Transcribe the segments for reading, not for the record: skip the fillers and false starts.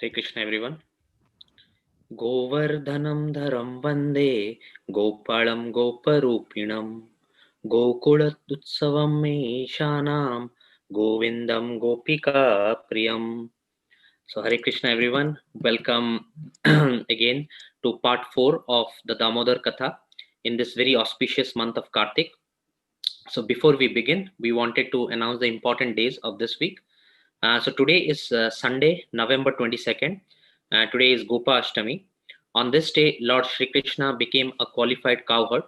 Hare Krishna everyone. Govardhanam dharam vande Gopalam Goparupinam Gokulatutsavam Eshanam Govindam Gopika Priyam. So Hare Krishna everyone. Welcome again to part 4 of the Damodar Katha in this very auspicious month of Kartik. So before we begin, we wanted to announce the important days of this week. So today is Sunday, November 22nd. Today is Gopa Ashtami. On this day, Lord Shri Krishna became a qualified cowherd.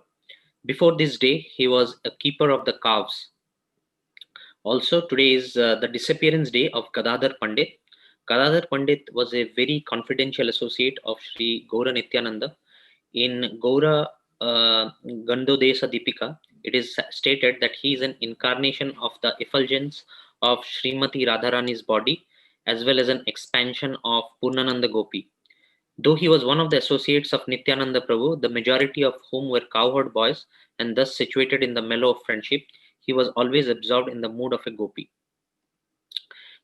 Before this day, he was a keeper of the cows. Also, today is the disappearance day of Gadadhar Pandit. Gadadhar Pandit was a very confidential associate of Sri Gaura Nityananda. In Gaura Gandodesa Deepika, it is stated that he is an incarnation of the effulgence of Srimati Radharani's body, as well as an expansion of Purnananda Gopi. Though he was one of the associates of Nityananda Prabhu, the majority of whom were cowherd boys and thus situated in the mellow of friendship, he was always absorbed in the mood of a gopi.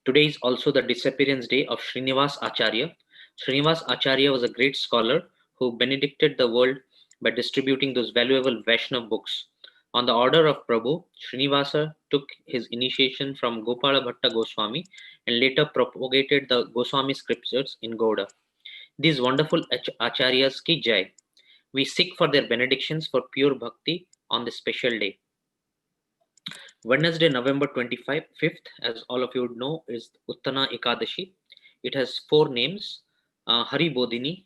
Today is also the disappearance day of Srinivas Acharya. Srinivas Acharya was a great scholar who benedicted the world by distributing those valuable Vaishnav books. On the order of Prabhu, Srinivasa took his initiation from Gopala Bhatta Goswami and later propagated the Goswami scriptures in Gauda. These wonderful Acharyas ki jai. We seek for their benedictions for pure bhakti on this special day. Wednesday, November 25th, as all of you would know, is Uttana Ekadashi. It has 4 names, Hari Bodhini,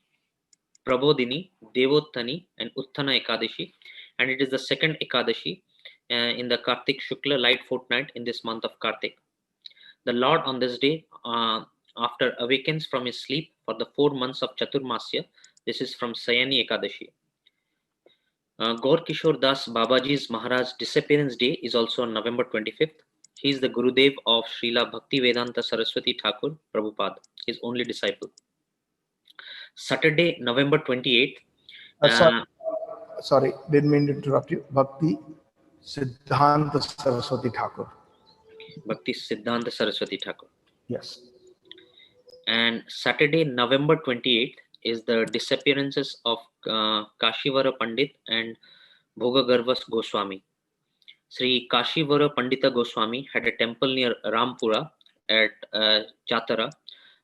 Prabodhini, Devottani, and Uttana Ekadashi. And it is the second Ekadashi in the Kartik Shukla light fortnight in this month of Kartik. The Lord on this day, after awakens from his sleep for the 4 months of Chaturmasya, this is from Sayani Ekadashi. Gaur Kishore Das Babaji's Maharaj disappearance day is also on November 25th. He is the Gurudev of Srila Bhakti Vedanta Saraswati Thakur Prabhupada, his only disciple. Saturday, November 28th. Sorry, didn't mean to interrupt you. Bhakti Siddhanta Saraswati Thakur. Bhakti Siddhanta Saraswati Thakur. Yes. And Saturday, November 28th is the disappearances of Kashivara Pandit and Bhogagarvas Goswami. Sri Kashivara Pandita Goswami had a temple near Rampura at Chatara.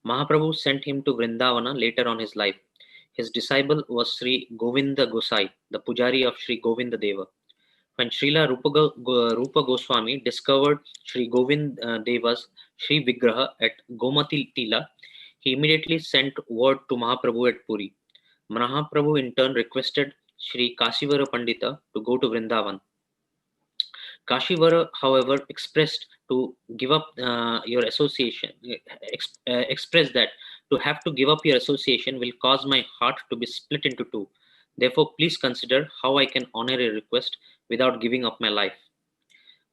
Mahaprabhu sent him to Vrindavana later on his life. His disciple was Sri Govinda Gosai, the Pujari of Sri Govinda Deva. When Srila Rupa Goswami discovered Sri Govinda Deva's Sri Vigraha at Gomati Tila, he immediately sent word to Mahaprabhu at Puri. Mahaprabhu in turn requested Sri Kashivara Pandita to go to Vrindavan. Kashivara, however, expressed to give up your association, expressed that to have to give up your association will cause my heart to be split into two. Therefore, please consider how I can honor your request without giving up my life.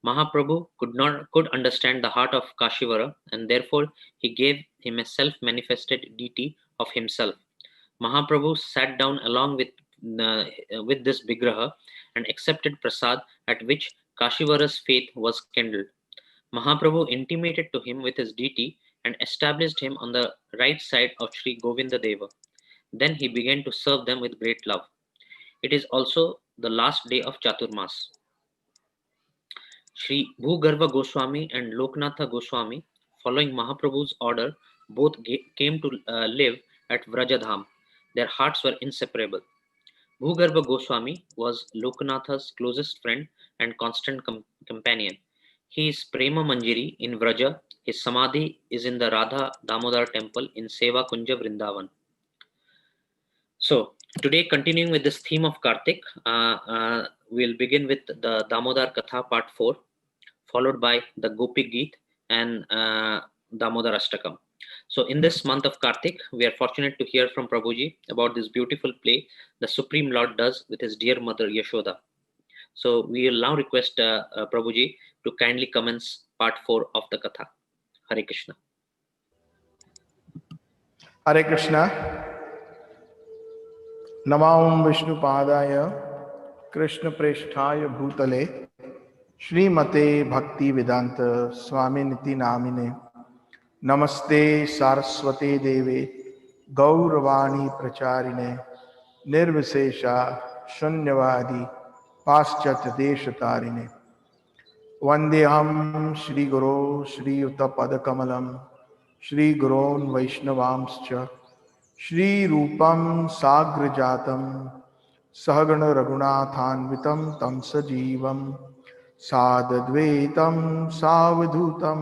Mahaprabhu could understand the heart of Kashivara, and therefore he gave him a self-manifested deity of himself. Mahaprabhu sat down along with this Vigraha and accepted prasad, at which Kashivara's faith was kindled. Mahaprabhu intimated to him with his deity and established him on the right side of Sri Govinda Deva. Then he began to serve them with great love. It is also the last day of Chaturmas. Sri Bhugarva Goswami and Loknatha Goswami, following Mahaprabhu's order, both came to live at Vrajadham. Their hearts were inseparable. Bhugarva Goswami was Loknatha's closest friend and constant companion. He is Prema Manjiri in Vraja. His Samadhi is in the Radha Damodar temple in Seva Kunja Vrindavan. So, today, continuing with this theme of Kartik, we'll begin with the Damodar Katha part 4, followed by the Gopi Geet and Damodarashtakam. So in this month of Kartik, we are fortunate to hear from Prabhuji about this beautiful play the Supreme Lord does with his dear mother Yashoda. So we will now request Prabhuji to kindly commence part 4 of the Katha. Hare Krishna. Hare Krishna. Namam Vishnu Padaya Krishna Preshthaya Bhutale Shrimate Bhakti Vedanta Swami Niti Namine नमस्ते सारस्वते देवे गौरवाणी प्रचारिणे निर्विशेषा शून्यवादी पाश्चात्य देश तारिणे वंदेहम श्री गुरो श्रीयुत पदकमलम श्री गुरोन् वैष्णवांश्च श्री रूपम साग्र जातम सहगण रघुनाथान्वितं तं सजीवं साद्वैतं सावधूतं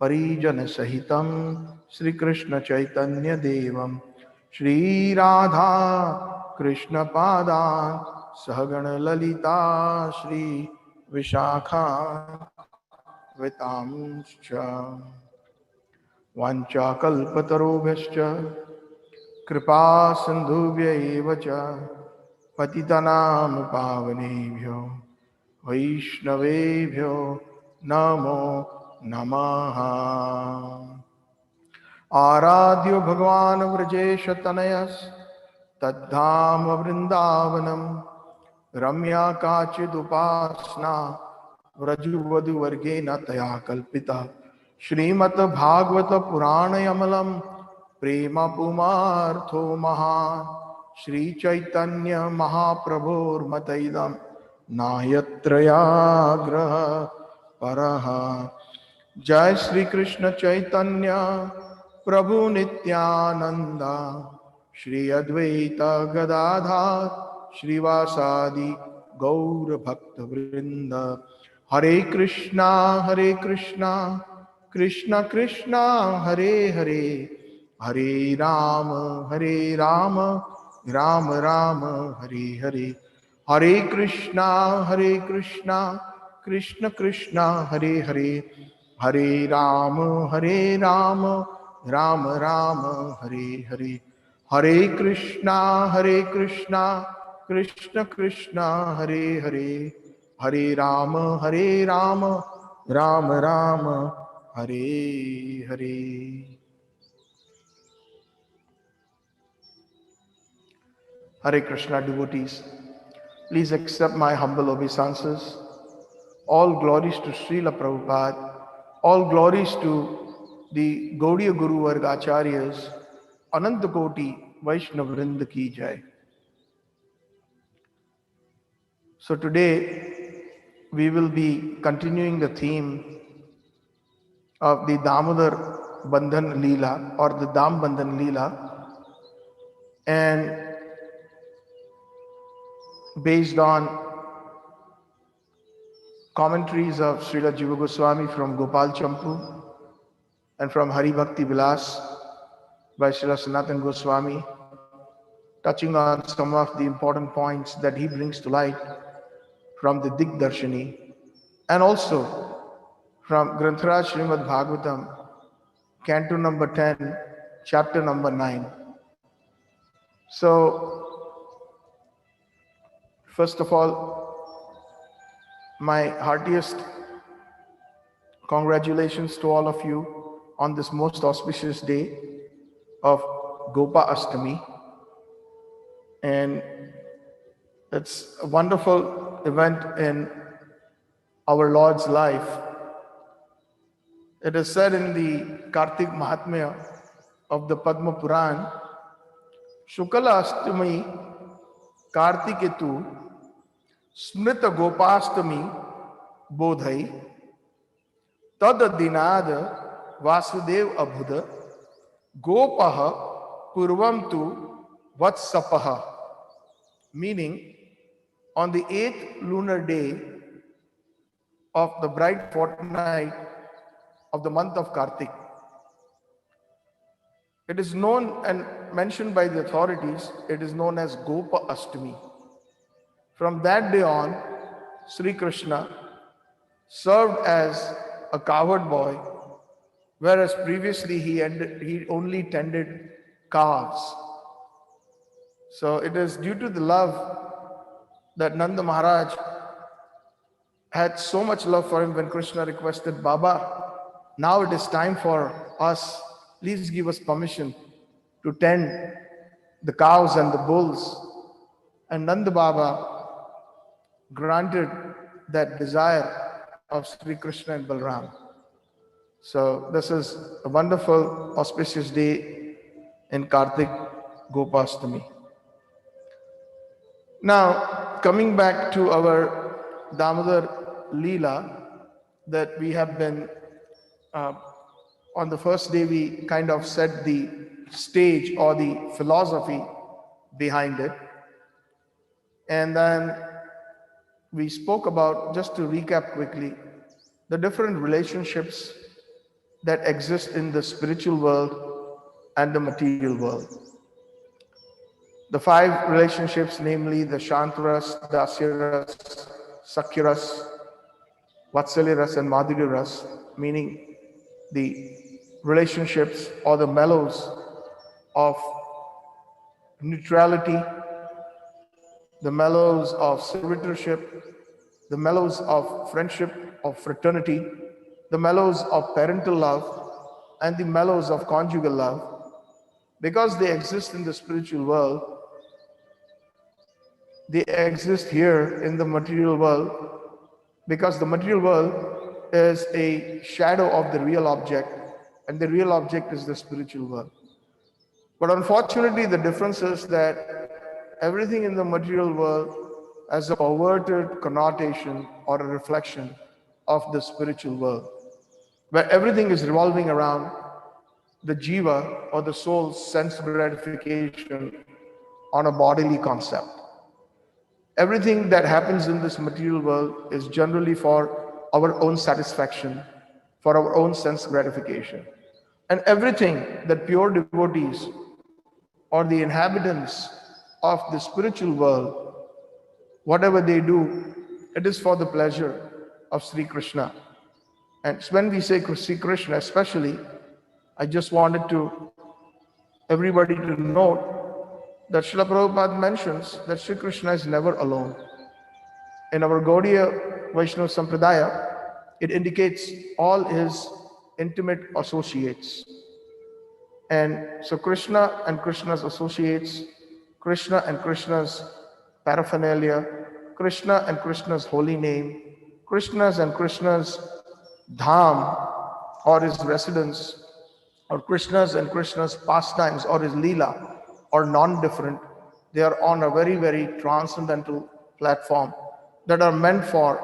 परिजन सहितं श्री कृष्ण चैतन्य देवं श्री राधा कृष्ण पादान् सहगण ललिता श्री विशाखा वितांश्च वाञ्छाकल्पतरुभ्यश्च कृपा सिन्धुभ्य एव च पतितनां पावनेभ्यो वैष्णवेभ्यो नमो नमः। आराध्यो भगवान् व्रजेश तनयस् तद्धाम वृन्दावनं रम्या काचिदुपासना व्रजवधूवर्गेण तया कल्पिता श्रीमद् भागवत पुराणयमलं प्रेम पुमार्थो महान् श्री चैतन्य महाप्रभोर्मतैदं नायत्रयाग्रह परः। जय श्री कृष्ण चैतन्य प्रभु नित्यानंद श्री अद्वैत गदाधर श्रीवासादि गौर भक्त वृंद। हरे कृष्णा कृष्णा कृष्णा हरे हरे हरे राम राम राम हरे हरे। हरे कृष्णा कृष्ण कृष्ण हरे हरे हरे राम राम राम हरे हरे। हरे Krishna Krishna Krishna Hare Hare Hare Ram Ram Ram Hare Hare. Hare Krishna devotees, please accept my humble obeisances. All glories to Srila Prabhupada, all glories to the Gaudiya Guru Varga Acharyas, Ananta Koti Vaishnava Vrinda ki jai. So today we will be continuing the theme of the Damodar Bandhan Lila or the Dam Bandhan Lila, and based on commentaries of Srila Jiva Goswami from Gopal Champu and from Hari Bhakti Vilas by Srila Sanatana Goswami, touching on some of the important points that he brings to light from the Digdarshini, and also from Grantharaj Srimad Bhagavatam, Canto number 10, chapter number 9. So, first of all, my heartiest congratulations to all of you on this most auspicious day of Gopa Ashtami. And it's a wonderful event in our Lord's life. It is said in the Kartik Mahatmya of the Padma Puran, Shukala Ashtami Kartiketu Smrita Gopastami Bodhai Tad Dinad Vasudev Abhuda Gopaha Purvam tu Vatsapaha, meaning on the 8th lunar day of the bright fortnight of the month of Kartik. It is known and mentioned by the authorities, it is known as Gopa Ashtami. From that day on, Sri Krishna served as a cowherd boy, whereas previously he only tended calves. So it is due to the love that Nanda Maharaj had so much love for him when Krishna requested, Baba, now it is time for us, please give us permission to tend the cows and the bulls. And Nanda Baba granted that desire of Sri Krishna and Balram. So this is a wonderful auspicious day in Kartik Gopastami. Now, coming back to our Damodar Lila, that we have been, on the first day, we kind of set the stage or the philosophy behind it. And then we spoke about, just to recap quickly, the different relationships that exist in the spiritual world and the material world. The 5 relationships, namely the Shantaras, Dasyaras, Sakyaras, Vatsalyaras, and Madhuryaras, meaning the relationships or the mellows of neutrality, the mellows of servitorship, the mellows of friendship, of fraternity, the mellows of parental love, and the mellows of conjugal love. Because they exist in the spiritual world, they exist here in the material world, because the material world is a shadow of the real object, and the real object is the spiritual world. But unfortunately, the difference is that everything in the material world has a perverted connotation or a reflection of the spiritual world, where everything is revolving around the jiva or the soul's sense gratification on a bodily concept. Everything that happens in this material world is generally for our own satisfaction, for our own sense gratification. And everything that pure devotees or the inhabitants of the spiritual world, whatever they do, it is for the pleasure of Sri Krishna. And when we say Sri Krishna especially, I just wanted to everybody to note that Srila Prabhupada mentions that Sri Krishna is never alone. In our Gaudiya Vaishnava Sampradaya, it indicates all his intimate associates. And so Krishna and Krishna's associates, Krishna and Krishna's paraphernalia, Krishna and Krishna's holy name, Krishna's and Krishna's dham or his residence, or Krishna's and Krishna's pastimes or his Lila are non-different. They are on a very, very transcendental platform that are meant for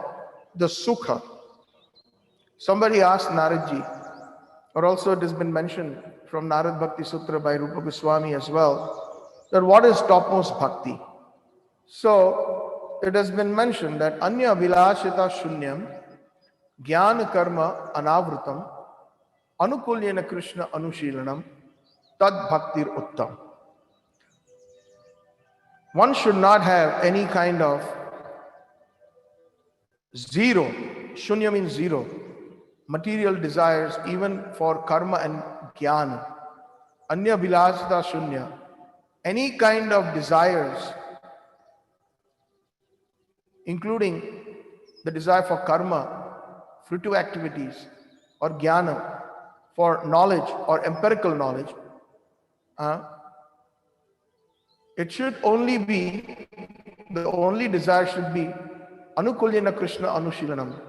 the sukha. Somebody asked Naradji, or also it has been mentioned from Narad Bhakti Sutra by Rupa Goswami as well, that what is topmost bhakti? So it has been mentioned that Anya Vilashita Shunyam Jnana Karma Anavrutam Anukulyena Krishna Anushilanam Tad Bhaktir Uttam. One should not have any kind of zero, shunya means zero, material desires even for karma and jnana. Anya vilasita shunya, any kind of desires, including the desire for karma, fruitive activities, or jnana, for knowledge or empirical knowledge, it should only be, the only desire should be Anukulyena Krishna Anushilanam.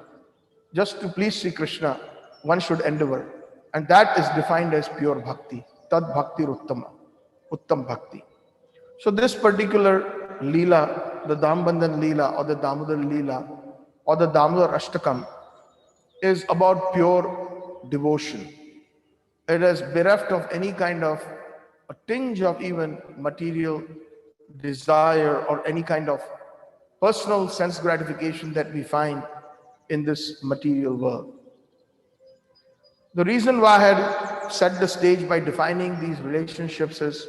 Just to please Sri Krishna, one should endeavor. And that is defined as pure bhakti. Tad bhakti uttama. Uttam bhakti. So this particular Lila, the Dambandhan Lila or the Damodar Lila or the Damodarashtakam, is about pure devotion. It is bereft of any kind of a tinge of even material desire or any kind of personal sense gratification that we find in this material world. The reason why I had set the stage by defining these relationships is,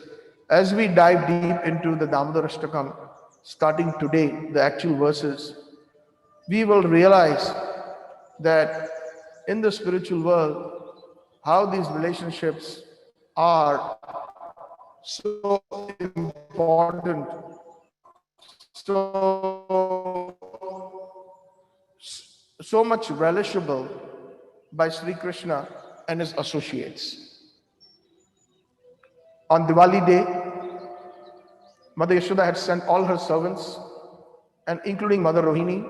as we dive deep into the Damodarashtakam, starting today, the actual verses, we will realize that in the spiritual world, how these relationships are so important, so much relishable by Sri Krishna and his associates. On Diwali day, Mother Yashoda had sent all her servants, and including Mother Rohini,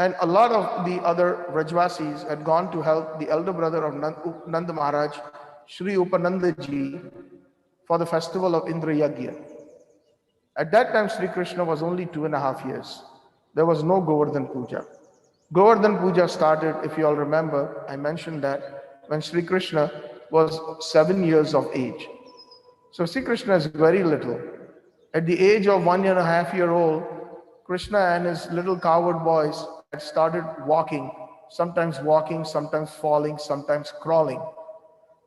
And a lot of the other Rajvasis had gone to help the elder brother of Nanda Maharaj, Sri Upanandaji, for the festival of Indra Yagya. At that time, Sri Krishna was only 2.5 years. There was no Govardhan Puja. Govardhan Puja started, if you all remember, I mentioned that when Sri Krishna was 7 years of age. So Sri Krishna is very little. At the age of 1.5 years old, Krishna and his little coward boys had started walking, sometimes falling, sometimes crawling.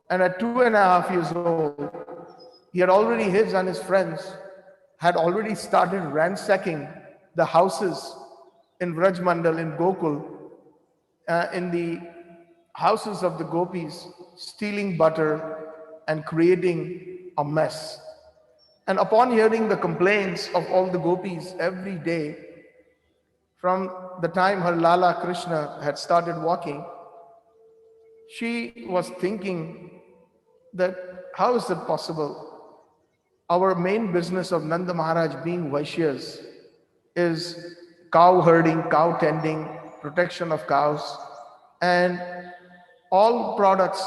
And at 2.5 years old, he had already, his and his friends had already started ransacking the houses in Vraj Mandal, in Gokul, in the houses of the gopis, stealing butter and creating a mess. And upon hearing the complaints of all the gopis every day, from the time her Lala Krishna had started walking, she was thinking that how is it possible? Our main business of Nanda Maharaj being Vaishyas is cow herding, cow tending, protection of cows, and all products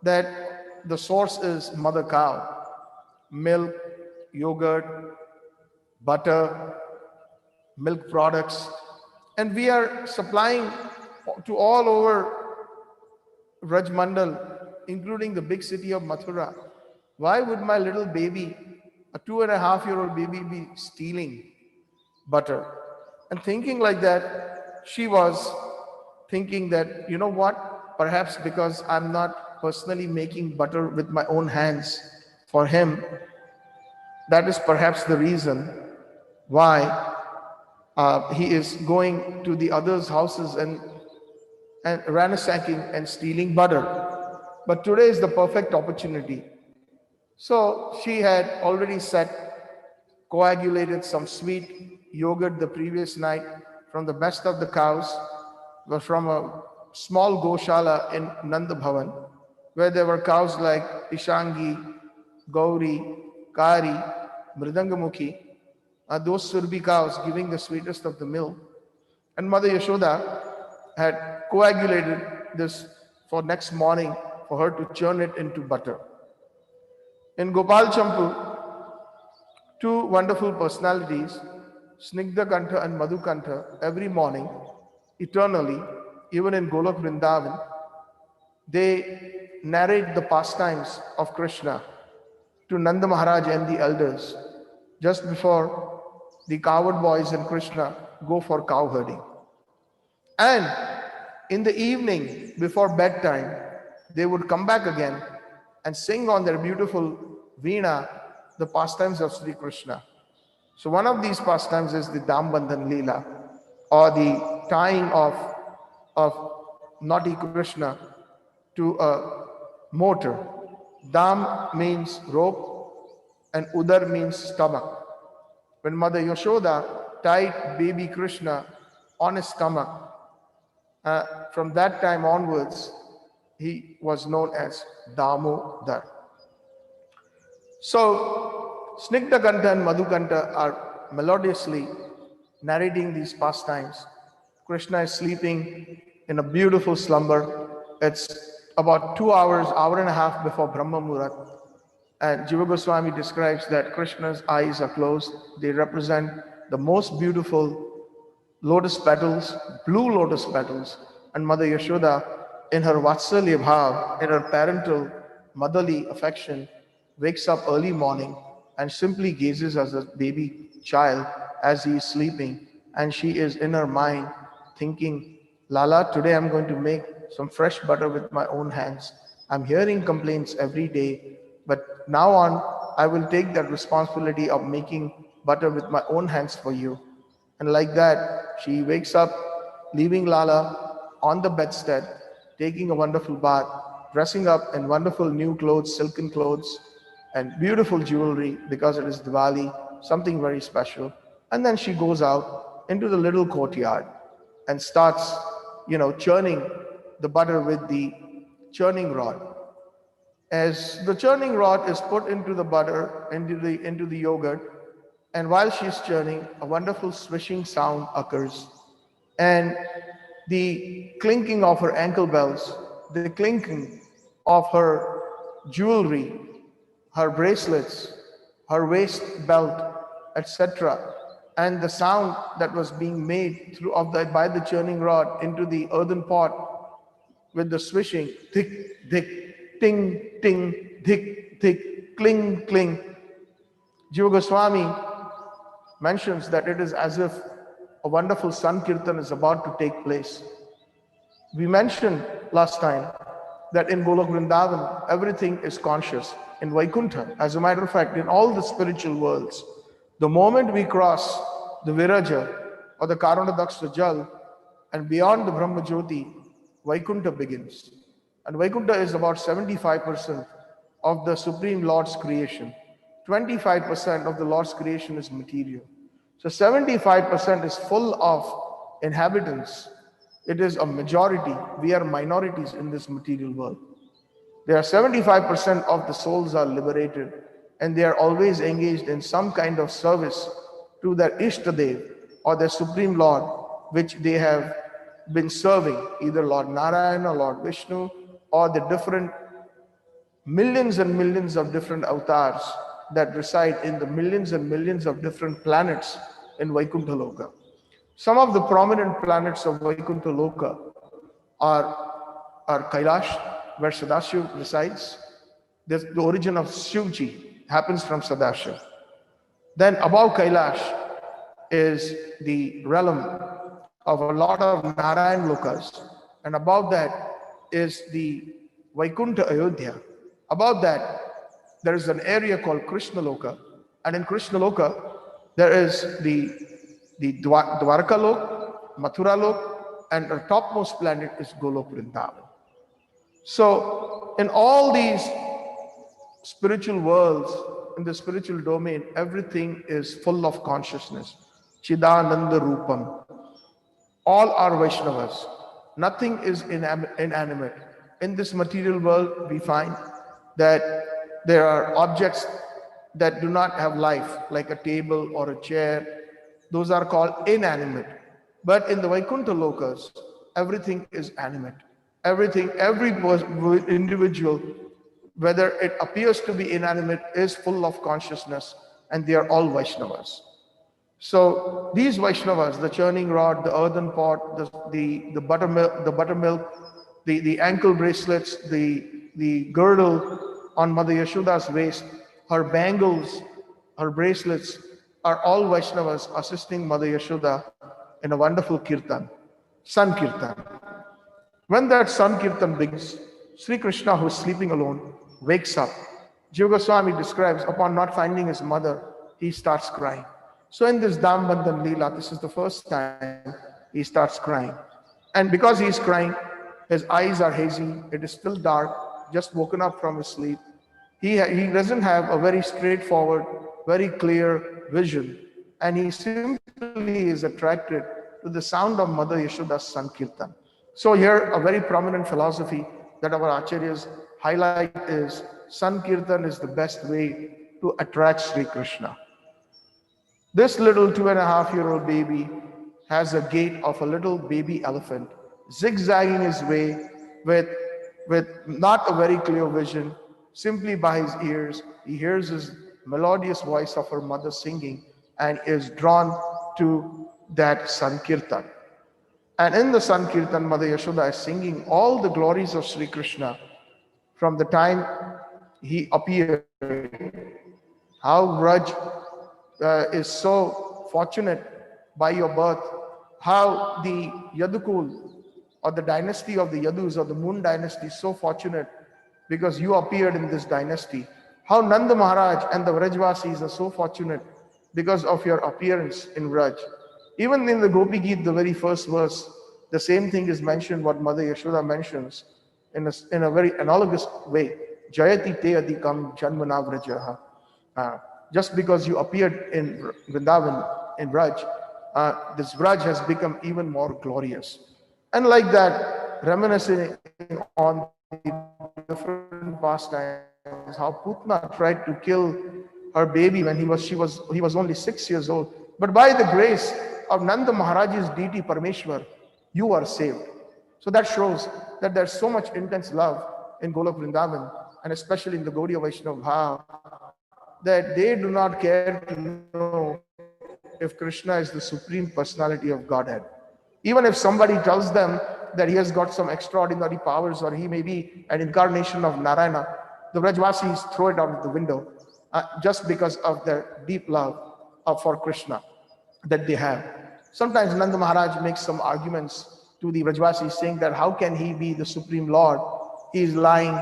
that the source is mother cow, milk, yogurt, butter, milk products, and we are supplying to all over Vraj Mandal, including the big city of Mathura. Why would my little baby, a 2.5-year-old baby, be stealing butter? And thinking like that, she was thinking that, you know what, perhaps because I'm not personally making butter with my own hands for him, that is perhaps the reason why he is going to the others' houses and ransacking and stealing butter. But today is the perfect opportunity. So she had already coagulated some sweet yogurt the previous night from the best of the cows, was from a small Goshala in Nanda Bhavan, where there were cows like Ishangi, Gauri, Kari, Mridangamukhi, those Surbi cows giving the sweetest of the milk. And Mother Yashoda had coagulated this for next morning for her to churn it into butter. In Gopal Champu, two wonderful personalities, Snigdha Kantha and Madhu Kantha, every morning, eternally, even in Golok Vrindavan, they narrate the pastimes of Krishna to Nanda Maharaj and the elders just before the coward boys and Krishna go for cow herding. And in the evening, before bedtime, they would come back again and sing on their beautiful veena the pastimes of Sri Krishna. So one of these pastimes is the Dambandhan Lila, or the tying of naughty Krishna to a mortar. Dam means rope and Udar means stomach. When Mother Yashoda tied baby Krishna on his stomach, from that time onwards, he was known as Damodar. So, Snigdha Kantha and Madhu Kantha are melodiously narrating these pastimes. Krishna is sleeping in a beautiful slumber. It's about 2 hours, hour and a half before Brahma Muhurat. And Jiva Goswami describes that Krishna's eyes are closed. They represent the most beautiful lotus petals, blue lotus petals. And Mother Yashoda, in her Vatsalya Bhav, in her parental motherly affection, wakes up early morning and simply gazes as a baby child as he is sleeping. And she is in her mind thinking, Lala, today I'm going to make some fresh butter with my own hands. I'm hearing complaints every day, but now on, I will take that responsibility of making butter with my own hands for you. And like that, she wakes up, leaving Lala on the bedstead, taking a wonderful bath, dressing up in wonderful new clothes, silken clothes, and beautiful jewelry because it is Diwali, something very special. And then she goes out into the little courtyard and starts, churning the butter with the churning rod. As the churning rod is put into the butter, into the yogurt, and while she's churning, a wonderful swishing sound occurs. and the clinking of her ankle bells, the clinking of her jewelry, her bracelets, her waist belt, etc., and the sound that was being made through of the by the churning rod into the earthen pot with the swishing, thick, thick, ting, ting, thick, thick, cling, cling. Jiva Goswami mentions that it is as if a wonderful Sankirtan is about to take place. We mentioned last time that in Golok Vrindavan, everything is conscious. In Vaikuntha, as a matter of fact, in all the spiritual worlds, the moment we cross the Viraja or the Karanadaksha Jal and beyond the Brahma Jyoti, Vaikuntha begins. And Vaikuntha is about 75% of the Supreme Lord's creation. 25% of the Lord's creation is material. So 75% is full of inhabitants. It is a majority. We are minorities in this material world. There are 75% of the souls are liberated and they are always engaged in some kind of service to their Ishtadev or their Supreme Lord, which they have been serving, either Lord Narayana, Lord Vishnu, or the different millions and millions of different avatars that reside in the millions and millions of different planets in Vaikuntha Loka. Some of the prominent planets of Vaikuntha Loka are Kailash, where Sadashiv resides. The origin of Shivji happens from Sadashiv. Then above Kailash is the realm of a lot of Narayan Lokas. And above that is the Vaikuntha Ayodhya. Above that, there is an area called Krishna Loka. And in Krishna Loka, there is the Dwarka Lok, Mathura Lok, and the topmost planet is Golok Vrindavan. So in all these spiritual worlds, in the spiritual domain, everything is full of consciousness. Chidananda Rupam. All are Vaishnavas. Nothing is inanimate. In this material world, we find that there are objects that do not have life, like a table or a chair. Those are called inanimate. But in the Vaikuntha Lokas, everything is animate. Everything, every individual, whether it appears to be inanimate, is full of consciousness, and they are all Vaishnavas. So these Vaishnavas, the churning rod, the earthen pot, the buttermilk, the ankle bracelets, the girdle on Mother Yashoda's waist, her bangles, her bracelets, are all Vaishnavas assisting Mother Yashoda in a wonderful kirtan, Sankirtan. When that Sankirtan begins, Sri Krishna, who is sleeping alone, wakes up. Jiva Goswami describes, upon not finding his mother, he starts crying. So in this Damodar Lila, this is the first time he starts crying. And because he is crying, his eyes are hazy, it is still dark, just woken up from his sleep. He doesn't have a very straightforward, very clear vision. And he simply is attracted to the sound of Mother Yashoda's Sankirtan. So here, a very prominent philosophy that our Acharyas highlight is Sankirtan is the best way to attract Sri Krishna. This little 2.5-year-old baby has a gait of a little baby elephant, zigzagging his way with not a very clear vision. Simply by his ears, he hears his melodious voice of her mother singing and is drawn to that Sankirtan. And in the Sankirtan, Mother Yashoda is singing all the glories of Sri Krishna from the time he appeared. How Raj is so fortunate by your birth, how the Yadukul or the dynasty of the Yadus or the Moon dynasty is so fortunate because you appeared in this dynasty. How Nanda Maharaj and the Vrajvasis are so fortunate because of your appearance in Vraj. Even in the Gopi Geet, the very first verse, the same thing is mentioned, what Mother Yashoda mentions in a very analogous way. Jayati te adhikam janmana vrajaha. Just because you appeared in Vrindavan, in Vraj, this Vraj has become even more glorious. And like that, reminiscing on the different pastimes, how Putna tried to kill her baby when he was only 6 years old. But by the grace of Nanda Maharaj's deity Parameshwar, you are saved. So that shows that there's so much intense love in Golok Vrindavan, and especially in the Gaudiya Vaishnava Bhav, that they do not care to know if Krishna is the supreme personality of Godhead. Even if somebody tells them that he has got some extraordinary powers or he may be an incarnation of Narayana, the Brajvasis throw it out of the window just because of their deep love for Krishna that they have. Sometimes Nanda Maharaj makes some arguments to the Brajvasis saying that how can he be the Supreme Lord? He is lying,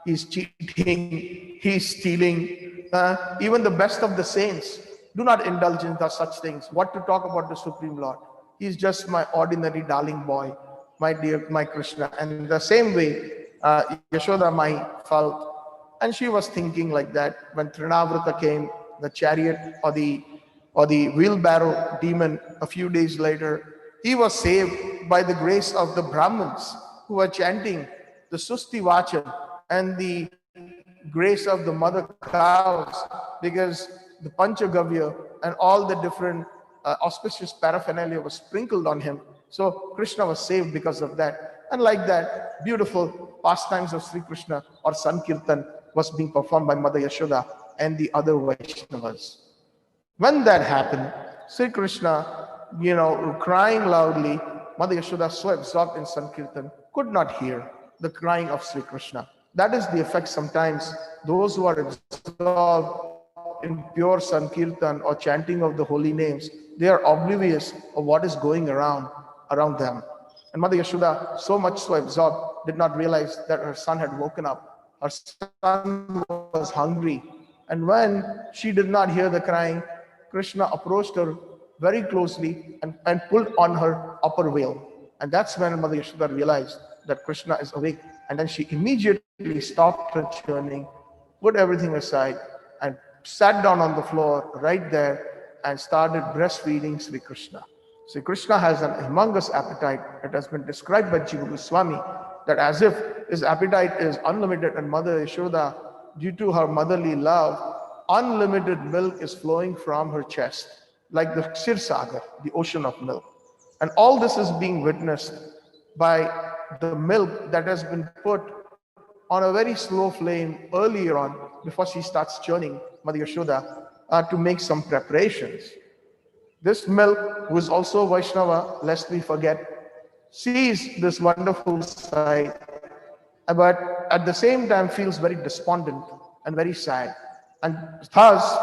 he is cheating, he is stealing. Even the best of the saints do not indulge in such things. What to talk about the Supreme Lord? He is just my ordinary darling boy, my dear, my Krishna. And the same way, Yashoda Mai felt. And she was thinking like that when Trinavrata came, the chariot or the wheelbarrow demon a few days later. He was saved by the grace of the Brahmins who were chanting the Susti Vachan and the grace of the mother cows, because the Panchagavya and all the different auspicious paraphernalia was sprinkled on him. So Krishna was saved because of that. And like that, beautiful pastimes of Sri Krishna or Sankirtan was being performed by Mother Yashoda and the other Vaishnavas. When that happened, Sri Krishna, crying loudly, Mother Yashoda, so absorbed in Sankirtan, could not hear the crying of Sri Krishna. That is the effect sometimes. Those who are absorbed in pure Sankirtan or chanting of the holy names, they are oblivious of what is going around them. And Mother Yashoda, so much so absorbed, did not realize that her son had woken up. Her son was hungry. And when she did not hear the crying, Krishna approached her very closely and pulled on her upper veil. And that's when Mother Yashoda realized that Krishna is awake. And then she immediately stopped her churning, put everything aside, and sat down on the floor right there and started breastfeeding Sri Krishna. Sri Krishna has an humongous appetite. It has been described by Jiva Goswami that as if his appetite is unlimited, and Mother Yashoda, due to her motherly love, unlimited milk is flowing from her chest, like the Ksir Sagar, the ocean of milk. And all this is being witnessed by the milk that has been put on a very slow flame earlier on, before she starts churning, Mother Yashoda, to make some preparations. This milk, who is also Vaishnava, lest we forget, sees this wonderful sight, but at the same time feels very despondent and very sad. And thus,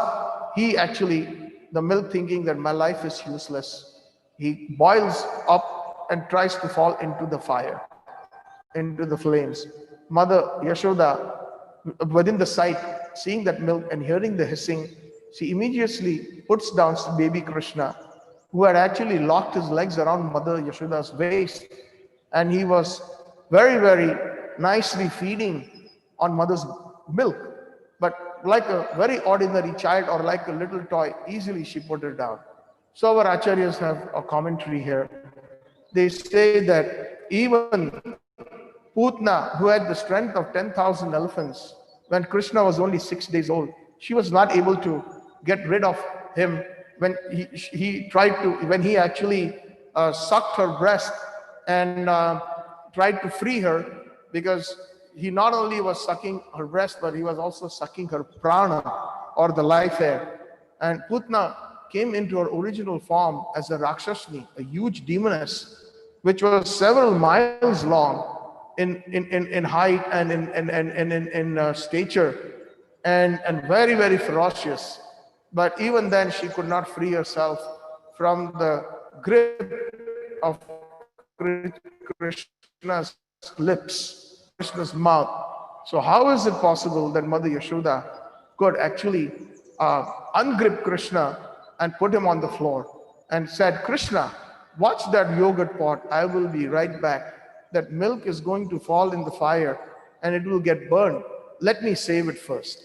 he actually, the milk thinking that my life is useless, he boils up and tries to fall into the fire, into the flames. Mother Yashoda, within the sight, seeing that milk and hearing the hissing, she immediately puts down baby Krishna, who had actually locked his legs around Mother Yashoda's waist, and he was very, very nicely feeding on mother's milk. But like a very ordinary child or like a little toy, easily she put it down. So our acharyas have a commentary here. They say that even Putna, who had the strength of 10,000 elephants, when Krishna was only 6 days old, she was not able to get rid of him when he actually sucked her breast and tried to free her, because he not only was sucking her breast, but he was also sucking her prana, or the life air. And Putna came into her original form as a Rakshasni, a huge demoness, which was several miles long in height and in stature, and very, very ferocious. But even then, she could not free herself from the grip of Krishna's lips, Krishna's mouth. So how is it possible that Mother Yashoda could actually ungrip Krishna and put him on the floor and said, Krishna, watch that yogurt pot, I will be right back. That milk is going to fall in the fire and it will get burned. Let me save it first.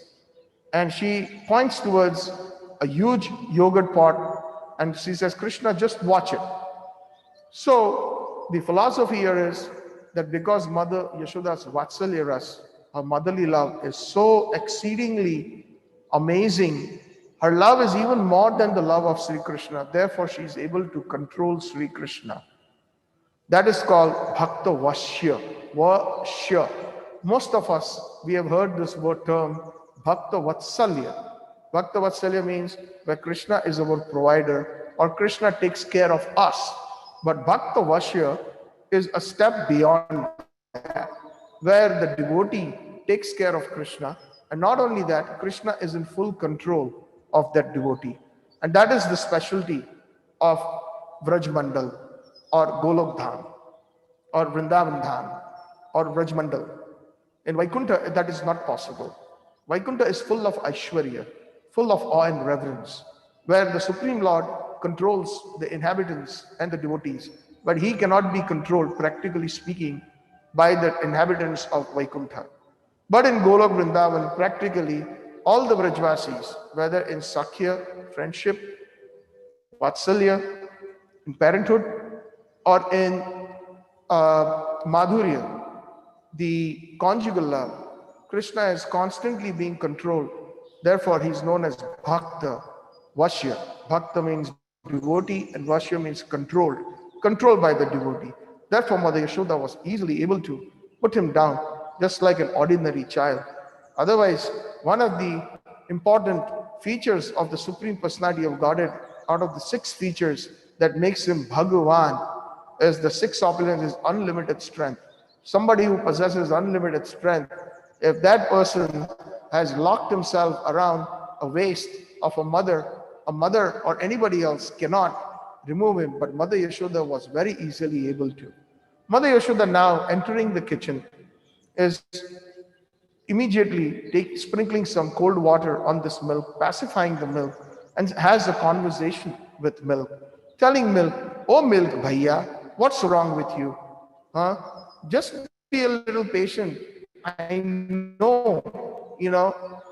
And she points towards a huge yogurt pot and she says, Krishna, just watch it. So the philosophy here is that because Mother Yashoda's Vatsalya Ras, her motherly love, is so exceedingly amazing, Her love is even more than the love of Sri Krishna. Therefore, she is able to control Sri Krishna. That is called Bhakta Vashya. Vashya. Most of us, we have heard this word term, Bhakta Vatsalya. Bhakta Vatsalya means where Krishna is our provider or Krishna takes care of us. But Bhakta Vashya is a step beyond that, where the devotee takes care of Krishna. And not only that, Krishna is in full control of that devotee. And that is the specialty of Vraj Mandal or Golok Dham or Vrindavan Dham or Vraj Mandal. In Vaikuntha, that is not possible. Vaikuntha is full of Aishwarya, full of awe and reverence, where the Supreme Lord controls the inhabitants and the devotees, but he cannot be controlled, practically speaking, by the inhabitants of Vaikuntha. But in Golok Vrindavan, practically all the Vrajvasis, whether in Sakhya, friendship, Vatsalya, in parenthood, or in Madhurya, the conjugal love, Krishna is constantly being controlled. Therefore, he is known as Bhakta Vashya. Bhakta means devotee and Vashya means controlled by the devotee. Therefore, Mother Yashoda was easily able to put him down just like an ordinary child. Otherwise, one of the important features of the Supreme Personality of Godhead, out of the 6 features that makes him Bhagavan, is the 6th opulence is unlimited strength. Somebody who possesses unlimited strength, if that person has locked himself around a waist of a mother or anybody else cannot remove him. But Mother Yashoda was very easily able to. Mother Yashoda, now entering the kitchen, is immediately sprinkling some cold water on this milk, pacifying the milk, and has a conversation with milk, telling milk, "Oh milk, bhaiya, what's wrong with you? Huh? Just be a little patient. I know,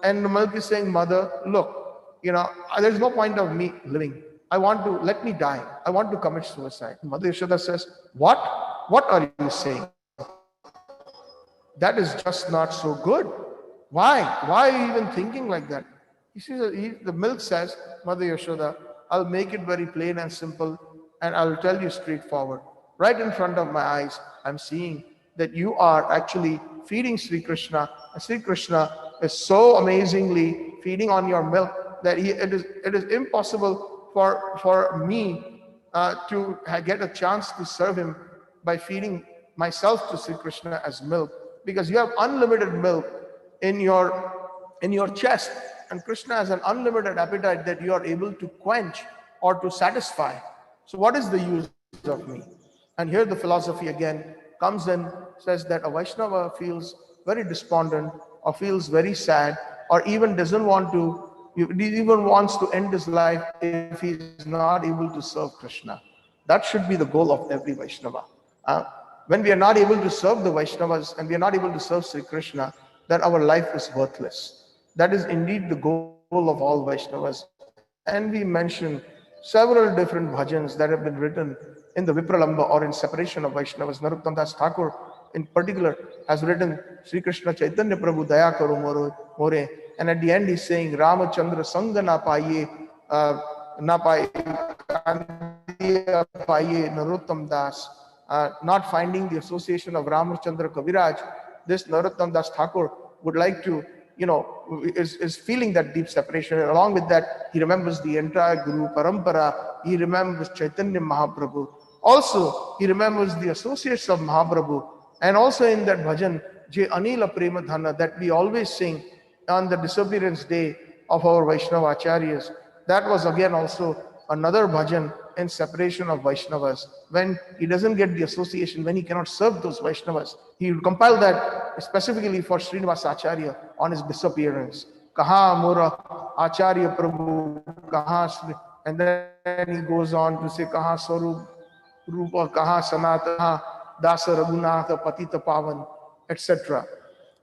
And the milk is saying, "Mother, look, there's no point of me living. Let me die. I want to commit suicide." Mother Yashoda says, "What? What are you saying? That is just not so good. Why? Why are you even thinking like that?" The milk says, "Mother Yashoda, I'll make it very plain and simple, and I'll tell you straightforward. Right in front of my eyes, I'm seeing that you are actually feeding Sri Krishna. And Sri Krishna is so amazingly feeding on your milk that it is impossible for me to get a chance to serve him by feeding myself to Sri Krishna as milk, because you have unlimited milk in your chest, and Krishna has an unlimited appetite that you are able to quench or to satisfy. So what is the use of me?" And here the philosophy again comes in, says that a Vaishnava feels very despondent or feels very sad, or even wants to end his life if he is not able to serve Krishna. That should be the goal of every Vaishnava. When we are not able to serve the Vaishnavas and we are not able to serve Sri Krishna, then our life is worthless. That is indeed the goal of all Vaishnavas. And we mentioned several different bhajans that have been written in the Vipralamba or in separation of Vaishnavas. Narottam Das Thakur in particular has written Sri Krishna Chaitanya Prabhu Daya Karo More, and at the end he's saying Ramachandra Sangha na paye Narottam Das, not finding the association of Ramachandra Kaviraj. This Narottam Das Thakur would like to, is feeling that deep separation. And along with that, he remembers the entire Guru Parampara. He remembers Chaitanya Mahaprabhu. Also, he remembers the associates of Mahaprabhu. And also in that bhajan, Je Anila Prema Dhana, that we always sing on the disappearance day of our Vaishnava Acharyas. That was again also another bhajan in separation of Vaishnavas. When he doesn't get the association, when he cannot serve those Vaishnavas, he will compile that specifically for Srinivasa Acharya on his disappearance. Kaha Mura Acharya Prabhu, Kaha, and then he goes on to say Kaha Sarup Rupa, Kaha Sanatana, Dasa Raghunatha, Patita Pavan, etc.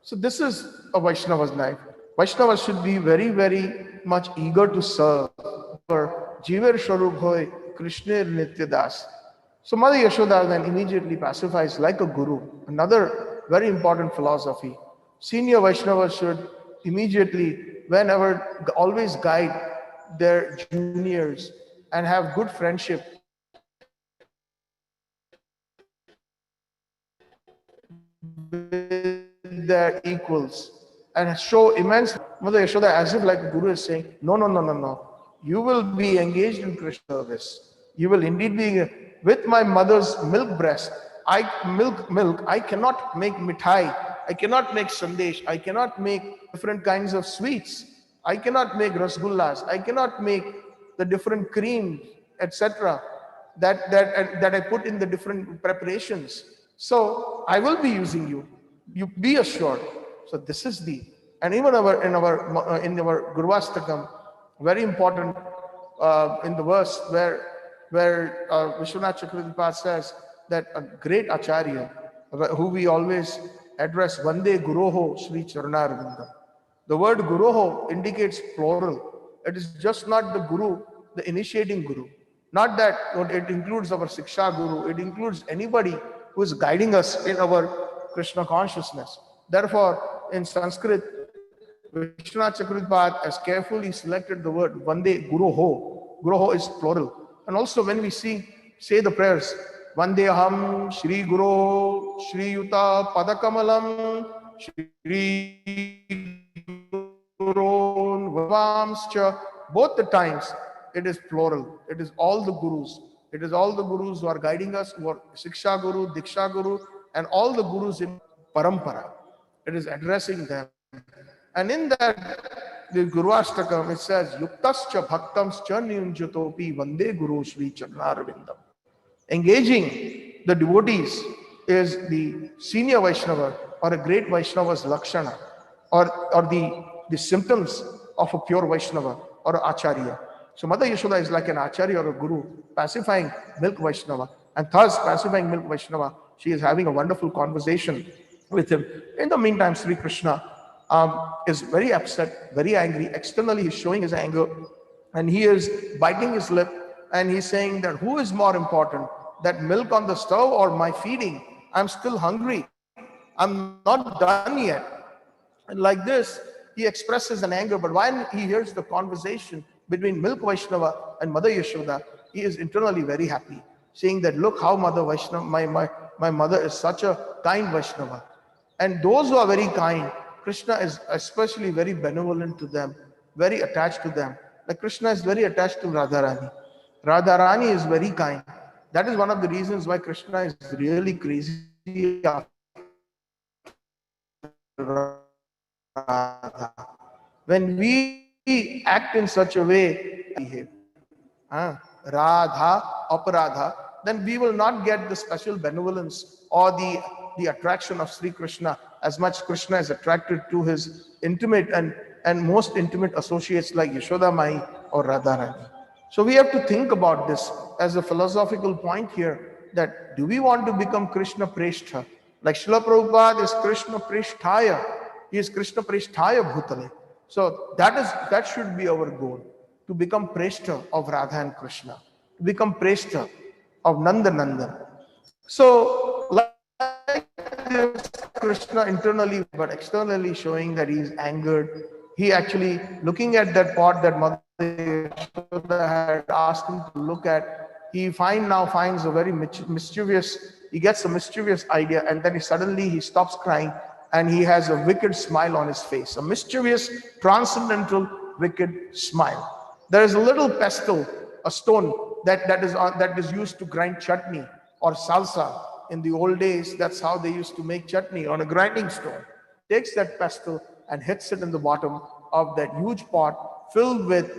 So this is a Vaishnava's life. Vaishnavas should be very, very much eager to serve. Jiver Sharup Hoy, Krishna Nityadas. So Mother Yashoda then immediately pacifies like a guru. Another very important philosophy. Senior Vaishnavas should immediately, always guide their juniors and have good friendship with their equals and show immense. Mother Yashoda, as if like Guru is saying, no, no, no, no, no. You will be engaged in Krishna service. You will indeed be with my mother's milk breast. Milk. I cannot make mithai. I cannot make sandesh. I cannot make different kinds of sweets. I cannot make rasgullas. I cannot make the different creams, etc. That I put in the different preparations. So I will be using you. You be assured. So this is the, and even in our Gurvastakam, very important in the verse where Vishwanath Chakravarti says that a great acharya who we always address Vande Guroho Sri Charanarvindam. The word Guroho indicates plural. It is just not the Guru, the initiating Guru. Not that it includes our Siksha Guru, it includes anybody who is guiding us in our Krishna consciousness. Therefore, in Sanskrit, Vishwanath Chakravarti has carefully selected the word Vande Guroho. Guroho is plural. And also when we say the prayers, Vandeham Shri Guru Shri Yuta Padakamalam Shri Gurun Vamscha, both the times it is plural. It is all the gurus. It is all the gurus who are guiding us, who are Siksha Guru, Diksha Guru, and all the gurus in Parampara. It is addressing them. And in that, the Guru Ashtakam, it says, Yuktascha Bhaktamscha Niyunjatopi Vande Guru Sri Charanarvindam. Engaging the devotees is the senior Vaishnava or a great Vaishnava's Lakshana, or the symptoms of a pure Vaishnava or an Acharya. So Mother Yashoda is like an Acharya or a Guru, pacifying milk Vaishnava, and thus pacifying milk Vaishnava, she is having a wonderful conversation with him. In the meantime, Sri Krishna is very upset, very angry. Externally, he's showing his anger, and he is biting his lip, and he's saying that who is more important, that milk on the stove or my feeding? I'm still hungry. I'm not done yet. And like this, he expresses an anger. But when he hears the conversation between Milk Vaishnava and Mother Yashoda, he is internally very happy, saying that look how Mother Vaishnava, my mother is such a kind Vaishnava. And those who are very kind, Krishna is especially very benevolent to them, very attached to them. Like Krishna is very attached to Radharani. Radharani is very kind. That is one of the reasons why Krishna is really crazy after Radha. When we act in such a way, behave, Radha, Aparadha, then we will not get the special benevolence or the attraction of Sri Krishna as much Krishna is attracted to his intimate and most intimate associates like Yashoda Mai or Radharani. So we have to think about this as a philosophical point here, that do we want to become Krishna Preshtha? Like Srila Prabhupada is Krishna Presthaya. He is Krishna Presthaya Bhutale. So that should be our goal, to become Preshtha of Radha and Krishna, to become Preshtha of Nanda Nandan. So like this, Krishna internally but externally showing that he is angered. He actually looking at that pot that Mother Yashoda had asked him to look at. He finds a very mischievous. He gets a mischievous idea, and then he stops crying, and he has a wicked smile on his face, a mischievous, transcendental, wicked smile. There is a little pestle, a stone that is used to grind chutney or salsa. In the old days, that's how they used to make chutney, on a grinding stone. Takes that pestle and hits it in the bottom of that huge pot filled with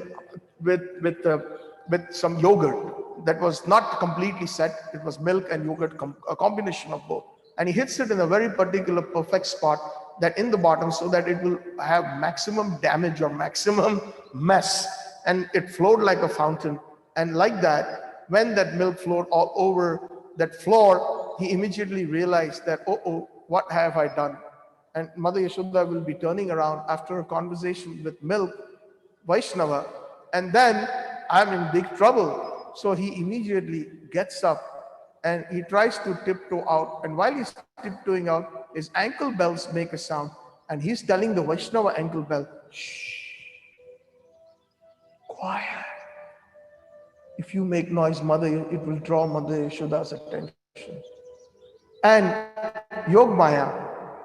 some yogurt that was not completely set. It was milk and yogurt, a combination of both. And he hits it in a very particular perfect spot that in the bottom, so that it will have maximum damage or maximum mess. And it flowed like a fountain. And like that, when that milk flowed all over that floor, he immediately realized that, what have I done? And Mother Yashoda will be turning around after a conversation with milk Vaishnava, and then I'm in big trouble. So he immediately gets up and he tries to tiptoe out. And while he's tiptoeing out, his ankle bells make a sound. And he's telling the Vaishnava ankle bell, shh, quiet. If you make noise, mother, it will draw Mother Yashoda's attention. And Yogmaya,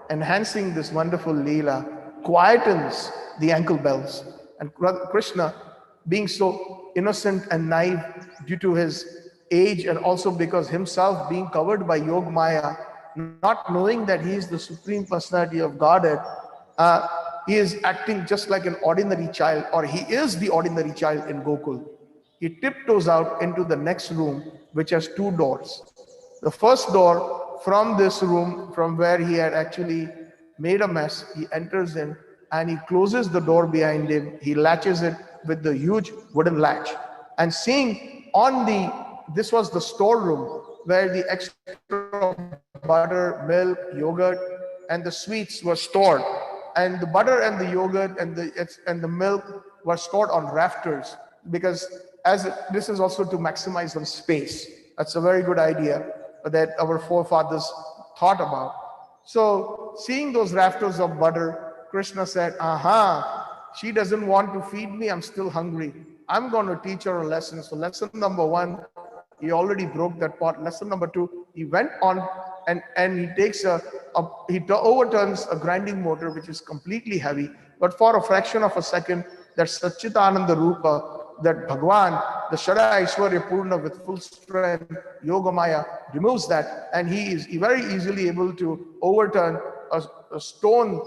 enhancing this wonderful Leela, quietens the ankle bells. And Krishna, being so innocent and naive due to his age and also because himself being covered by Yogmaya, not knowing that he is the Supreme Personality of Godhead, uh, he is acting just like an ordinary child, or he is the ordinary child in Gokul. He tiptoes out into the next room, which has two doors. The first door from this room, from where he had actually made a mess, he enters in and he closes the door behind him. He latches it with the huge wooden latch. And seeing on this was the storeroom where the extra butter, milk, yogurt, and the sweets were stored. And the butter and the yogurt and the milk were stored on rafters, because this is also to maximize on space. That's a very good idea that our forefathers thought about. So seeing those rafters of butter, Krishna said, aha, she doesn't want to feed me, I'm still hungry. I'm going to teach her a lesson. So lesson number 1, he already broke that pot. Lesson number 2, he went on and he takes overturns a grinding motor which is completely heavy, but for a fraction of a second, that Satchidananda Rupa, that Bhagwan, the Shara Aishwarya Purna with full strength, Yogamaya, removes that, and he is very easily able to overturn a stone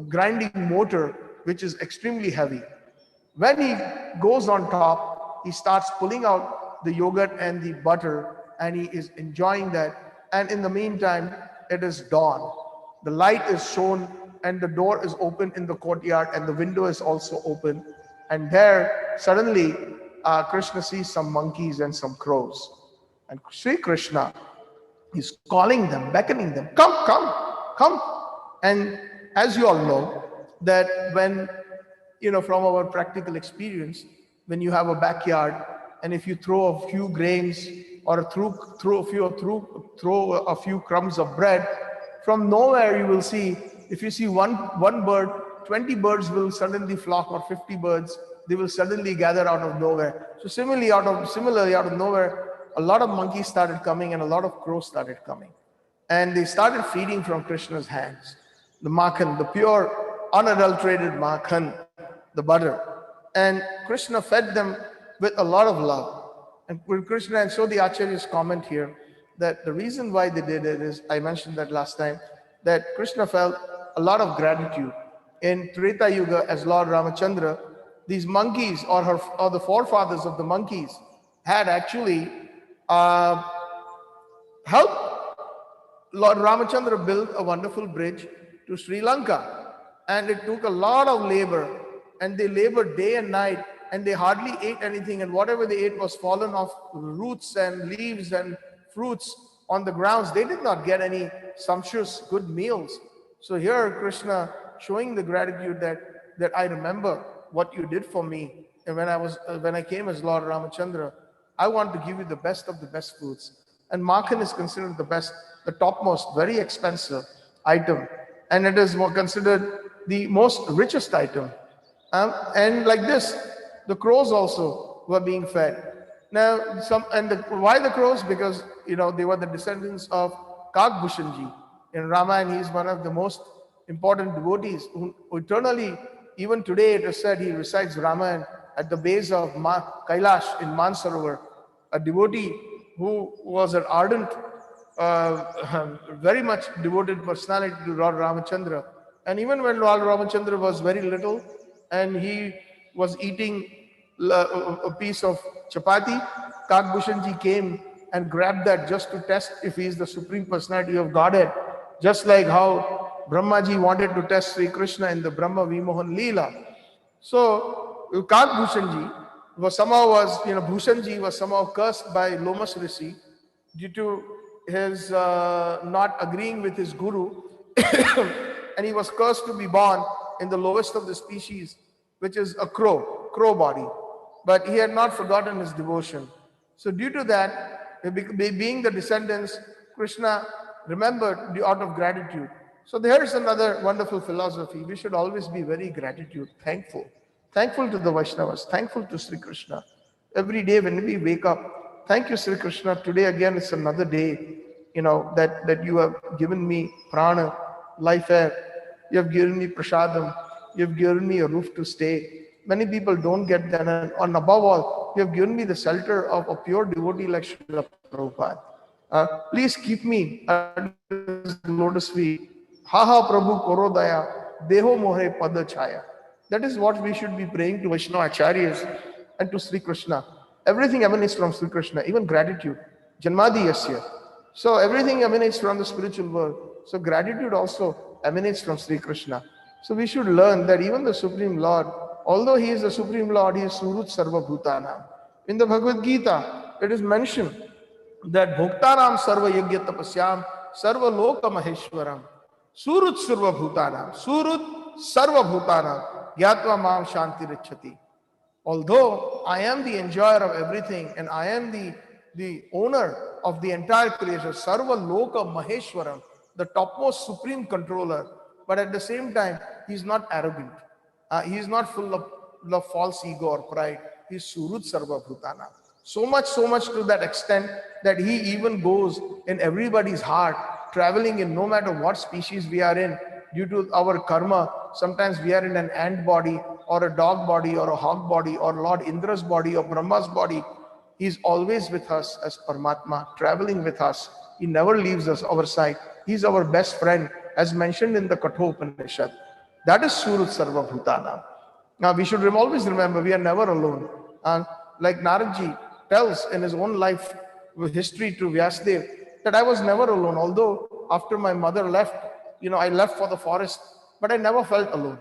grinding motor which is extremely heavy. When he goes on top, he starts pulling out the yogurt and the butter, and he is enjoying that. And in the meantime, it is dawn. The light is shown, and the door is open in the courtyard, and the window is also open. And there, suddenly, Krishna sees some monkeys and some crows. And Sri Krishna is calling them, beckoning them, come, come, come. And as you all know, that when, from our practical experience, when you have a backyard, and if you throw a few grains or throw a few crumbs of bread, from nowhere you will see, if you see one bird, 20 birds will suddenly flock, or 50 birds, they will suddenly gather out of nowhere. So similarly out of nowhere, a lot of monkeys started coming and a lot of crows started coming. And they started feeding from Krishna's hands. The makhan, the pure, unadulterated makhan, the butter. And Krishna fed them with a lot of love. And Krishna, and so the Acharyas comment here, that the reason why they did it is, I mentioned that last time, that Krishna felt a lot of gratitude. In Treta Yuga, as Lord Ramachandra, these monkeys, or the forefathers of the monkeys, had actually helped Lord Ramachandra build a wonderful bridge to Sri Lanka. And it took a lot of labor, and they labored day and night, and they hardly ate anything, and whatever they ate was fallen off roots and leaves and fruits on the grounds. They did not get any sumptuous good meals. So here Krishna showing the gratitude that I remember what you did for me, and when I came as Lord Ramachandra, I want to give you the best of the best foods. And makhan is considered the best, the topmost, very expensive item, and it is considered the most richest item. And like this, the crows also were being fed. Now, why the crows? Because they were the descendants of Kagbhushanji. In Ramayana, he is one of the most important devotees who eternally, even today it is said, he recites Ramayana at the base of Kailash in Mansarovar, a devotee who was an ardent, very much devoted personality to Lord Ramachandra. And even when Lord Ramachandra was very little and he was eating a piece of chapati, Kagbhushanji came and grabbed that just to test if he is the Supreme Personality of Godhead, just like how Brahmaji wanted to test Sri Krishna in the Brahma Vimohan Lila. So Kagbhushanji Bhushanji was somehow cursed by Lomas Rishi due to his not agreeing with his guru, and he was cursed to be born in the lowest of the species, which is a crow body. But he had not forgotten his devotion. So due to that, being the descendants, Krishna remembered out of gratitude. So there is another wonderful philosophy. We should always be very thankful. thankful to the Vaishnavas, thankful to Sri Krishna. Every day when we wake up, thank you, Sri Krishna. Today again it's another day, that you have given me prana, life air. You have given me prasadam. You have given me a roof to stay. Many people don't get that. And above all, you have given me the shelter of a pure devotee like Srila Prabhupada. Please keep me at his lotus feet. Ha ha Prabhu koro daya, deho mohe pada chaya. That is what we should be praying to Vaishnava Acharyas and to Sri Krishna. Everything emanates from Sri Krishna, even gratitude. Janmadi yasya. So everything emanates from the spiritual world. So gratitude also emanates from Sri Krishna. So we should learn that even the Supreme Lord, although He is the Supreme Lord, He is Surut Sarva Bhutana. In the Bhagavad Gita, it is mentioned that Bhoktaram Sarva Yagya Tapasyam Sarva Loka Maheshwaram Surut Sarva Bhutanam Surut Sarva Bhutanam Gyatva Mam Shanti Richati. Although I am the enjoyer of everything and I am the owner of the entire creation, Sarva Loka Maheshwaram, the topmost supreme controller, but at the same time, he is not arrogant. He is not full of false ego or pride. He is Surut Sarva Bhutana. So much to that extent that he even goes in everybody's heart, traveling in no matter what species we are in, due to our karma. Sometimes we are in an ant body or a dog body or a hog body or Lord Indra's body or Brahma's body. He is always with us as Paramatma, traveling with us. He never leaves us our side. He is our best friend, as mentioned in the Kathopanishad. That is Surut Sarva Bhutana. Now we should always remember we are never alone. And like Naradji tells in his own life history to Vyasdev, that I was never alone. Although after my mother left, I left for the forest, but I never felt alone.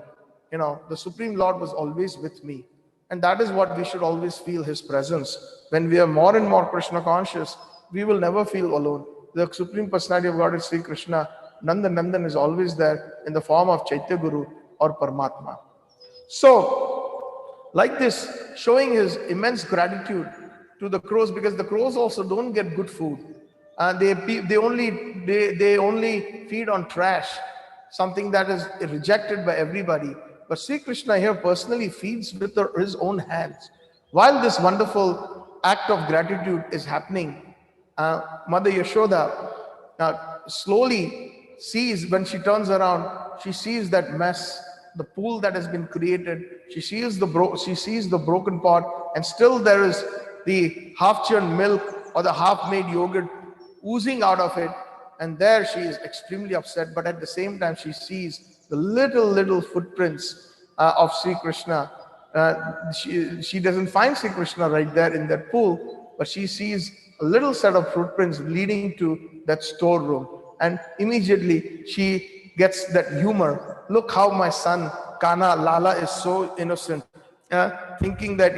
The Supreme Lord was always with me. And that is what we should always feel, His presence. When we are more and more Krishna conscious, we will never feel alone. The Supreme Personality of God is Sri Krishna. Nandan is always there in the form of Chaitya Guru or Paramatma. So, like this, showing his immense gratitude to the crows, because the crows also don't get good food. And they only feed on trash, something that is rejected by everybody. But Sri Krishna here personally feeds with his own hands. While this wonderful act of gratitude is happening, Mother Yashoda slowly sees, when she turns around, she sees that mess, the pool that has been created. She sees the broken pot, and still there is the half-churned milk or the half-made yogurt oozing out of it. And there she is extremely upset, but at the same time she sees the little footprints of Sri Krishna. She doesn't find Sri Krishna right there in that pool, but she sees a little set of footprints leading to that storeroom. And immediately she gets that humor. Look how my son Kana Lala is so innocent, thinking that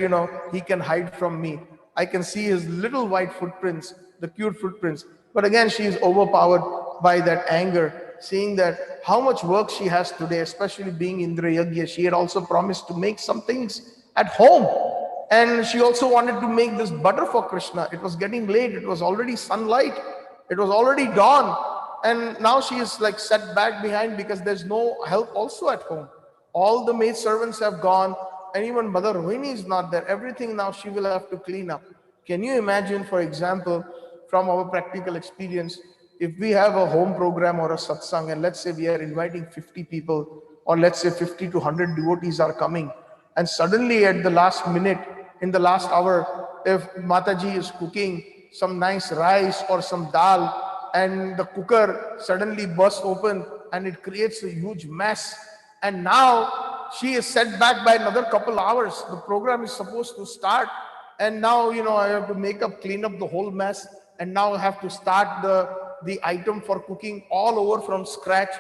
he can hide from me. I can see his little white footprints, the cute footprints. But again, she is overpowered by that anger, seeing that how much work she has today, especially being Indra Yagya. She had also promised to make some things at home. And she also wanted to make this butter for Krishna. It was getting late. It was already sunlight. It was already dawn. And now she is like set back behind because there's no help also at home. All the maid servants have gone, and even Mother Rohini is not there. Everything now she will have to clean up. Can you imagine, for example, from our practical experience, if we have a home program or a satsang, and let's say we are inviting 50 people, or let's say 50 to 100 devotees are coming, and suddenly at the last minute, in the last hour, if Mataji is cooking some nice rice or some dal, and the cooker suddenly bursts open and it creates a huge mess, and now she is set back by another couple hours. The program is supposed to start, and now I have to clean up the whole mess, and now I have to start the item for cooking all over from scratch.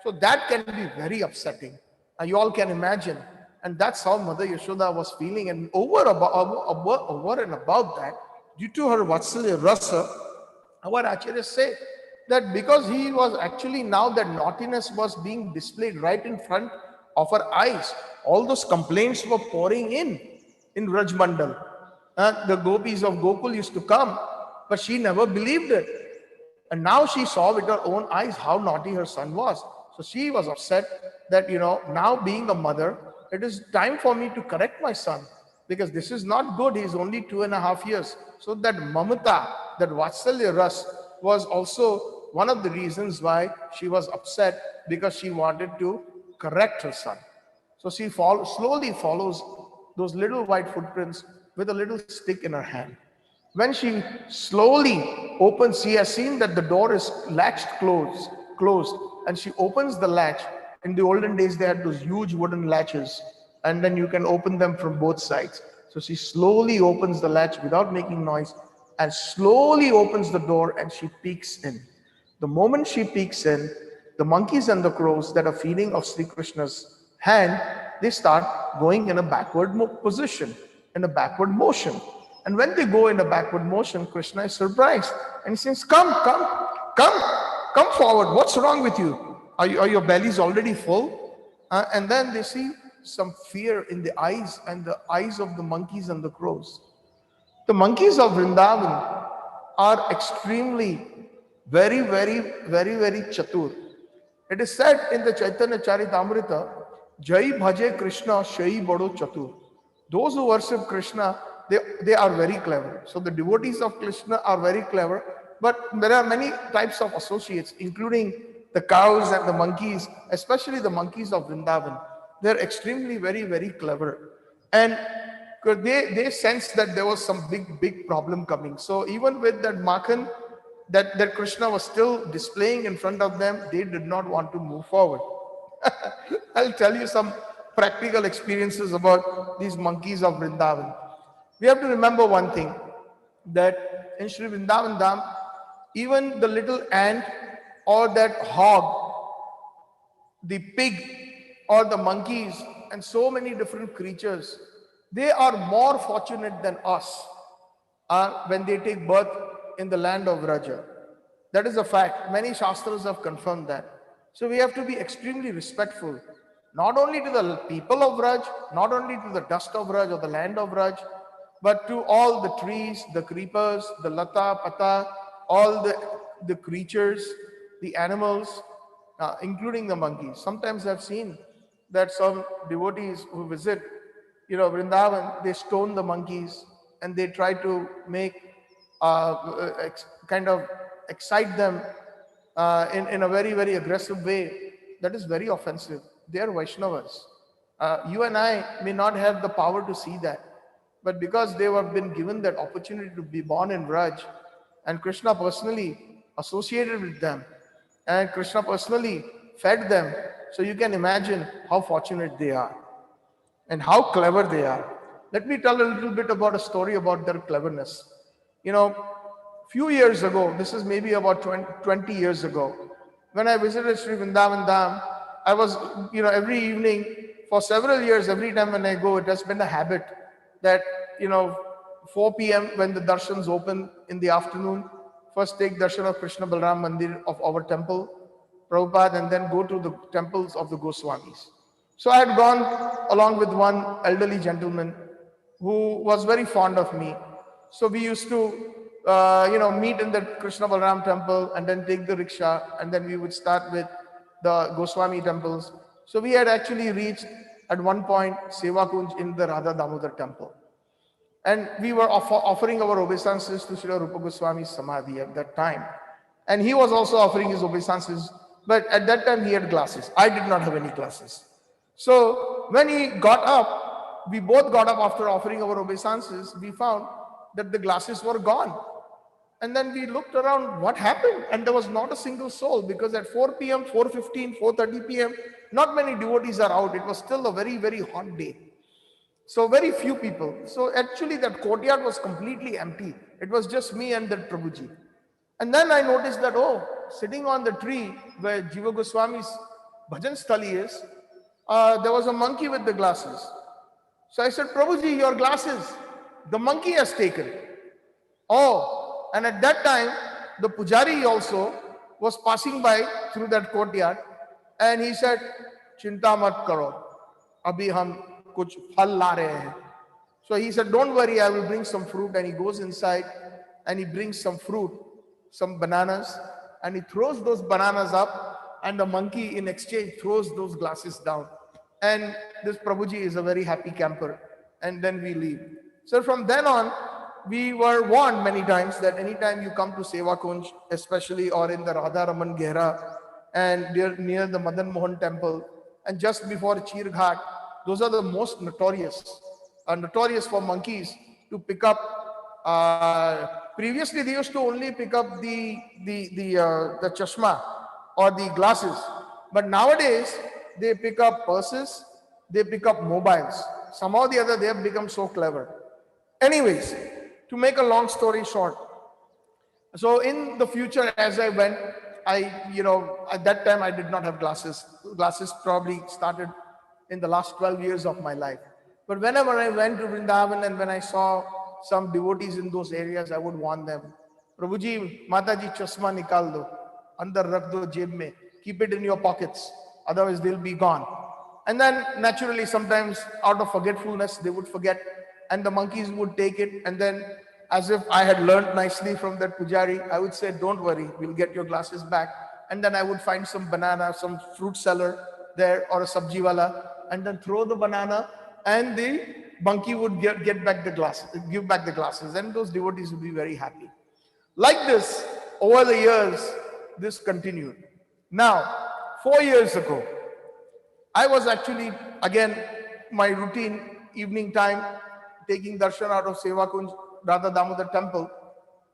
So that can be very upsetting. You all can imagine. And that's how Mother Yashoda was feeling. And over and above that, due to her Vatsalya Rasa, our acharyas say that because he was actually, now that naughtiness was being displayed right in front of her eyes, all those complaints were pouring in Rajmandal. The gopis of Gokul used to come, but she never believed it. And now she saw with her own eyes how naughty her son was. So she was upset that, now being a mother, it is time for me to correct my son, because this is not good. He's only 2.5 years. So that mamata, that vatsalya ras, was also one of the reasons why she was upset, because she wanted to correct her son. So she slowly follows those little white footprints with a little stick in her hand. When she slowly opens, she has seen that the door is closed, and she opens the latch. In the olden days, they had those huge wooden latches, and then you can open them from both sides. So she slowly opens the latch without making noise, and slowly opens the door, and she peeks in. The moment she peeks in, the monkeys and the crows that are feeding of Sri Krishna's hand, they start going in a backward position, in a backward motion. And when they go in a backward motion, Krishna is surprised. And he says, come forward. What's wrong with you? Are your bellies already full? And then they see some fear in the eyes, and the eyes of the monkeys and the crows. The monkeys of Vrindavan are extremely, very chatur. It is said in the Chaitanya Charitamrita, Jai Bhaje Krishna Shai Bado Chatur. Those who worship Krishna, they are very clever. So the devotees of Krishna are very clever, but there are many types of associates, including the cows and the monkeys, especially the monkeys of Vrindavan. They're extremely very clever. And they sensed that there was some big problem coming. So even with that Makhan that Krishna was still displaying in front of them, they did not want to move forward. I'll tell you some practical experiences about these monkeys of Vrindavan. We have to remember one thing, that in Sri Vrindavan Dham, even the little ant or that hog, the pig or the monkeys, and so many different creatures, they are more fortunate than us when they take birth in the land of Vraja. That is a fact. Many Shastras have confirmed that. So we have to be extremely respectful, not only to the people of Vraj, not only to the dust of Vraj or the land of Vraj, but to all the trees, the creepers, the lata, pata, all the creatures, the animals, including the monkeys. Sometimes I've seen that some devotees who visit, Vrindavan, they stone the monkeys, and they try to make kind of excite them in a very aggressive way. That is very offensive. They are Vaishnavas. You and I may not have the power to see that, but because they have been given that opportunity to be born in Vraj, and Krishna personally associated with them, and Krishna personally fed them, so you can imagine how fortunate they are and how clever they are. Let me tell a little bit about a story about their cleverness. Few years ago, this is maybe about 20 years ago, when I visited Sri Vrindavan Dham, I was, every evening for several years, every time when I go, it has been a habit that, 4 p.m. when the darshans open in the afternoon, first take darshan of Krishna Balram Mandir of our temple, Prabhupada, and then go to the temples of the Goswamis. So I had gone along with one elderly gentleman who was very fond of me. So we used to, meet in the Krishna Balram temple and then take the rickshaw, and then we would start with the Goswami temples. So we had actually reached at one point Seva Kunj in the Radha Damodar temple. And we were offering our obeisances to Srila Rupa Goswami's Samadhi at that time. And he was also offering his obeisances, but at that time he had glasses. I did not have any glasses. So when he got up, we both got up after offering our obeisances, we found that the glasses were gone. And then we looked around, what happened? And there was not a single soul, because at 4 p.m., 4:15, 4:30 p.m., not many devotees are out. It was still a very hot day. So very few people. So actually that courtyard was completely empty. It was just me and that Prabhu Geet. And then I noticed that, sitting on the tree where Jiva Goswami's bhajan sthali is, there was a monkey with the glasses. So I said, Prabhuji, your glasses, the monkey has taken. Oh, and at that time, the pujari also was passing by through that courtyard, and he said, Chinta mat karo, abhi hum kuch phal la rahe hain. So he said, don't worry, I will bring some fruit. And he goes inside and he brings some fruit, some bananas, and he throws those bananas up, and the monkey in exchange throws those glasses down. and this Prabhuji is a very happy camper, and then we leave. So from then on, we were warned many times that anytime you come to Seva Kunj, especially or in the Radha Raman Gehra and near the Madan Mohan temple, and just before Chir Ghat, those are the most notorious for monkeys to pick up. Previously, they used to only pick up the chashma or the glasses, but nowadays they pick up purses, they pick up mobiles. Somehow or the other, they have become so clever. Anyways, to make a long story short, so in the future, as I went, at that time I did not have glasses. Glasses probably started in the last 12 years of my life. But whenever I went to Vrindavan and when I saw some devotees in those areas, I would warn them, Prabhuji, Mataji, chasma nikal do, andar rakh do jeb mein, keep it in your pockets, otherwise they'll be gone. And then naturally, sometimes out of forgetfulness, they would forget, and the monkeys would take it, and then as if I had learned nicely from that pujari, I would say, don't worry, we'll get your glasses back. And then I would find some banana, some fruit seller there or a sabji wala, and then throw the banana, and the monkey would get back the glass, give back the glasses, and those devotees would be very happy. Like this, over the years, this continued. Now, 4 years ago, I was actually, again, my routine, evening time, taking darshan out of Seva Kunj, Radha Damodar temple,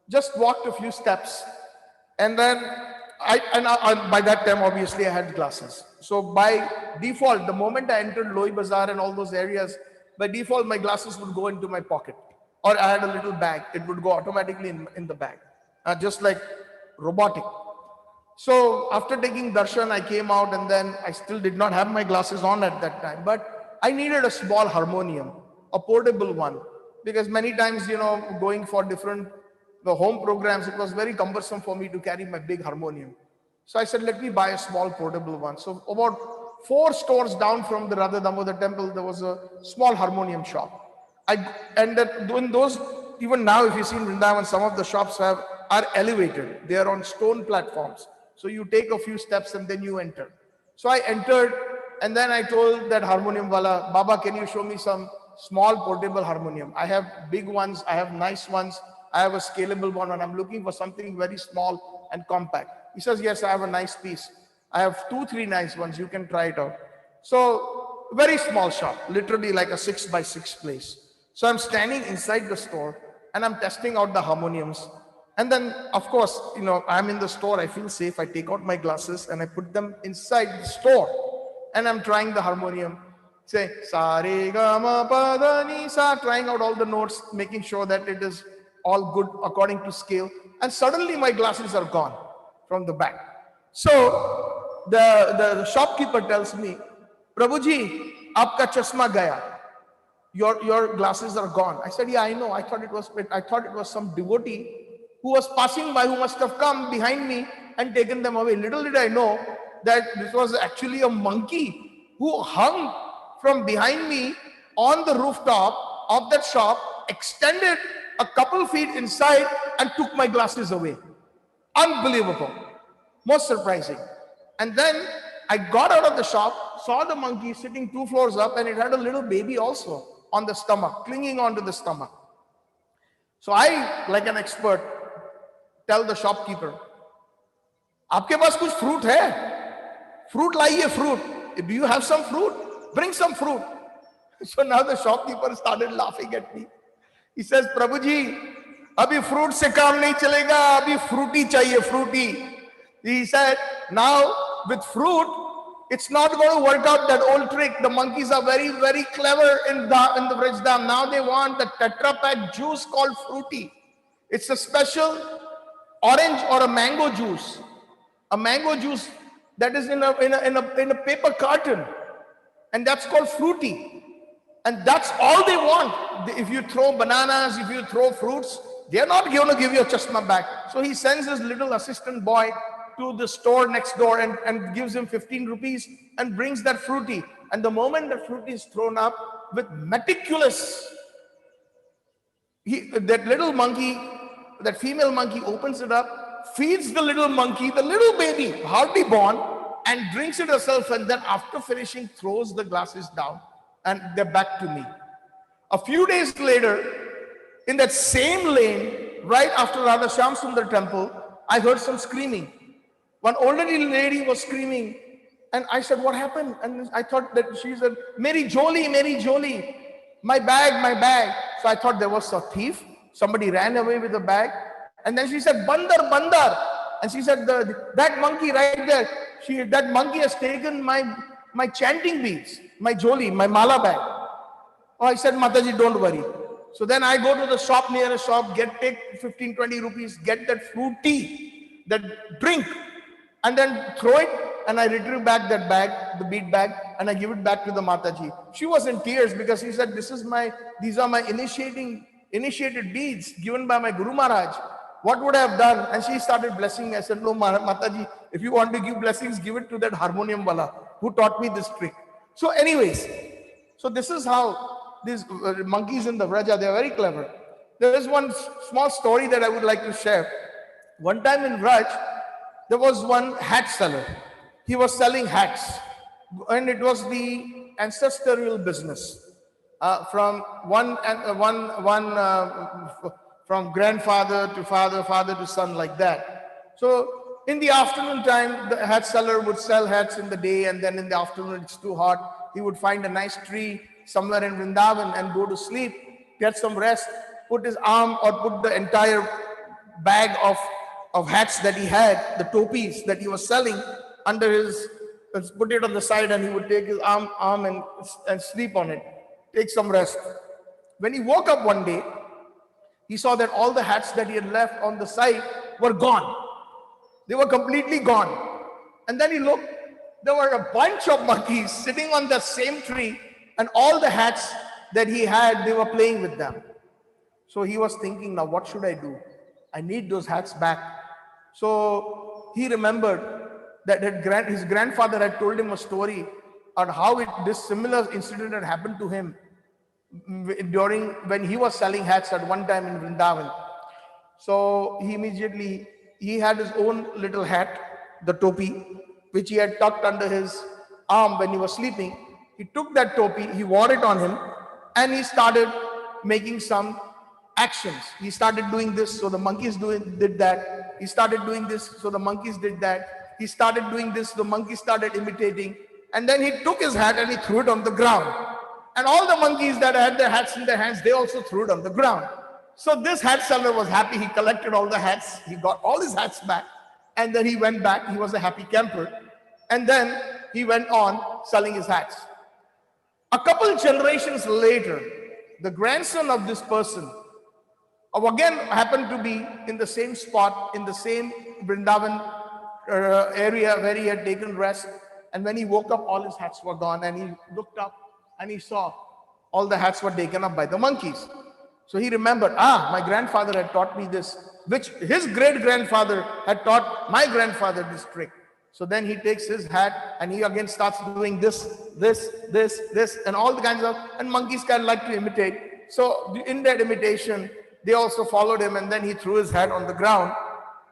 just walked a few steps, and then by that time, obviously, I had glasses. So by default, the moment I entered Loi Bazaar and all those areas, by default, my glasses would go into my pocket. Or I had a little bag. It would go automatically in the bag, just like robotic. So after taking darshan, I came out, and then I still did not have my glasses on at that time. But I needed a small harmonium, a portable one, because many times, going for the home programs, it was very cumbersome for me to carry my big harmonium. So I said, let me buy a small portable one. So about 4 stores down from the Radha Damodar temple, there was a small harmonium shop. Doing those, even now, if you see in Vrindavan, some of the shops are elevated. They are on stone platforms. So you take a few steps and then you enter. So I entered, and then I told that harmonium wala, Baba, can you show me some small portable harmonium? I have big ones, I have nice ones, I have a scalable one, and I'm looking for something very small and compact. He says, yes, I have a nice piece. I have 2-3 nice ones, you can try it out. So very small shop, literally like a 6x6 place. So I'm standing inside the store and I'm testing out the harmoniums. And then, of course, I'm in the store, I feel safe. I take out my glasses and I put them inside the store. And I'm trying the harmonium. Say, sa re ga ma pa da ni sa, trying out all the notes, making sure that it is all good according to scale. And suddenly my glasses are gone from the back. So the shopkeeper tells me, Prabhuji, aapka chashma gaya. Your glasses are gone. I said, yeah, I know. I thought it was some devotee who was passing by, who must have come behind me and taken them away. Little did I know that this was actually a monkey who hung from behind me on the rooftop of that shop, extended a couple feet inside and took my glasses away. Unbelievable. Most surprising. And then I got out of the shop, saw the monkey sitting 2 floors up, and it had a little baby also on the stomach, clinging onto the stomach. So I, like an expert, tell the shopkeeper, aapke paas kuch fruit hai? Fruit laiye, fruit. Do you have some fruit? Bring some fruit. So now the shopkeeper started laughing at me. He says, Prabhuji, abhi fruit se kaam nahi chalega, abhi fruity chahiye, fruity. He said, now with fruit, it's not going to work out that old trick. The monkeys are very, very clever in the Vrij Dham. Now they want the Tetra Pak juice called fruity. It's a special orange or a mango juice. A mango juice that is in a paper carton. And that's called fruity. And that's all they want. If you throw bananas, if you throw fruits, they're not going to give you a chashma back. So he sends his little assistant boy to the store next door and gives him 15 rupees and brings that fruity. And the moment that fruity is thrown up with meticulous, that little monkey, that female monkey opens it up, feeds the little monkey, the little baby, hardly born, and drinks it herself, and then after finishing throws the glasses down, and they're back to me. A few days later, in that same lane, right after Radha Shyam Sundar temple, I heard some screaming. One elderly lady was screaming, and I said, what happened? And I thought that she said, Mary Jolie, my bag, my bag. So I thought there was a thief. Somebody ran away with the bag. And then she said, Bandar. And she said, that monkey right there, that monkey has taken my chanting beads, my Jolie, my mala bag. Oh, I said, Mataji, don't worry. So then I go to the shop, nearest shop, take 15, 20 rupees, get that fruit tea, that drink, and then throw it, and I retrieve back that bag, the bead bag, and I give it back to the Mataji. She was in tears because she said, these are my initiated beads given by my Guru Maharaj. What would I have done? And she started blessing me. I said, no, Mataji, if you want to give blessings, give it to that harmonium wala who taught me this trick. So anyways, so this is how these monkeys in the Vraja, they are very clever. There is one small story that I would like to share. One time in Vraj, there was one hat seller. He was selling hats, and it was the ancestral business from from grandfather to father, father to son, like that. So in the afternoon time, the hat seller would sell hats in the day, and then in the afternoon it's too hot. He would find a nice tree somewhere in Vrindavan and go to sleep, get some rest, put his arm or put the entire bag of hats that he had, the topis that he was selling, under his, put it on the side, and he would take his arm and sleep on it, take some rest. When he woke up one day, he saw that all the hats that he had left on the side were gone. They were completely gone. And then he looked, there were a bunch of monkeys sitting on the same tree, and all the hats that he had, they were playing with them. So he was thinking, now what should I do? I need those hats back. So he remembered that his grandfather had told him a story on how this similar incident had happened to him during when he was selling hats at one time in Vrindavan. So he had his own little hat, the topi, which he had tucked under his arm when he was sleeping. He took that topi, he wore it on him, and he started making some actions. He started doing this, so the monkeys did that. He started doing this, so the monkeys did that. He started doing this, the monkeys started imitating. And then he took his hat and he threw it on the ground. And all the monkeys that had their hats in their hands, they also threw it on the ground. So this hat seller was happy. He collected all the hats. He got all his hats back. And then he went back. He was a happy camper. And then he went on selling his hats. A couple generations later, the grandson of this person again happened to be in the same spot, in the same Vrindavan area where he had taken rest. And when he woke up, all his hats were gone. And he looked up and he saw all the hats were taken up by the monkeys. So he remembered, my grandfather had taught me this, which his great-grandfather had taught my grandfather this trick. So then he takes his hat and he again starts doing this, and all the kinds of, and monkeys kind of like to imitate. So in that imitation, they also followed him, and then he threw his hat on the ground.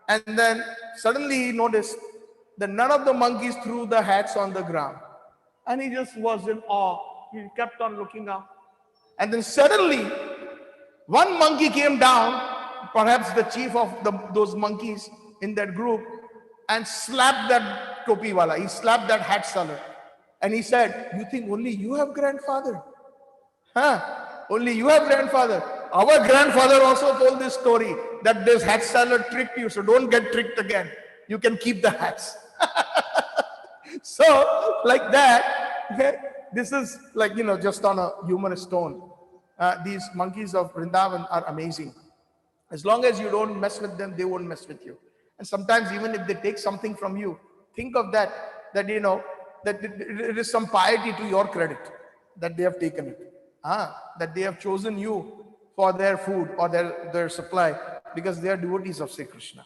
And then suddenly he noticed that none of the monkeys threw the hats on the ground. And he just was in awe. He kept on looking up. And then suddenly, one monkey came down, perhaps the chief of those monkeys in that group, and slapped that topi wala. He slapped that hat seller. And he said, you think only you have grandfather? Only you have grandfather? Our grandfather also told this story that this hat seller tricked you, so don't get tricked again. You can keep the hats. So, like that, this is like, just on a humorous tone. These monkeys of Vrindavan are amazing. As long as you don't mess with them, they won't mess with you. And sometimes even if they take something from you, think of that that it is some piety to your credit that they have taken it. That they have chosen you for their food or their supply because they are devotees of Sri Krishna.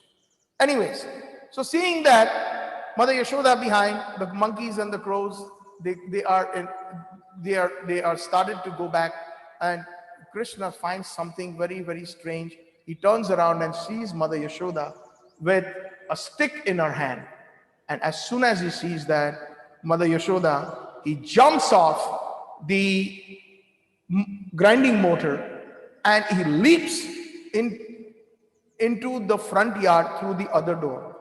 Anyways, so seeing that, Mother Yashoda behind, the monkeys and the crows, they are started to go back, and Krishna finds something very, very strange. He turns around and sees Mother Yashoda with a stick in her hand. And as soon as he sees that, Mother Yashoda, he jumps off the grinding motor and he leaps into the front yard through the other door.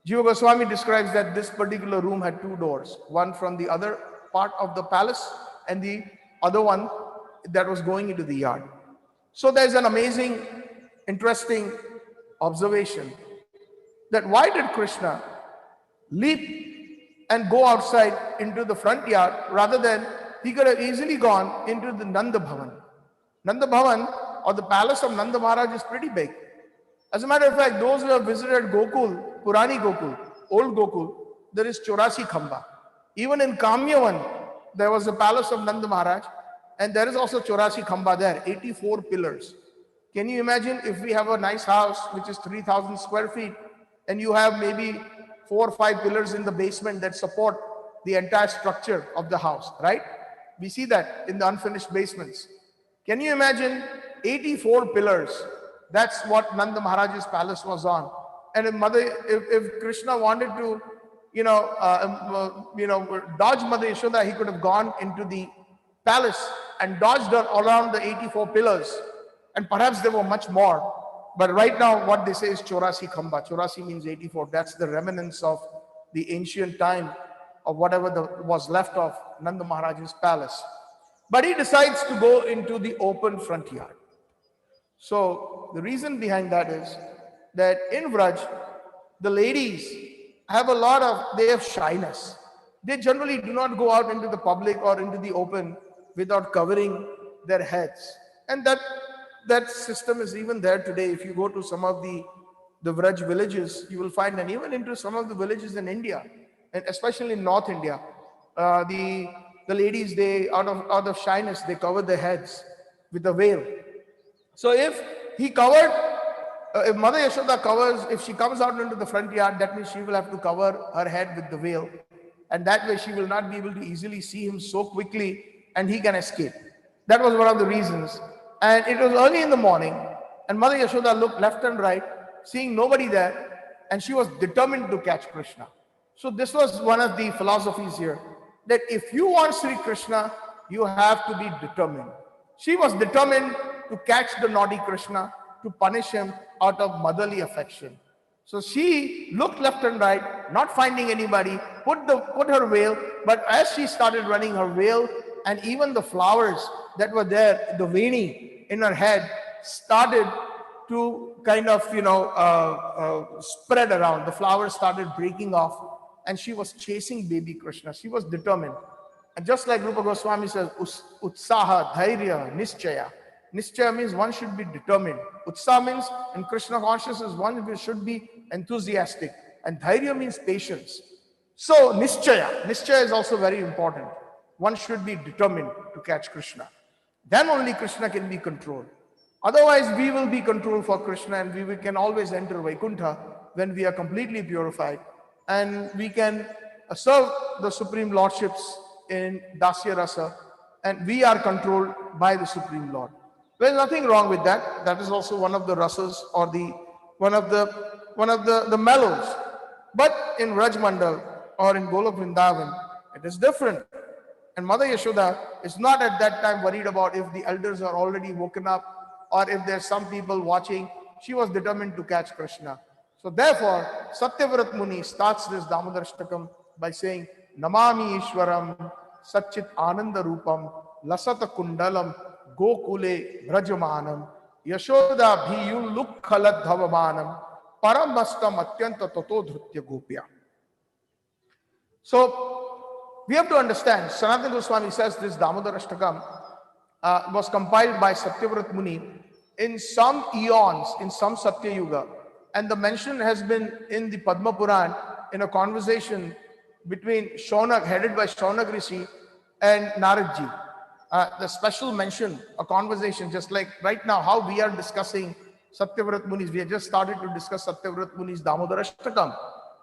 Jiva Goswami describes that this particular room had two doors, one from the other part of the palace and the other one that was going into the yard. So there's an amazing, interesting observation that why did Krishna leap and go outside into the front yard rather than he could have easily gone into the Nanda Bhavan. Nanda Bhavan or the palace of Nanda Maharaj is pretty big. As a matter of fact, those who have visited Gokul, Purani Gokul, old Gokul, there is Chorasi Khamba. Even in Kamyavan, there was a palace of Nanda Maharaj, and there is also Chorasi Khamba there, 84 pillars. Can you imagine if we have a nice house which is 3,000 square feet, and you have maybe 4 or 5 pillars in the basement that support the entire structure of the house, right? We see that in the unfinished basements. Can you imagine 84 pillars? That's what Nanda Maharaj's palace was on. And if Krishna wanted to, dodge Mother Yashoda, he could have gone into the palace and dodged her around the 84 pillars. And perhaps there were much more. But right now, what they say is Chorasi Khamba. Chorasi means 84. That's the remnants of the ancient time of whatever was left of Nanda Maharaj's palace. But he decides to go into the open front yard. So the reason behind that is that in Vraj, the ladies they have shyness. They generally do not go out into the public or into the open without covering their heads. And that system is even there today. If you go to some of the Vraj villages, you will find, and even into some of the villages in India, and especially in North India, the ladies, they out of shyness, they cover their heads with a veil. So if Mother Yashoda covers, if she comes out into the front yard, that means she will have to cover her head with the veil. And that way she will not be able to easily see him so quickly and he can escape. That was one of the reasons. And it was early in the morning and Mother Yashoda looked left and right, seeing nobody there, and she was determined to catch Krishna. So this was one of the philosophies here, that if you want Sri Krishna, you have to be determined. She was determined to catch the naughty Krishna, to punish him out of motherly affection. So she looked left and right, not finding anybody, put her veil, but as she started running, her veil and even the flowers that were there, the veni in her head started to kind of, spread around. The flowers started breaking off and she was chasing baby Krishna. She was determined. And just like Rupa Goswami says, Utsaha, Dhairya, Nischaya. Nischaya means one should be determined. Utsaha means in Krishna consciousness, one should be enthusiastic. And Dhairya means patience. So Nischaya is also very important. One should be determined to catch Krishna. Then only Krishna can be controlled. Otherwise, we will be controlled for Krishna and we can always enter Vaikuntha when we are completely purified. And we can serve the Supreme Lordships in Dasya Rasa, and we are controlled by the Supreme Lord. There's nothing wrong with that. That is also one of the rasas or one of the mellows. But in Raj Mandal or in Golok Vrindavan, it is different. And Mother Yashoda is not at that time worried about if the elders are already woken up or if there's some people watching. She was determined to catch Krishna. So therefore, Satyavrat Muni starts this Damodarashtakam by saying, Namami Ishwaram Satchit Ananda Rupam Lasata Kundalam Gokule Brajamanam Yashoda Bhiyul Lukhalat Dhavamanam Paramastam Atyanta Toto Dhrutya Gopya. So we have to understand, Sanatana Goswami says this Damodarashtakam was compiled by Satyavrat Muni in some eons, in some Satya Yuga. And the mention has been in the Padma Puran in a conversation between Shaunak, headed by Shaunak Rishi, and Naradji. The special mention, a conversation, just like right now, how we are discussing Satyavrat Muni's. We have just started to discuss Satyavrat Muni's Damodarashtakam.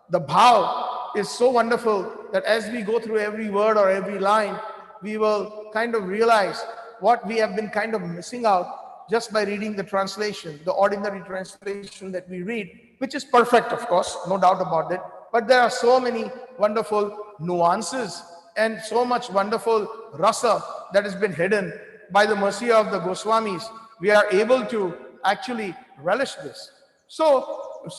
The bhav is so wonderful that as we go through every word or every line, we will kind of realize what we have been kind of missing out just by reading the translation, the ordinary translation that we read, which is perfect, of course, no doubt about it. But there are so many wonderful nuances and so much wonderful rasa that has been hidden by the mercy of the Goswamis. We are able to actually relish this. So,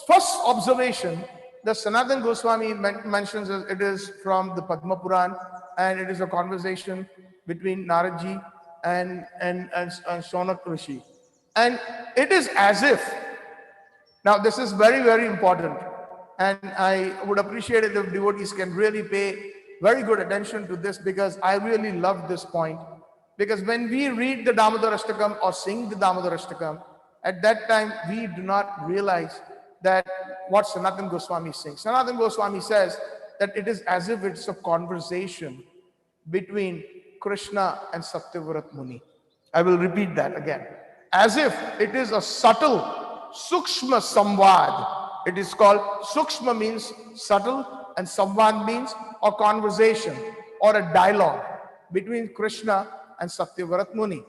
first observation, the Sanatan Goswami mentions it is from the Padma Puran, and it is a conversation between Naradji and Shonak Rishi. And it is as if, now this is very, very important, and I would appreciate it if devotees can really pay very good attention to this, because I really love this point. Because when we read the Damodarashtakam or sing the Damodarashtakam, at that time we do not realize that what Sanatan Goswami sings. Sanatan Goswami says that it is as if it's a conversation between Krishna and Satyavrat Muni. I will repeat that again. As if it is a subtle, sukshma samvad. It is called, sukshma means subtle and samvad means a conversation or a dialogue between Krishna and Satyavrat Muni.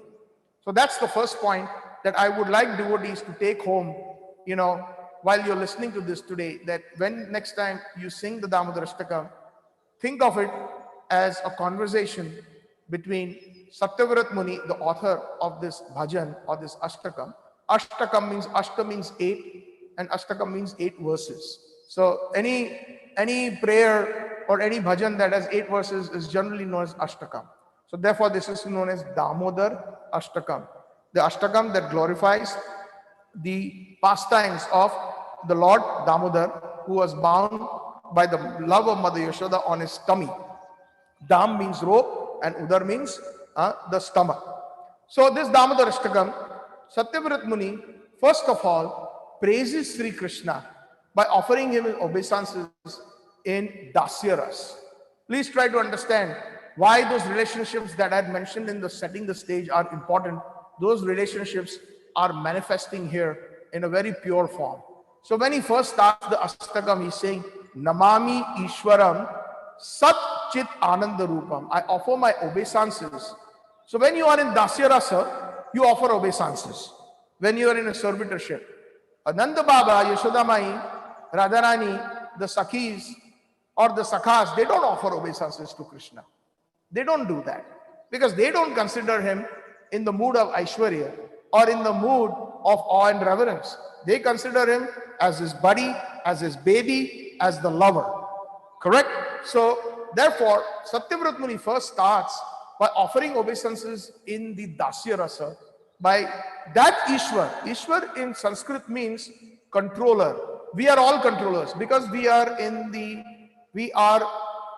So that's the first point that I would like devotees to take home, while you're listening to this today, that when next time you sing the Damodarashtakam, think of it as a conversation between Satyavrat Muni, the author of this bhajan or this Ashtakam. Ashtakam means, Ashta means 8, and Ashtakam means 8 verses. So any prayer or any bhajan that has 8 verses is generally known as Ashtakam. So therefore this is known as Damodar Ashtakam. The Ashtakam that glorifies the pastimes of the Lord Damodar, who was bound by the love of Mother Yashoda on his tummy. Dam means rope and Udar means the stomach. So this Damodarashtakam, Satyavrat Muni, first of all, praises Sri Krishna by offering him his obeisances in Dasyaras. Please try to understand why those relationships that I had mentioned in the setting the stage are important. Those relationships are manifesting here in a very pure form. So when he first starts the Ashtakam, he's saying, Namami Ishwaram Sat Chit Ananda Rupam. I offer my obeisances. So when you are in Dasya Rasa, you offer obeisances. When you are in a servitorship, Nanda Baba, Yashoda Mai, Radharani, the Sakhis or the Sakhas, they don't offer obeisances to Krishna. They don't do that because they don't consider him in the mood of Aishwarya or in the mood of awe and reverence. They consider him as his buddy, as his baby, as the lover. Correct? So, therefore, Satyavrat Muni first starts by offering obeisances in the Dasya Rasa. By that Ishwar, Ishwar in Sanskrit means controller. We are all controllers because we are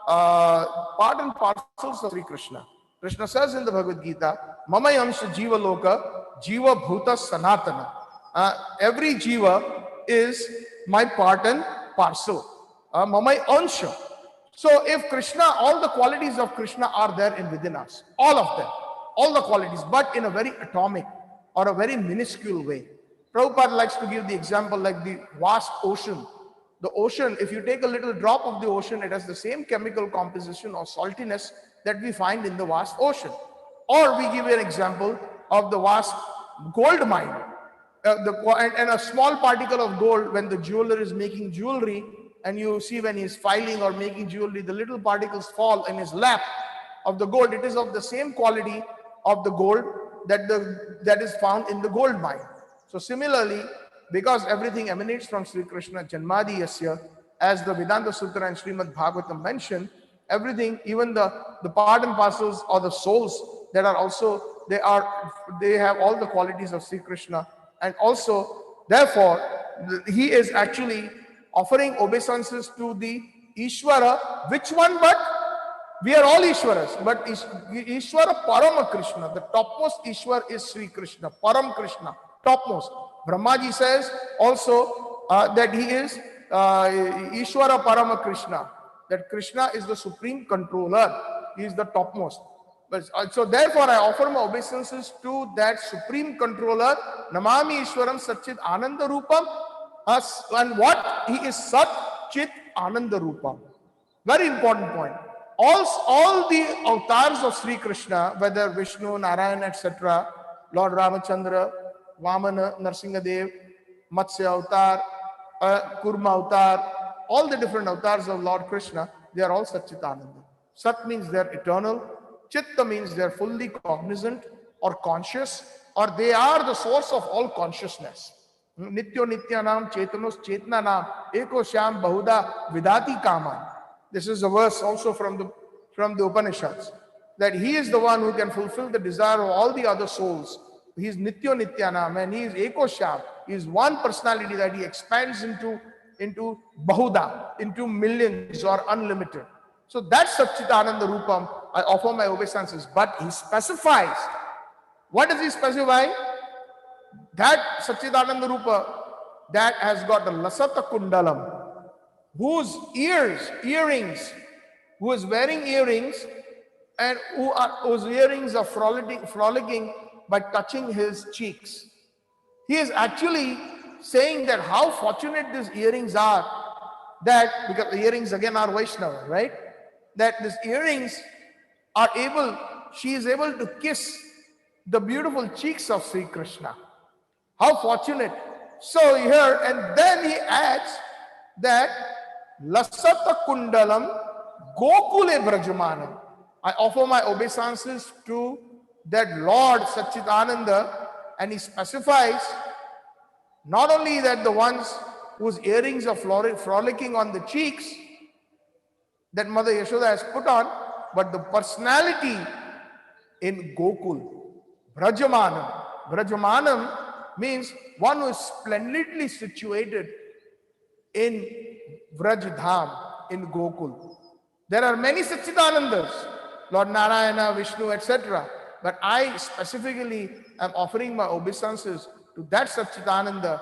part and parcels of Sri Krishna. Krishna says in the Bhagavad Gita, Mamayamsha Jiva Loka, Jiva Bhuta Sanatana. Every Jiva is my part and parcel. Mamay Ansha. So if Krishna, all the qualities of Krishna are there within us, all of them, all the qualities, but in a very atomic or a very minuscule way. Prabhupada likes to give the example like the vast ocean. The ocean, if you take a little drop of the ocean, it has the same chemical composition or saltiness that we find in the vast ocean. Or we give an example of the vast gold mine. And a small particle of gold, when the jeweler is making jewelry, and you see when he's filing or making jewelry, the little particles fall in his lap of the gold. It is of the same quality of the gold that is found in the gold mine. So similarly, because everything emanates from Sri Krishna Janmadi Yasya, as the Vedanta Sutra and Srimad Bhagavatam mention, everything, even the part and parcels or the souls that are also, they have all the qualities of Sri Krishna. And also, therefore, he is actually offering obeisances to the Ishwara. Which one? But we are all Ishwaras. But Ishwara Parama Krishna, the topmost Ishwar is Sri Krishna, Param Krishna, topmost. Brahmaji says also that he is Ishwara Parama Krishna, that Krishna is the supreme controller. He is the topmost. So therefore, I offer my obeisances to that supreme controller, Namami Ishwaram Satchit Ananda Rupam. And what? He is Sat Chit Ananda Rupam. Very important point. All the avatars of Sri Krishna, whether Vishnu, Narayan, etc., Lord Ramachandra, Vamana, Narsingadev, Matsya Avatar, Kurma Avatar, all the different avatars of Lord Krishna, they are all Satchidananda. Sat means they're eternal. Chitta means they're fully cognizant or conscious, or they are the source of all consciousness. Nityo Nityanam Chetanos Chetnanam Eko Shyam Bahuda Vidati Kaman. This is a verse also from the Upanishads, that he is the one who can fulfill the desire of all the other souls. He is Nityo Nityanam, and he is Eko Shyam. He is one personality that he expands into Bahuda, into millions or unlimited. So that's Satchidananda Rupam. I offer my obeisances. But he specifies. What does he specify? That Satchidananda Rupa that has got the Lasata Kundalam, whose earrings, who is wearing earrings, and whose earrings are frolicking by touching his cheeks. He is actually saying that how fortunate these earrings are, that, because the earrings again are Vaishnava, right? That these earrings are able, she is able to kiss the beautiful cheeks of Sri Krishna. How fortunate. So here, and then he adds that Lasata Kundalam Gokule Brajamanam. I offer my obeisances to that Lord Satchidananda, and he specifies not only that the ones whose earrings are frolicking on the cheeks that Mother Yashoda has put on, but the personality in Gokul, Brajamanam. Brajamanam means one who is splendidly situated in Vrajdham, in Gokul. There are many Satchidanandas, Lord Narayana, Vishnu, etc. But I specifically am offering my obeisances to that Satchidananda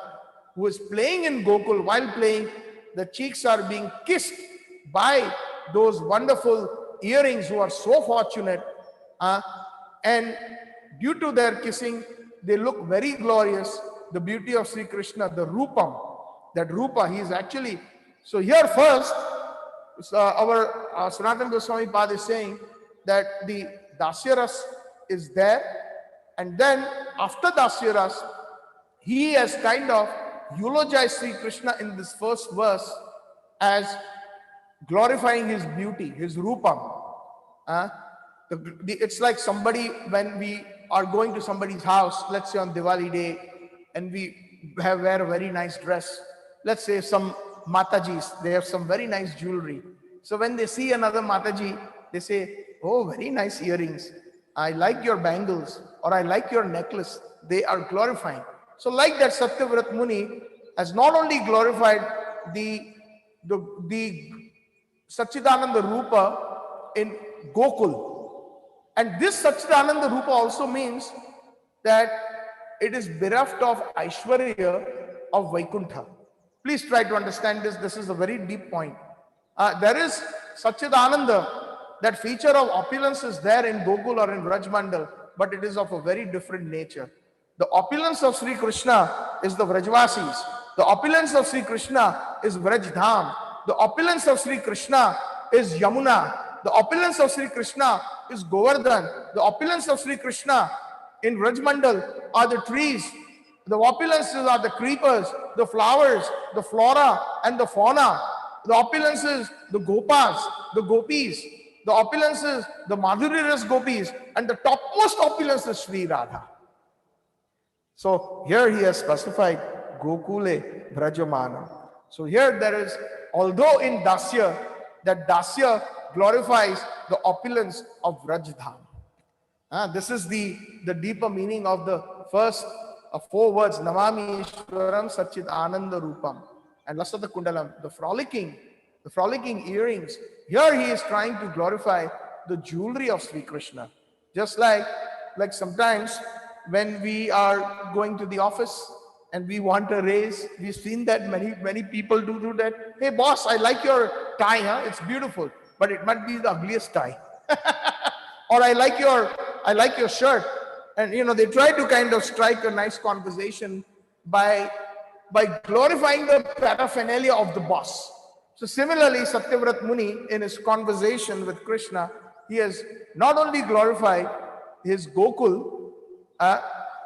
who is playing in Gokul. While playing, the cheeks are being kissed by those wonderful earrings who are so fortunate. And due to their kissing, they look very glorious. The beauty of Sri Krishna, the Rupam, that Rupa, he is actually. So here first, our Sanatana Goswami Pad is saying that the Dasyaras is there, and then after Dasyaras, he has kind of eulogized Sri Krishna in this first verse as glorifying his beauty, his Rupam. It's like somebody, when we are going to somebody's house, let's say on Diwali day, and we wear a very nice dress. Let's say some Matajis, they have some very nice jewelry. So when they see another Mataji, they say, oh, very nice earrings. I like your bangles, or I like your necklace. They are glorifying. So like that, Satyavrat Muni has not only glorified the Satchidananda Rupa in Gokul, and this Satchidananda Rupa also means that it is bereft of Aishwarya of Vaikuntha. Please try to understand this. This is a very deep point. There is Satchidananda, that feature of opulence is there in Gokul or in Vrajmandal, but it is of a very different nature. The opulence of Sri Krishna is the Vrajvasis. The opulence of Sri Krishna is Vrajdham. The opulence of Sri Krishna is Yamuna. The opulence of Sri Krishna is Govardhan. The opulence of Sri Krishna in Vrajmandal are the trees. The opulences are the creepers, the flowers, the flora and the fauna. The opulences, the Gopas, the Gopis. The opulences, the Madhuri Gopis. And the topmost opulence is Sri Radha. So here he has specified Gokule Brajamana. So here there is, although in Dasya, that Dasya glorifies the opulence of Vrajdham. This is the deeper meaning of the first four words, Namami Ishwaram Satchid Ananda Rupam. And Lasata Kundalam, the frolicking earrings. Here he is trying to glorify the jewelry of Sri Krishna. Just like sometimes when we are going to the office and we want a raise, we've seen that many people do that. Hey boss, I like your tie, huh? It's beautiful, but it might be the ugliest tie. Or I like your shirt. And they try to kind of strike a nice conversation by glorifying the paraphernalia of the boss. So similarly, Satyavrat Muni, in his conversation with Krishna, he has not only glorified his Gokul,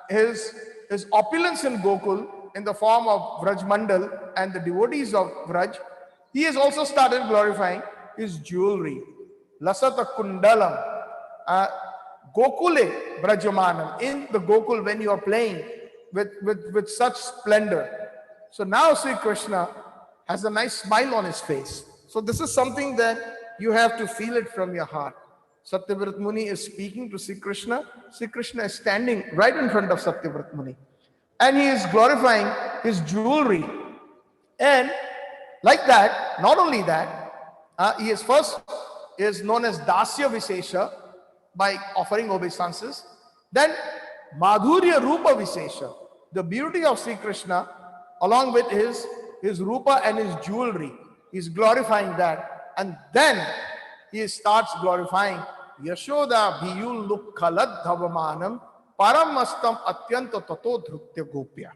his opulence in Gokul in the form of Vrajmandal and the devotees of Vraj, He has also started glorifying his jewelry. Lasata kundalam, uh, Gokule brajamanam. In the Gokul, when you are playing with such splendor. So now Sri Krishna has a nice smile on his face. So this is something that you have to feel it from your heart. Satyavrat Muni is speaking to Sri Krishna. Sri Krishna is standing right in front of Satyavrat Muni. And he is glorifying his jewelry. And like that, not only that, he is first is known as Dasya Visesha by offering obeisances. Then Madhurya Rupa Visesha, the beauty of Sri Krishna, along with his Rupa and his jewelry. He's glorifying that. And then he starts glorifying Yashoda Bhiyul Lukkalad Dhavamanam Paramastam Atyanta Tato Dhrutya Gopya.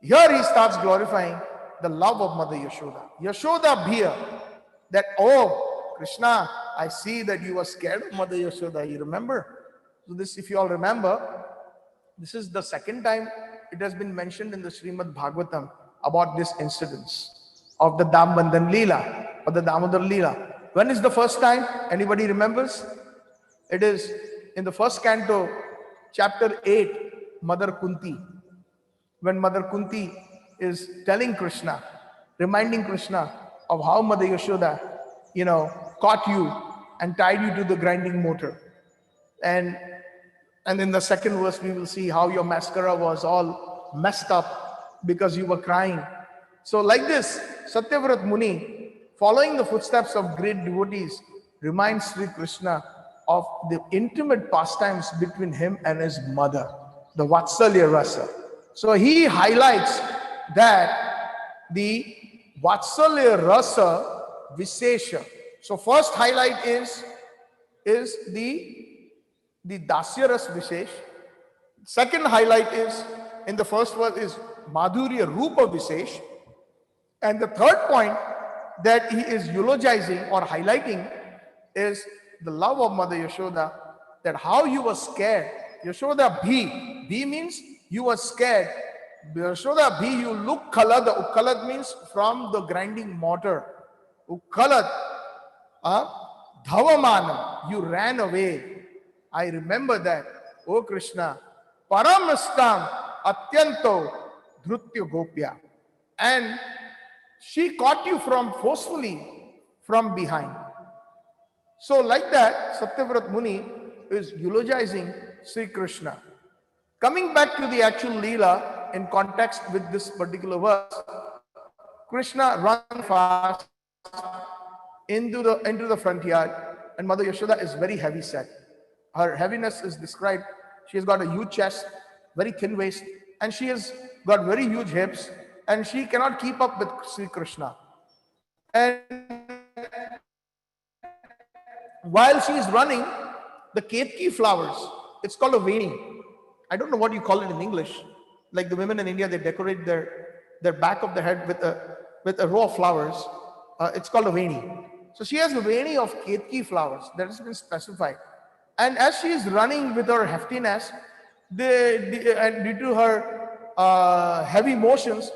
Here he starts glorifying the love of Mother Yashoda. Yashoda Bhiya, that, oh, Krishna, I see that you were scared of Mother Yashoda. You remember? So this, if you all remember, this is the second time it has been mentioned in the Srimad Bhagavatam about this incidence of the Damodar Lila or the Damodar Lila. When is the first time? Anybody remembers? It is in the first canto, chapter 8, Mother Kunti. When Mother Kunti is telling Krishna, reminding Krishna of how Mother Yashoda, caught you and tied you to the grinding mortar. And in the second verse, we will see how your mascara was all messed up because you were crying. So like this, Satyavrat Muni, following the footsteps of great devotees, reminds Sri Krishna of the intimate pastimes between him and his mother, the Vatsalya Rasa. So he highlights that the Vatsalya Rasa Visesha. So first highlight is the Dasya Ras Visesh. Second highlight is, in the first verse, is Madhurya Rupa Visesh. And the third point that he is eulogizing or highlighting is the love of Mother Yashoda, that how you were scared. Yashoda Bhi. Bhi means you were scared. Yashoda Bhi, you look Ukkalad. Ukkalad means from the grinding mortar. Ukkalad. Dhavamanam. You ran away. I remember that. Oh Krishna. Paramastam Atyanto Dhrutya Gopya. And she caught you forcefully from behind. So like that, Satyavrat Muni is eulogizing Sri Krishna. Coming back to the actual Lila in context with this particular verse, Krishna runs fast into the front yard, and Mother Yashoda is very heavy set. Her heaviness is described. She has got a huge chest, very thin waist, and she has got very huge hips, and she cannot keep up with Sri Krishna. And while she is running, the ketki flowers, it's called a veni. I don't know what you call it in English. Like the women in India, they decorate their back of the head with a row of flowers. It's called a veni. So she has a veni of ketki flowers that has been specified. And as she is running with her heftiness, and due to her heavy motions,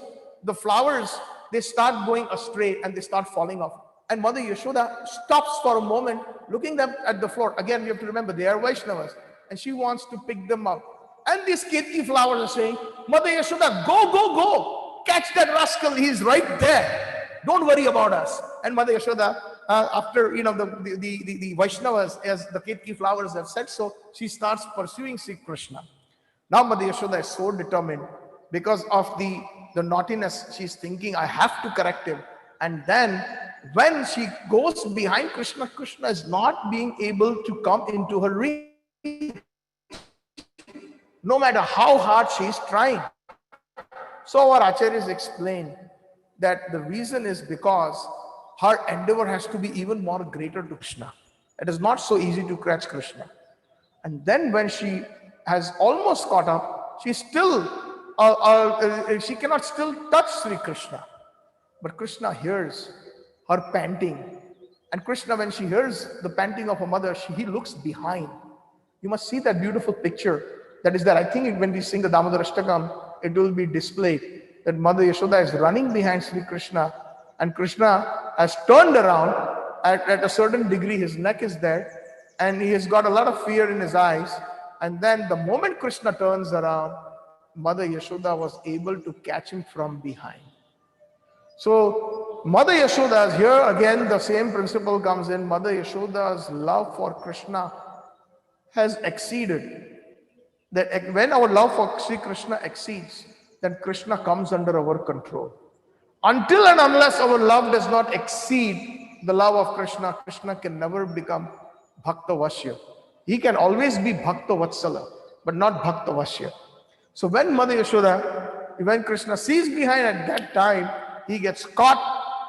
the flowers, they start going astray and they start falling off. And Mother Yashoda stops for a moment, looking up at the floor. Again, we have to remember, they are Vaishnavas. And she wants to pick them up. And these ketki flowers are saying, Mother Yashoda, go, go, go. Catch that rascal, he's right there. Don't worry about us. And Mother Yashoda, after, the Vaishnavas, as the ketki flowers have said so, she starts pursuing Sri Krishna. Now Mother Yashoda is so determined because of the naughtiness. She's thinking, I have to correct him. And then when she goes behind Krishna, Krishna is not being able to come into her reach, no matter how hard she is trying. So our acharyas explain that the reason is because her endeavor has to be even more greater to Krishna. It is not so easy to catch Krishna. And then when she has almost caught up, she still she cannot still touch Sri Krishna. But Krishna hears her panting. And Krishna, when she hears the panting of her mother, he looks behind. You must see that beautiful picture that is there. I think when we sing the Damodarashtakam, it will be displayed that Mother Yashoda is running behind Sri Krishna, And Krishna has turned around at a certain degree, his neck is there, and he has got a lot of fear in his eyes. And then the moment Krishna turns around, Mother Yashoda was able to catch him from behind. So Mother Yashoda's, here again the same principle comes in. Mother Yashoda's love for Krishna has exceeded. That when our love for Sri Krishna exceeds, then Krishna comes under our control. Until and unless our love does not exceed the love of Krishna, Krishna can never become Bhakta Vasya. He can always be Bhakta Vatsala, but not Bhakta Vasya. So when Mother Yashoda, when Krishna sees behind at that time, he gets caught.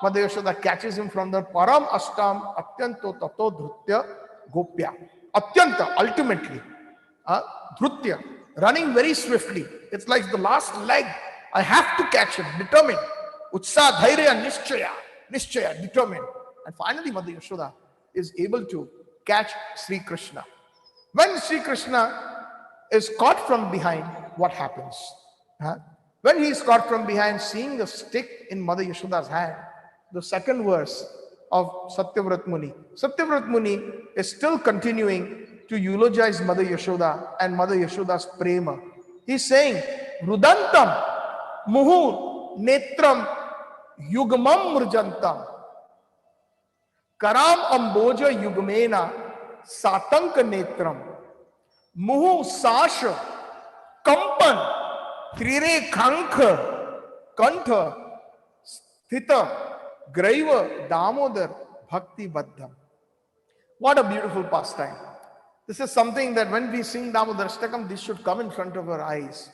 Mother Yashoda catches him from the Param Ashtam Atyanto Tato Dhrutya Gopya. Atyanta, ultimately. Dhrutya, running very swiftly. It's like the last leg. I have to catch him, determined. Utsa, Dhairya, Nishchaya, determined. And finally, Mother Yashoda is able to catch Sri Krishna. When Sri Krishna is caught from behind, what happens? When he is caught from behind, seeing the stick in Mother Yashoda's hand, the second verse of Satyavrat Muni. Satyavrat Muni is still continuing to eulogize Mother Yashoda and Mother Yashoda's prema. He's saying, Rudantam, Muhu, Netram, Yugmam Murjantam, Karam Amboja Yugmena, Satanka Netram, Muhu Sasha, Kampan, Trire Kankha, Kantha, Sthita, Graiva, Damodar, Bhakti Baddham. What a beautiful pastime. This is something that when we sing Damodarashtakam, this should come in front of our eyes.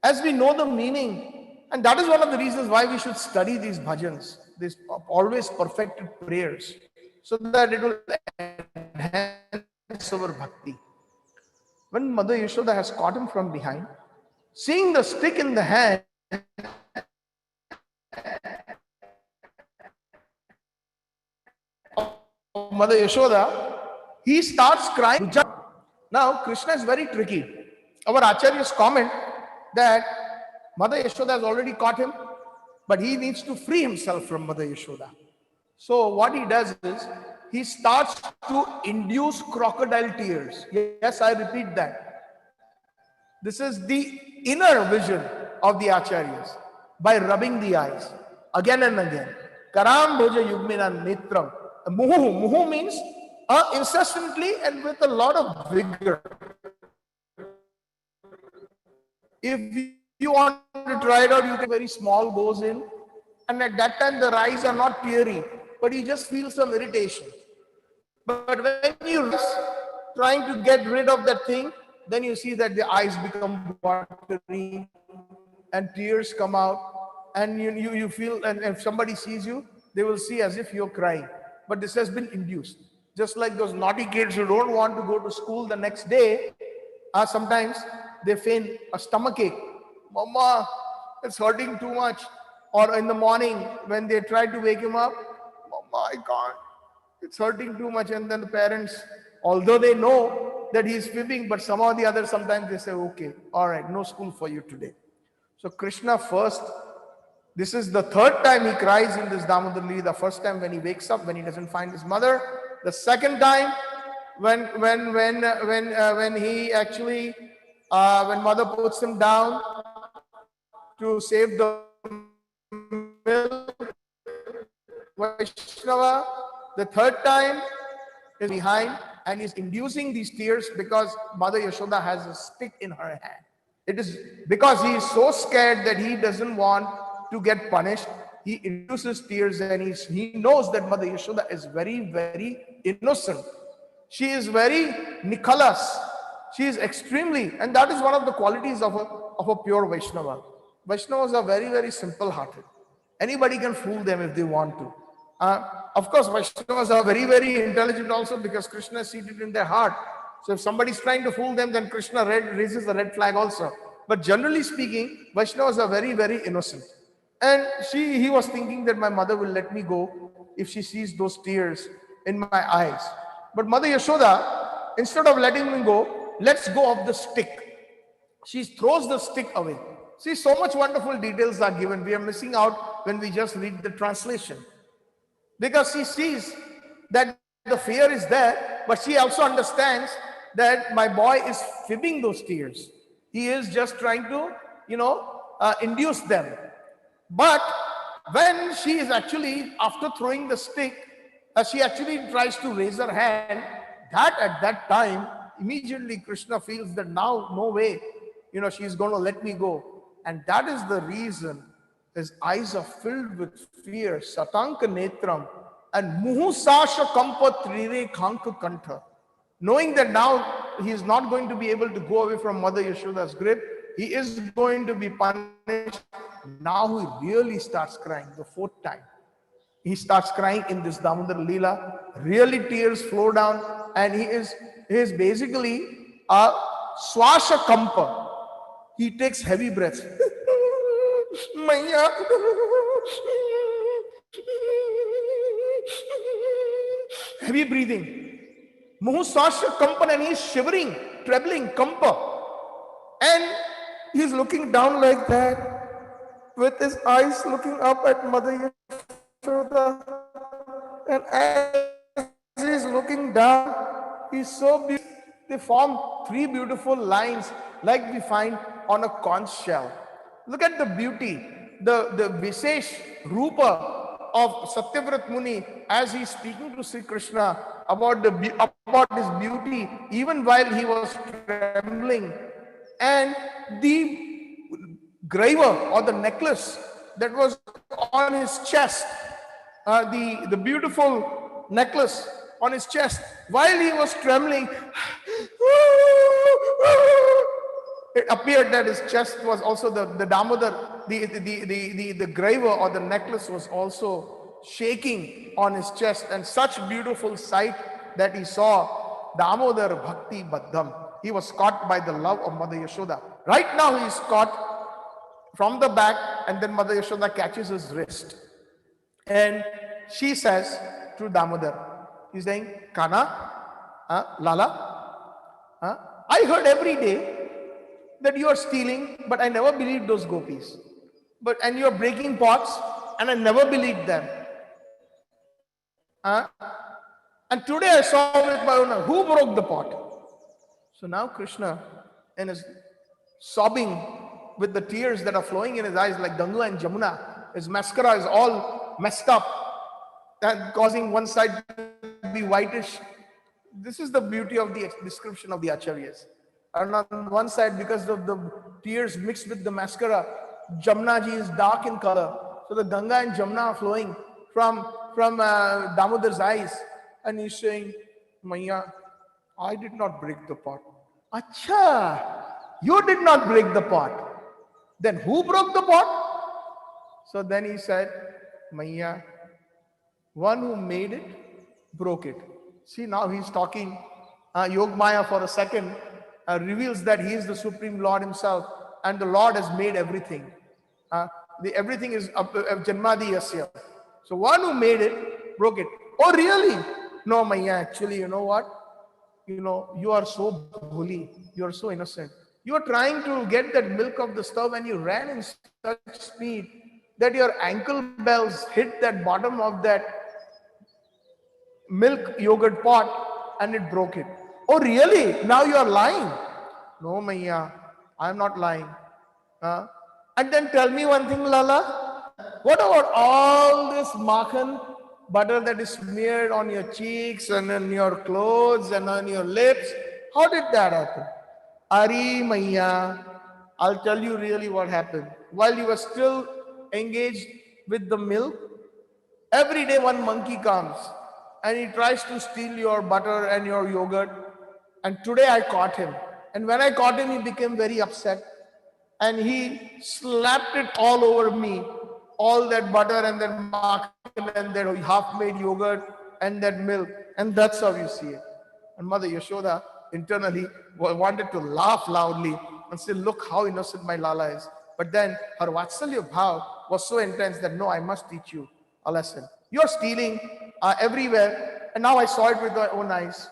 As we know the meaning, and that is one of the reasons why we should study these bhajans, these always perfected prayers, so that it will enhance our bhakti. When Mother Yashoda has caught him from behind, seeing the stick in the hand, of Mother Yashoda, he starts crying. Now, Krishna is very tricky. Our acharyas comment that Mother Yashoda has already caught him, but he needs to free himself from Mother Yashoda. So what he does is, he starts to induce crocodile tears. Yes, I repeat that. This is the inner vision of the acharyas, by rubbing the eyes again and again. Karam bhoja yugmena netram. Muhu. Muhu means incessantly and with a lot of vigor. If you want to try it out, you can very small goes in, and at that time the eyes are not teary, but you just feel some irritation. But when you trying to get rid of that thing, then you see that the eyes become watery and tears come out, and you feel, and if somebody sees you, they will see as if you're crying. But this has been induced. Just like those naughty kids who don't want to go to school the next day, sometimes they feign a stomachache. Mama, it's hurting too much. Or in the morning, when they try to wake him up, Mama, I can't. It's hurting too much. And then the parents, although they know that he's fibbing, but somehow or the other, sometimes they say, okay, all right, no school for you today. So Krishna first, this is the third time he cries in this Damodar Leela. The first time when he wakes up, when he doesn't find his mother. The second time when he actually, when mother puts him down to save the milk, Vaishnava. The third time is behind and is inducing these tears because Mother Yashoda has a stick in her hand. It is because he is so scared that he doesn't want to get punished. He induces tears, and he knows that Mother Yashoda is very, very innocent. She is very Nikhalas. She is extremely, and that is one of the qualities of a pure Vaishnava. Vaishnavas are very, very simple-hearted. Anybody can fool them if they want to. Of course, Vaishnavas are very, very intelligent also, because Krishna is seated in their heart. So if somebody is trying to fool them, then Krishna raises the red flag also. But generally speaking, Vaishnavas are very, very innocent. And he was thinking that my mother will let me go if she sees those tears in my eyes. But Mother Yashoda, instead of letting me go, lets go of the stick. She throws the stick away. See, so much wonderful details are given. We are missing out when we just read the translation. because she sees that the fear is there, but she also understands that my boy is fibbing those tears. He is just trying to, induce them. But when she is actually, after throwing the stick, she actually tries to raise her hand. That at that time, immediately Krishna feels that now, no way, she's going to let me go. And that is the reason his eyes are filled with fear. Satanka netram and muhusasha kampa trire khanka kantha. Knowing that now he is not going to be able to go away from Mother Yashoda's grip, he is going to be punished. Now he really starts crying the fourth time. He starts crying in this Damodar Lila. Really tears flow down, and he is basically a swasha kampa. He takes heavy breaths. Maya. Heavy breathing. Muhusasha kampan, and he's shivering, trembling, kampa. And he's looking down like that, with his eyes looking up at Mother Yashoda. And as he's looking down, he's so beautiful. They form three beautiful lines like we find on a conch shell. Look at the beauty, the Visesh Rupa of Satyavrat Muni as he's speaking to Sri Krishna about his beauty, even while he was trembling. And the graiva or the necklace that was on his chest, the beautiful necklace on his chest, while he was trembling, it appeared that his chest was also the Damodar, the graiva or the necklace was also shaking on his chest, and such beautiful sight that he saw. Damodar Bhakti Baddham. He was caught by the love of Mother Yashoda. Right now he is caught from the back, and then Mother Yashoda catches his wrist. And she says to Damodar, he's saying, Kana, Lala, I heard every day that you are stealing, but I never believed those gopis. And you are breaking pots, and I never believed them. And today I saw with my own eyes, who broke the pot? So now Krishna, and is sobbing with the tears that are flowing in his eyes like Ganga and Jamuna. His mascara is all messed up and causing one side to be whitish. This is the beauty of the description of the Acharyas. And on one side, because of the tears mixed with the mascara, Jamuna ji is dark in color. So the Ganga and Jamuna are flowing from Damodar's eyes. And he's saying, Maya, I did not break the pot. Acha, you did not break the pot. Then who broke the pot? So then he said, Maya, one who made it, broke it. See, now he's talking. Yogmaya for a second reveals that he is the Supreme Lord himself, and the Lord has made everything. Everything is Janmadi Yasya. So one who made it, broke it. Oh, really? No, Maya, actually, you know what? You are so holy. You are so innocent. You are trying to get that milk of the stove, and you ran in such speed that your ankle bells hit that bottom of that milk yogurt pot, and it broke it. Oh, really? Now you are lying. No, Maya, I am not lying. And then tell me one thing, Lala. What about all this makhan, butter that is smeared on your cheeks and on your clothes and on your lips? How did that happen? Ari Maya, I'll tell you really what happened. While you were still engaged with the milk, every day one monkey comes and he tries to steal your butter and your yogurt. And today I caught him. And when I caught him, he became very upset. And he slapped it all over me. All that butter and that makhan and that half-made yogurt and that milk. And that's how you see it. And Mother Yashoda internally wanted to laugh loudly and say, look how innocent my Lala is. But then her Vatsalya bhav was so intense that no, I must teach you a lesson. You're stealing everywhere. And now I saw it with my own eyes.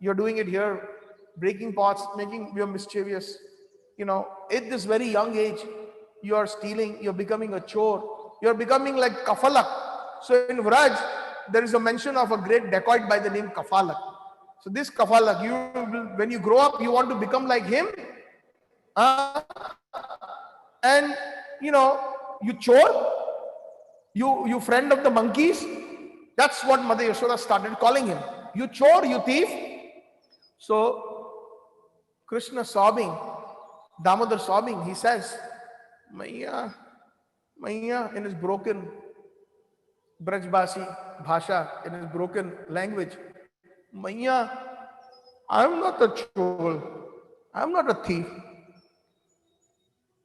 You're doing it here, breaking pots, making you mischievous. At this very young age, you're stealing, you're becoming a chore. You're becoming like kafalak. So in Vraj, there is a mention of a great dacoit by the name Kafalak. So this Kafalak, when you grow up, you want to become like him, and you chore, you friend of the monkeys. That's what Mother Yashoda started calling him. You chore, you thief. So Krishna sobbing, Damodar sobbing, he says, Maiya, Maiya, in his broken Brajbasi Bhasha, in his broken language, Maiya, I'm not a chor, I'm not a thief.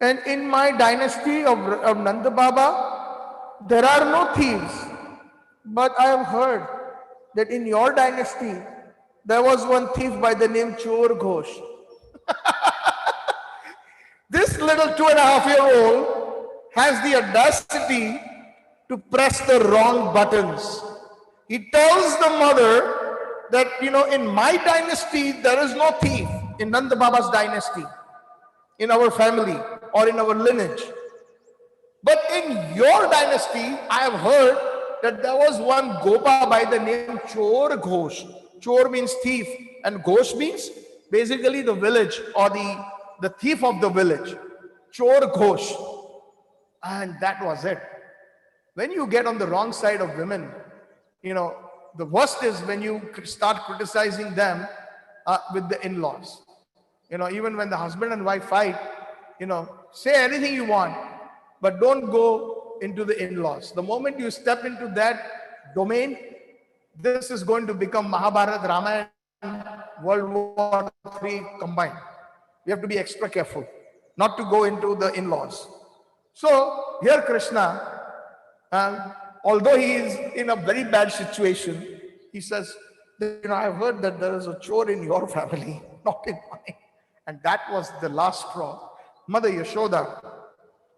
And in my dynasty of Nanda Baba, there are no thieves. But I have heard that in your dynasty, there was one thief by the name Chor Ghosh. This little 2.5-year-old has the audacity to press the wrong buttons. He tells the mother that, in my dynasty, there is no thief, in Nanda Baba's dynasty, in our family or in our lineage. But in your dynasty, I have heard that there was one Gopa by the name Chor Ghosh. Chor means thief, and Ghosh means basically the village or the thief of the village. Chor Ghosh. And that was it. When you get on the wrong side of women, the worst is when you start criticizing them with the in-laws. Even when the husband and wife fight, say anything you want, but don't go into the in-laws. The moment you step into that domain, this is going to become Mahabharata, Ramayana, World War III combined. We have to be extra careful not to go into the in-laws. So here Krishna, although he is in a very bad situation, he says, I've heard that there is a chore in your family, not in mine. And that was the last straw. Mother Yashoda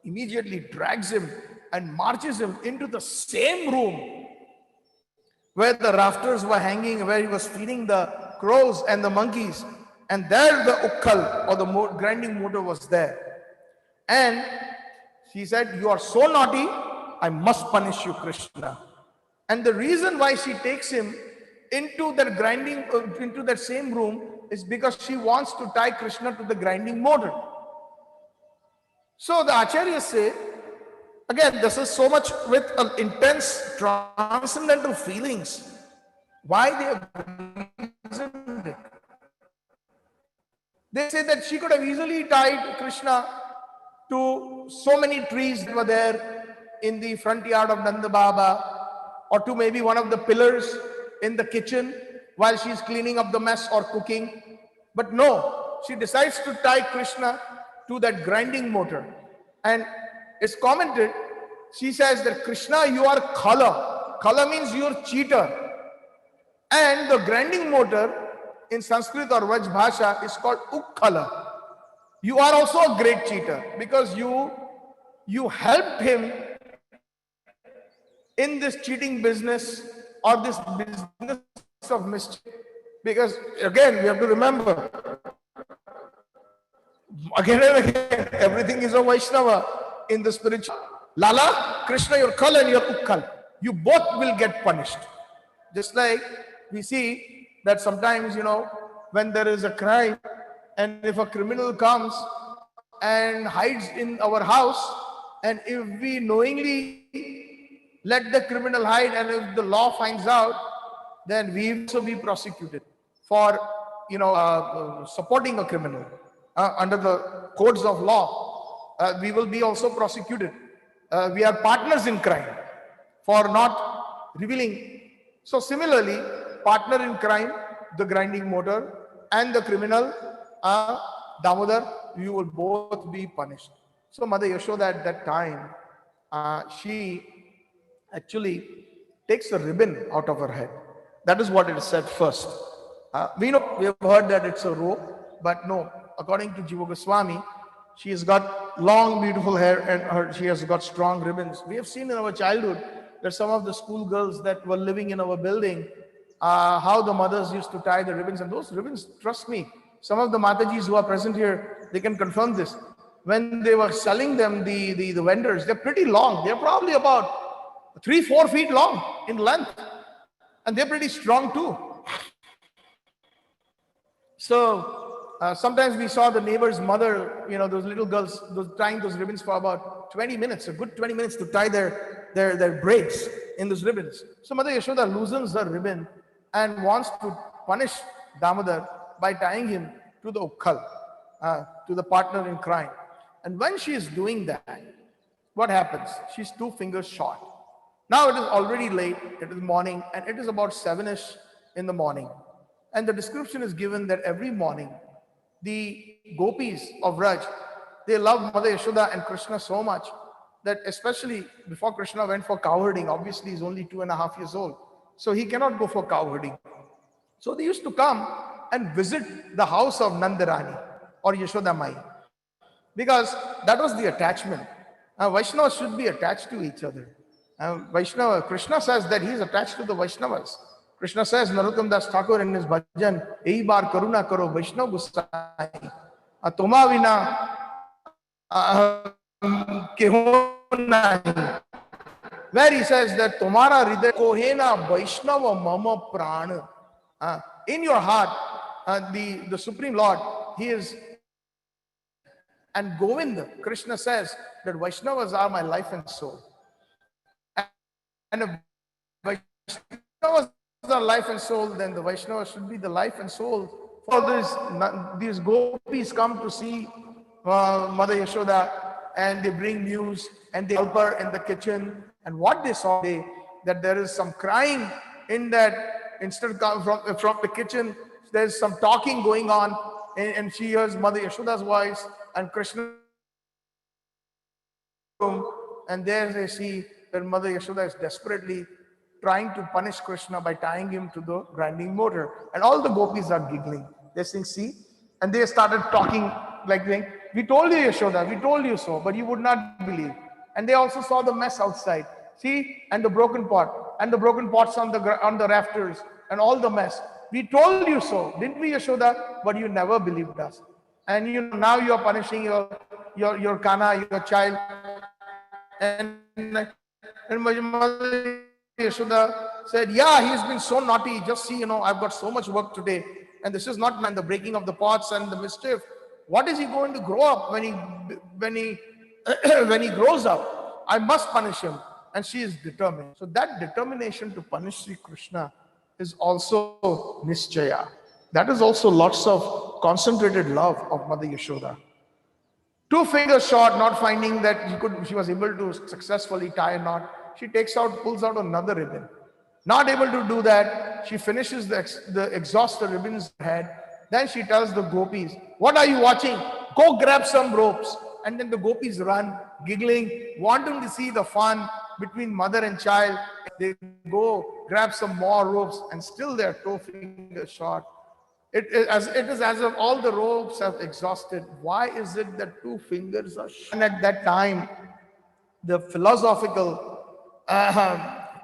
immediately drags him and marches him into the same room where the rafters were hanging, where he was feeding the crows and the monkeys. And there the ukkal, or the grinding motor, was there. And she said, you are so naughty, I must punish you, Krishna. And the reason why she takes him into that into that same room is because she wants to tie Krishna to the grinding motor. So the acharyas say, again, this is so much with intense transcendental feelings. Why they have reasoned it? They say that she could have easily tied Krishna to so many trees that were there in the front yard of Nanda Baba, or to maybe one of the pillars in the kitchen while she's cleaning up the mess or cooking. But no, she decides to tie Krishna to that grinding motor. And it's commented, she says that Krishna, you are khala. Khala means you're cheater. And the grinding motor in Sanskrit or Vaj Bhasha is called ukkhala. You are also a great cheater because you helped him in this cheating business or this business of mischief. Because again, we have to remember, again and again, everything is a Vaishnava in the spiritual. Lala, Krishna, your kal and your ukkal. You both will get punished. Just like we see that sometimes, when there is a crime and if a criminal comes and hides in our house, and if we knowingly let the criminal hide, and if the law finds out, then we will also be prosecuted for supporting a criminal under the codes of law. We will be also prosecuted. We are partners in crime for not revealing. So similarly, partner in crime, the grinding motor, and the criminal, Damodar, you will both be punished. So Mother Yashoda at that time, she actually takes a ribbon out of her head. That is what it is said first. We have heard that it's a rope, but no, according to Jiva Goswami, she has got long, beautiful hair, and she has got strong ribbons. We have seen in our childhood that some of the school girls that were living in our building, how the mothers used to tie the ribbons. And those ribbons, trust me, some of the Matajis who are present here, they can confirm this. When they were selling them, the vendors, they're pretty long. They're probably about 3-4 feet long in length. And they're pretty strong too. So sometimes we saw the neighbor's mother, those little girls, tying those ribbons for about 20 minutes, a good 20 minutes to tie their braids in those ribbons. So Mother Yashoda loosens her ribbon and wants to punish Damodar by tying him to the ukkal, to the partner in crime. And when she is doing that, what happens? She's 2 fingers short. Now it is already late, it is morning, and it is about 7ish in the morning. And the description is given that every morning, the gopis of Raj, they love Mother Yashoda and Krishna so much that especially before Krishna went for cow herding, obviously he's only 2.5 years old, so he cannot go for cow herding. So they used to come and visit the house of Nandarani or Yashoda Mai, because that was the attachment. Vaishnavas should be attached to each other. Krishna says that he is attached to the Vaishnavas. Krishna says, Narottam Das Thakur in his bhajan, "Ei bar karuna karo Vaishnav Gosai, Toma vina keho nahi." Where he says that Tomara hriday kohena Vaishnava mama prana. In your heart, the Supreme Lord, he is. And Govinda, Krishna says that Vaishnavas are my life and soul. And if Vaishnavas are life and soul, then the Vaishnavas should be the life and soul. For these gopis come to see Mother Yashoda, and they bring news and they help her in the kitchen. And what they saw, that there is some crying in that, instead of from the kitchen, there's some talking going on, and she hears Mother Yashoda's voice and Krishna. And there they see that Mother Yashoda is desperately trying to punish Krishna by tying him to the grinding mortar. And all the gopis are giggling. They're saying, see? And they started talking like saying, "We told you, Yashoda, we told you so, but you would not believe." And they also saw the mess outside. See? And the broken pot, and the broken pots on the rafters, and all the mess. "We told you so, didn't we, Yashoda? But you never believed us. And now you're punishing your kana, your child." And my mother Yashoda said, "Yeah, he's been so naughty. Just see, I've got so much work today. And this is not the breaking of the pots and the mischief. What is he going to grow up when he when he grows up? I must punish him." And she is determined. So that determination to punish Sri Krishna is also Nischaya. That is also lots of concentrated love of Mother Yashoda. 2 fingers short, not finding that she was able to successfully tie a knot, she pulls out another ribbon. Not able to do that, she finishes the exhaust the ribbon's head. Then she tells the gopis, "What are you watching? Go grab some ropes." And then the gopis run, giggling, wanting to see the fun between mother and child. They go grab some more ropes, and still they're 2 fingers short. It is as if all the ropes have exhausted. Why is it that 2 fingers are short? And at that time, the philosophical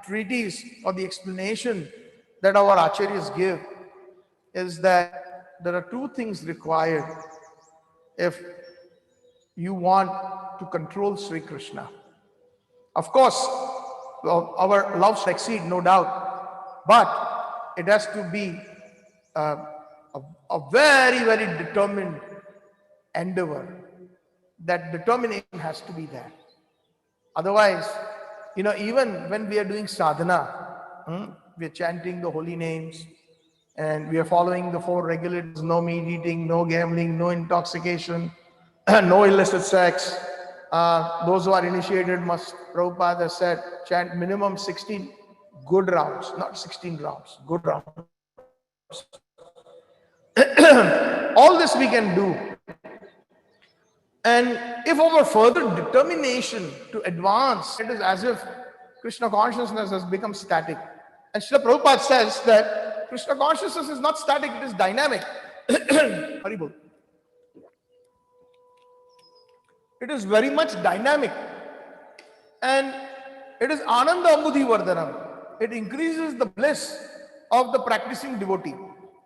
treatise or the explanation that our acharyas give is that there are 2 things required if you want to control Sri Krishna. Of course, our love should exceed, no doubt, but it has to be a very, very determined endeavor. That determination has to be there. Otherwise, even when we are doing sadhana, we are chanting the holy names and we are following the 4 regulators: no meat eating, no gambling, no intoxication, no illicit sex. Those who are initiated must, Prabhupada has said, chant minimum 16 good rounds, not 16 rounds, good rounds. All this we can do. And if our further determination to advance, it is as if Krishna consciousness has become static. And Srila Prabhupada says that Krishna consciousness is not static, it is dynamic. Haribol. It is very much dynamic. And it is Ananda Ambudhi Vardhanam. It increases the bliss of the practicing devotee.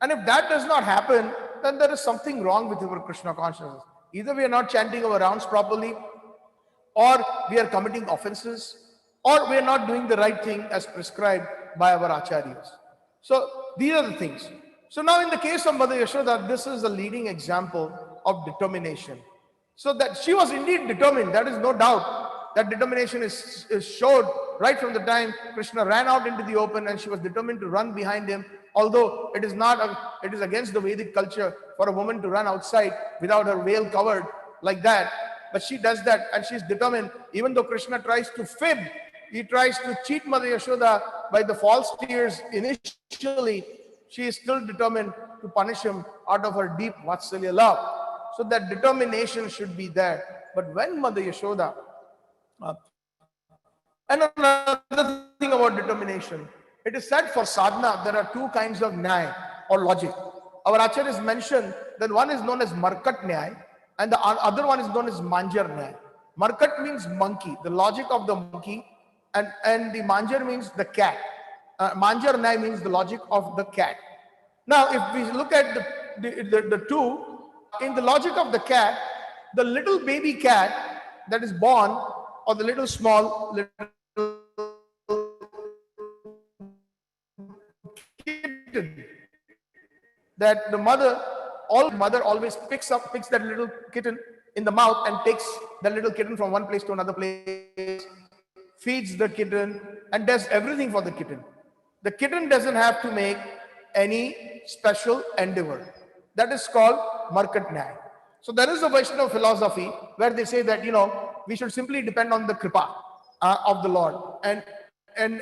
And if that does not happen, then there is something wrong with our Krishna consciousness. Either we are not chanting our rounds properly, or we are committing offenses, or we are not doing the right thing as prescribed by our acharyas. So these are the things. So now in the case of Mother Yashoda, this is a leading example of determination. So that she was indeed determined, that is no doubt. That determination is showed right from the time Krishna ran out into the open, and she was determined to run behind him. Although it is it is against the Vedic culture for a woman to run outside without her veil covered like that. But she does that, and she's determined. Even though Krishna tries to fib, he tries to cheat Mother Yashoda by the false tears initially, she is still determined to punish him out of her deep Vatsalya love. So that determination should be there. But when Mother Yashoda, and another thing about determination, it is said for sadhana, there are two kinds of nyaya or logic. Our acharyas mentioned that one is known as markat nyaya and the other one is known as manjar nyaya. Markat means monkey, the logic of the monkey, and the manjar means the cat. Manjar nyaya means the logic of the cat. Now, if we look at the two, in the logic of the cat, the little baby cat that is born, or the little small little kitten, that the mother always picks that little kitten in the mouth and takes the little kitten from one place to another place, feeds the kitten, and does everything for the kitten. The kitten doesn't have to make any special endeavor. That is called markat nyaya. So there is a Vaishnava philosophy where they say that, we should simply depend on the kripa of the Lord, and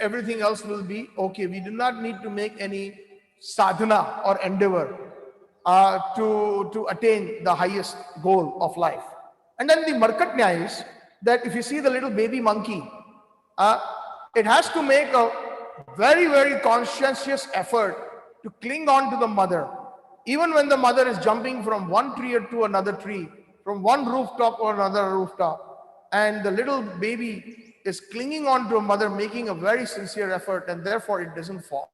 everything else will be okay. We do not need to make any sadhana or endeavor to attain the highest goal of life. And then the markat nyaya is that if you see the little baby monkey, it has to make a very, very conscientious effort to cling on to the mother. Even when the mother is jumping from one tree to another tree, from one rooftop or another rooftop, and the little baby is clinging on to a mother, making a very sincere effort, and therefore it doesn't fall.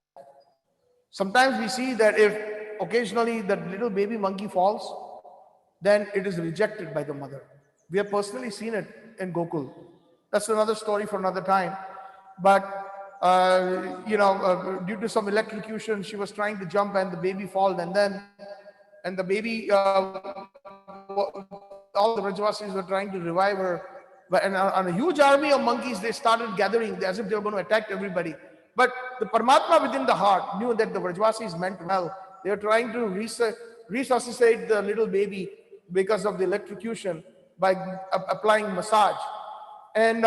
Sometimes we see that if occasionally the little baby monkey falls, then it is rejected by the mother. We have personally seen it in Gokul. That's another story for another time. But due to some electrocution, she was trying to jump and the baby fall, and the baby, all the Rajvasis were trying to revive her. But and on a huge army of monkeys, they started gathering as if they were going to attack everybody. But the Paramatma within the heart knew that the Vrajvasis meant well. They were trying to resuscitate the little baby because of the electrocution by applying massage. And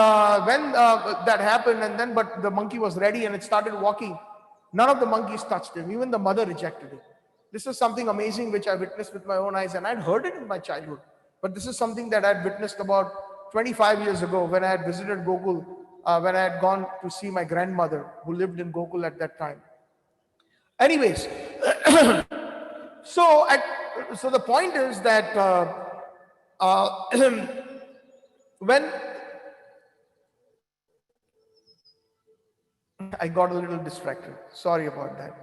when that happened, but the monkey was ready and it started walking, none of the monkeys touched him. Even the mother rejected it. This is something amazing which I witnessed with my own eyes, and I'd heard it in my childhood. But this is something that I'd witnessed about 25 years ago when I had visited Gokul, when I had gone to see my grandmother who lived in Gokul at that time. Anyways, so the point is that when I got a little distracted, sorry about that.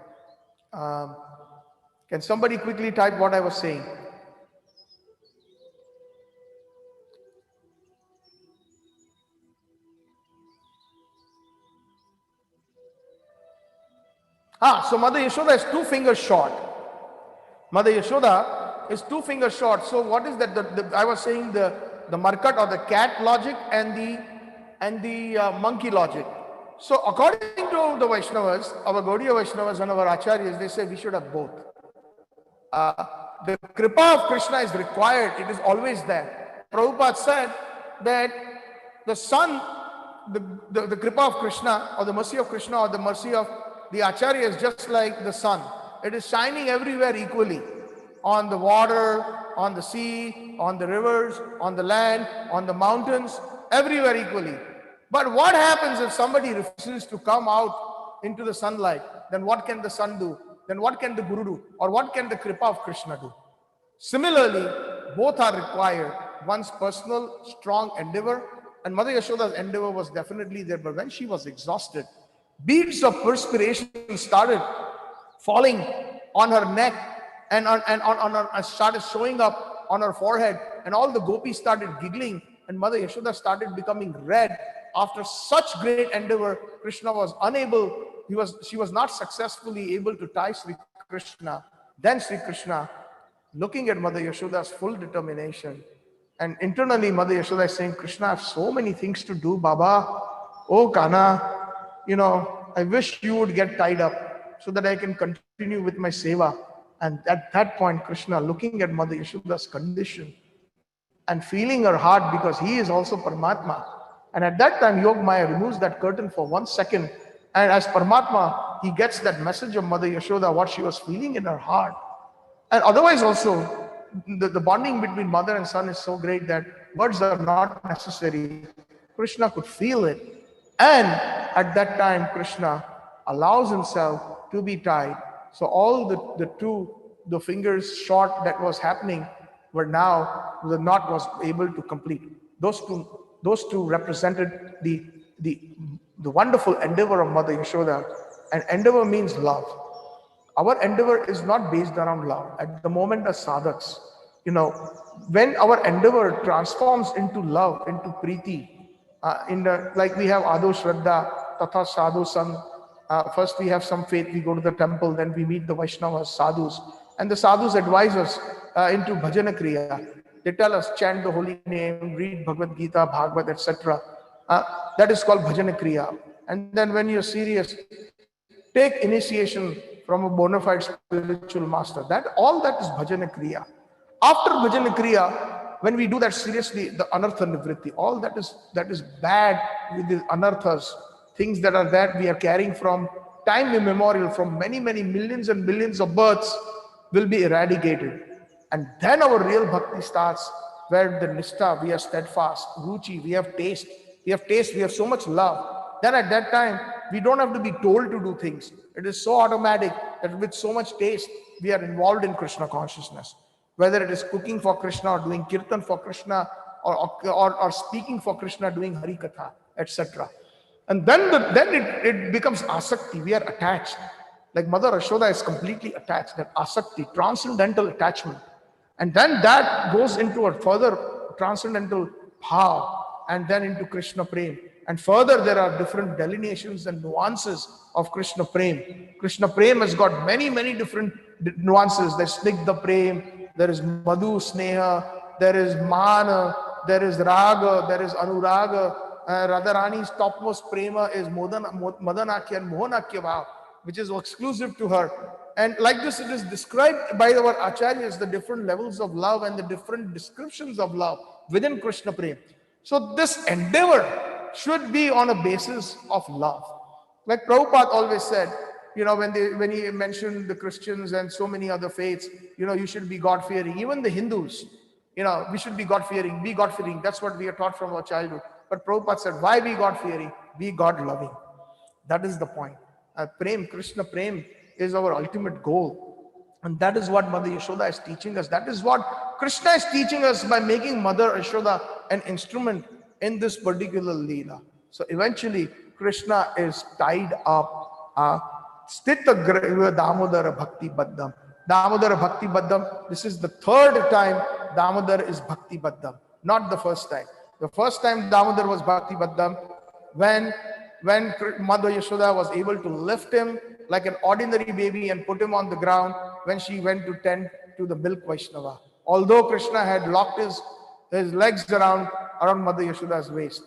Can somebody quickly type what I was saying? So Mother Yashoda is 2 fingers short. Mother Yashoda is 2 fingers short. So what is that? I was saying the markat or the cat logic and the monkey logic. So according to the Vaishnavas, our Gaudiya Vaishnavas and our Acharyas, they say we should have both. The kripa of Krishna is required. It is always there. Prabhupada said that the sun, the kripa of Krishna or the mercy of Krishna or the mercy of the Acharya is just like the sun. It is shining everywhere equally. On the water, on the sea, on the rivers, on the land, on the mountains, everywhere equally. But what happens if somebody refuses to come out into the sunlight? Then what can the sun do? Then what can the Guru do? Or what can the Kripa of Krishna do? Similarly, both are required. One's personal, strong endeavor, and Mother Yashoda's endeavor was definitely there. But when she was exhausted, beads of perspiration started falling on her neck and started showing up on her forehead, and all the gopis started giggling, and Mother Yashoda started becoming red. After such great endeavor, Krishna was unable she was not successfully able to tie Sri Krishna. Then Sri Krishna, looking at Mother Yashoda's full determination, and internally Mother Yashoda is saying, Krishna, I have so many things to do, Baba. Oh, Kana, I wish you would get tied up so that I can continue with my seva. And at that point, Krishna, looking at Mother Yashoda's condition and feeling her heart, because he is also Paramatma. And at that time, Yogmaya removes that curtain for 1 second. And as Paramatma, he gets that message of Mother Yashoda, what she was feeling in her heart. And otherwise also, the bonding between mother and son is so great that words are not necessary. Krishna could feel it. And at that time, Krishna allows himself to be tied. So all the fingers short that was happening were now, the knot was able to complete. Those two represented the wonderful endeavor of Mother Yashoda. And endeavor means love. Our endeavor is not based around love. At the moment as sadhaks, when our endeavor transforms into love, into preeti, like we have Ado Shraddha, Tatha Sadhu Sang. First we have some faith, we go to the temple, then we meet the Vaishnavas, sadhus. And the sadhus advise us into bhajana kriya. They tell us, chant the holy name, read Bhagavad Gita, Bhagavad, etc. That is called bhajana kriya. And then when you're serious, take initiation from a bona fide spiritual master. All that is bhajana kriya. After bhajana kriya, when we do that seriously, the anartha nivritti, all that is bad with the anarthas, things that are that we are carrying from time immemorial, from many, many millions and billions of births, will be eradicated. And then our real bhakti starts, where the nishtha, we are steadfast, ruchi, we have taste, we have so much love. Then at that time, we don't have to be told to do things. It is so automatic that with so much taste, we are involved in Krishna consciousness. Whether it is cooking for Krishna or doing kirtan for Krishna or speaking for Krishna, doing Hari Katha, etc. And then it becomes asakti. We are attached. Like Mother Yashoda is completely attached. That asakti, transcendental attachment. And then that goes into a further transcendental bhav, and then into Krishna Prem. And further, there are different delineations and nuances of Krishna Prem. Krishna Prem has got many, many different nuances. There's Snigdha Prem, there is Madhu Sneha, there is Mana, there is Raga, there is Anuraga. Radharani's topmost prema is Madanakya and Mohanakya Bhav, which is exclusive to her. And like this, it is described by our acharyas, the different levels of love and the different descriptions of love within Krishna Prem. So this endeavor should be on a basis of love. Like Prabhupada always said, when he mentioned the Christians and so many other faiths, you should be God-fearing. Even the Hindus, we should be God-fearing, be God-fearing. That's what we are taught from our childhood. But Prabhupada said, why be God-fearing? Be God-loving. That is the point. Prem, Krishna Prem is our ultimate goal. And that is what Mother Yashoda is teaching us. That is what Krishna is teaching us by making Mother Yashoda an instrument in this particular Lila. So eventually, Krishna is tied up. Sthita Graiva Damodara Bhakti Baddham. Damodara Bhakti Baddham. This is the third time Damodar is Bhakti Baddham. Not the first time. The first time Damodar was Bhakti Baddham when Mother Yashoda was able to lift him like an ordinary baby and put him on the ground when she went to tend to the milk Vaishnava. Although Krishna had locked his legs around Mother Yashoda's waist.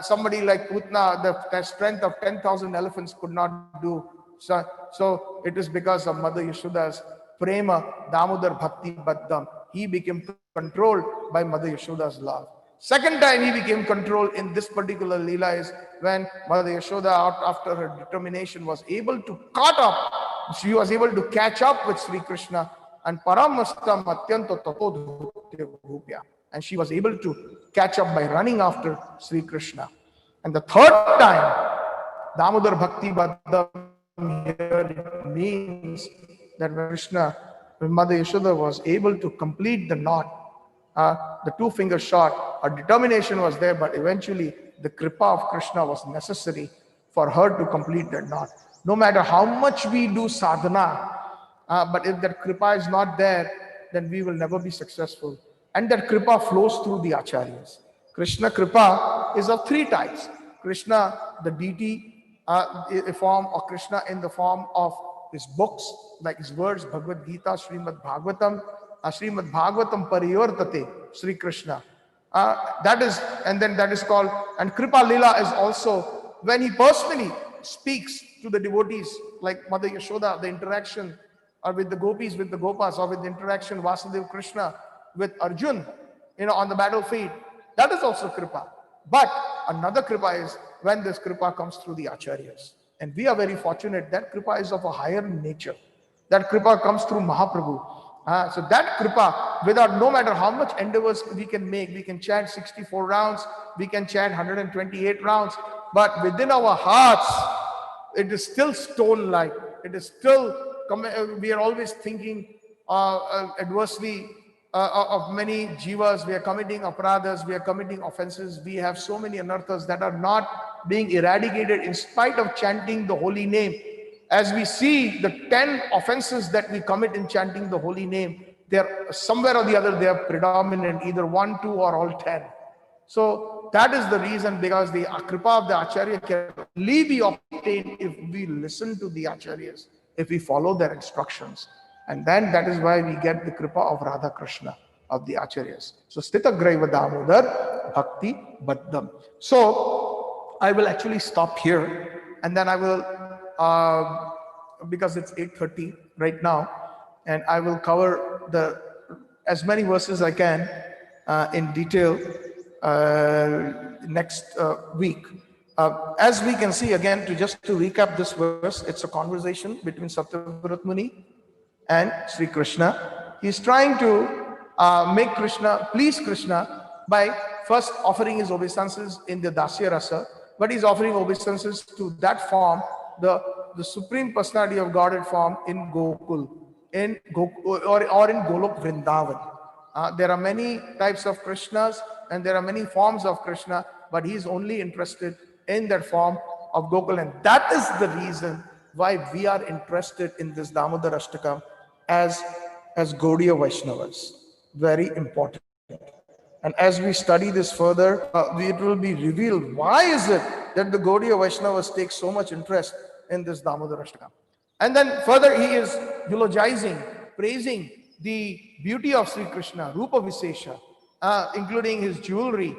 Somebody like Putna, the strength of 10,000 elephants could not do. So it is because of Mother Yashoda's prema, Damodar Bhakti Baddham. He became controlled by Mother Yashoda's love. Second time he became controlled in this particular Leela is when Mother Yashoda, after her determination, was able to caught up. She was able to catch up with Sri Krishna and Paramastam Atyanto Tato Dhupya. And she was able to catch up by running after Sri Krishna. And the third time, Damodar Bhakti Baddham, here it means that when Mother Yashoda was able to complete the knot, the two-finger shot, her determination was there, but eventually the kripa of Krishna was necessary for her to complete that knot. No matter how much we do sadhana, but if that kripa is not there, then we will never be successful. And that kripa flows through the acharyas. Krishna kripa is of three types. Krishna, the deity, a form of Krishna in the form of his books, like his words, Bhagavad Gita, Srimad Bhagavatam Parivartate, Sri Krishna. That is, and then that is called, and Kripa Lila is also when he personally speaks to the devotees, like Mother Yashoda, the interaction, or with the gopis, with the gopas, or with the interaction Vasudeva Krishna with Arjun, on the battlefield. That is also Kripa. But another Kripa is when this Kripa comes through the Acharyas. And we are very fortunate that Kripa is of a higher nature. That Kripa comes through Mahaprabhu. So that Kripa, without no matter how much endeavors we can make, we can chant 64 rounds, we can chant 128 rounds, but within our hearts, it is still stone-like. It is still, we are always thinking adversely of many jivas. We are committing aparadhas, we are committing offenses. We have so many anarthas that are not being eradicated in spite of chanting the holy name. As we see the 10 offenses that we commit in chanting the holy name, they're somewhere or the other, they are predominant, either 1, 2, or all 10. So that is the reason, because the kripa of the Acharya can only be obtained if we listen to the Acharyas, if we follow their instructions. And then that is why we get the kripa of Radha Krishna, of the Acharyas. So Stita Graiva Damodar Bhakti Baddham. So I will actually stop here, and then I will, because it's 8:30 right now, and I will cover as many verses I can in detail next week. As we can see, again, just to recap this verse, it's a conversation between Satyavrat Muni and Sri Krishna. He's trying to make Krishna, please Krishna, by first offering his obeisances in the Dasya Rasa, but he's offering obeisances to that form, the Supreme Personality of Godhead form in Gokul, or in Golok Vrindavan. There are many types of Krishnas and there are many forms of Krishna, but he's only interested in that form of Gokul. And that is the reason why we are interested in this Damodarashtakam as Gaudiya Vaishnavas. Very important. And as we study this further, it will be revealed why is it that the Gaudiya Vaishnavas take so much interest in this Damodarashtakam. And then further he is eulogizing, praising the beauty of Sri Krishna, Rupa Visesha, including his jewelry.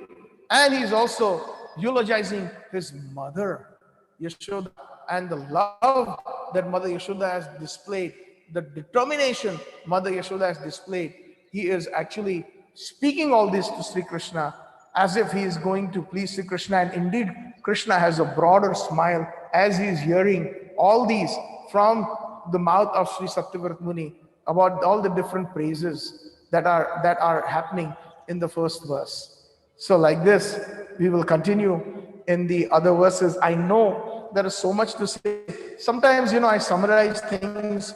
And he's also eulogizing his mother, Yashoda, and the love that Mother Yashoda has displayed, the determination Mother Yashoda has displayed. He is actually speaking all this to Sri Krishna as if he is going to please Sri Krishna. And indeed, Krishna has a broader smile as he is hearing all these from the mouth of Sri Satyavrat Muni about all the different praises that are happening in the first verse. So like this, we will continue in the other verses. I know there is so much to say. Sometimes, I summarize things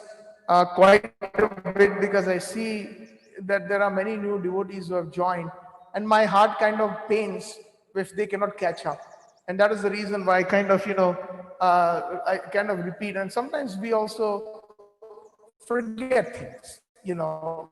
quite a bit because I see that there are many new devotees who have joined, and my heart kind of pains if they cannot catch up. And that is the reason why I kind of, I kind of repeat. And sometimes we also forget things,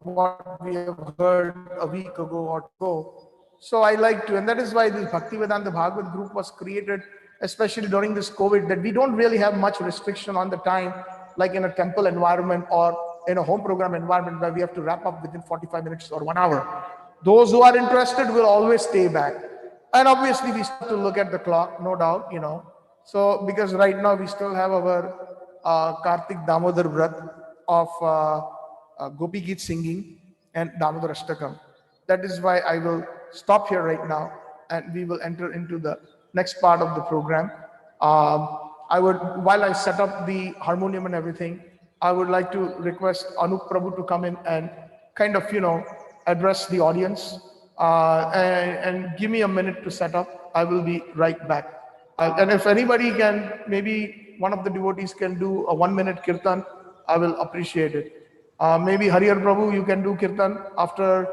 what we have heard a week ago or so. So I like to, and that is why this Bhaktivedanta Bhagavad group was created, especially during this COVID, that we don't really have much restriction on the time, like in a temple environment or in a home program environment where we have to wrap up within 45 minutes or 1 hour. Those who are interested will always stay back. And obviously we start to look at the clock, no doubt, So because right now we still have our Kartik Damodar Vrat of Gopi Geet singing and Damodarashtakam. That is why I will stop here right now and we will enter into the next part of the program. While I set up the harmonium and everything, I would like to request Anup Prabhu to come in and kind of, address the audience and give me a minute to set up. I will be right back. And if anybody can, maybe one of the devotees can do a 1-minute kirtan, I will appreciate it. Maybe Harihar Prabhu, you can do kirtan after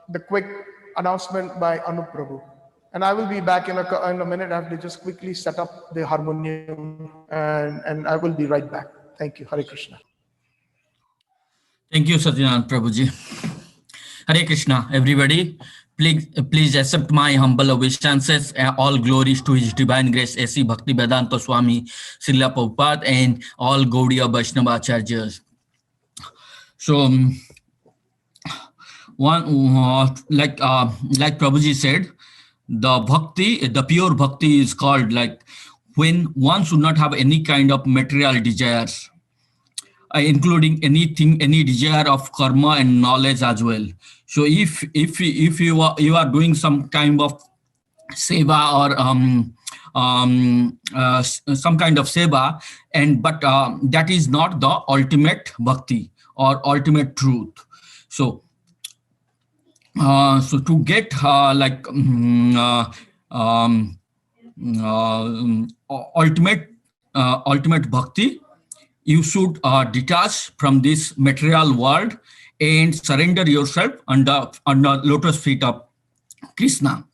the quick announcement by Anup Prabhu. And I will be back in a minute. I have to just quickly set up the harmonium and I will be right back. Thank you. Hare Krishna. Thank you, Satchidananda Prabhuji. Hare Krishna, everybody. Please accept my humble obeisances. All glories to His Divine Grace, A.C. Bhaktivedanta Swami Srila Prabhupada, and all Gaudiya Vaishnava Acharyas. So, one like Prabhuji said, the bhakti, the pure bhakti is called like when one should not have any kind of material desires, including anything, any desire of karma and knowledge as well. So if you are doing some kind of seva or some kind of seva, and but that is not the ultimate bhakti or ultimate truth. So so to get ultimate ultimate bhakti, you should detach from this material world and surrender yourself under lotus feet of Krishna.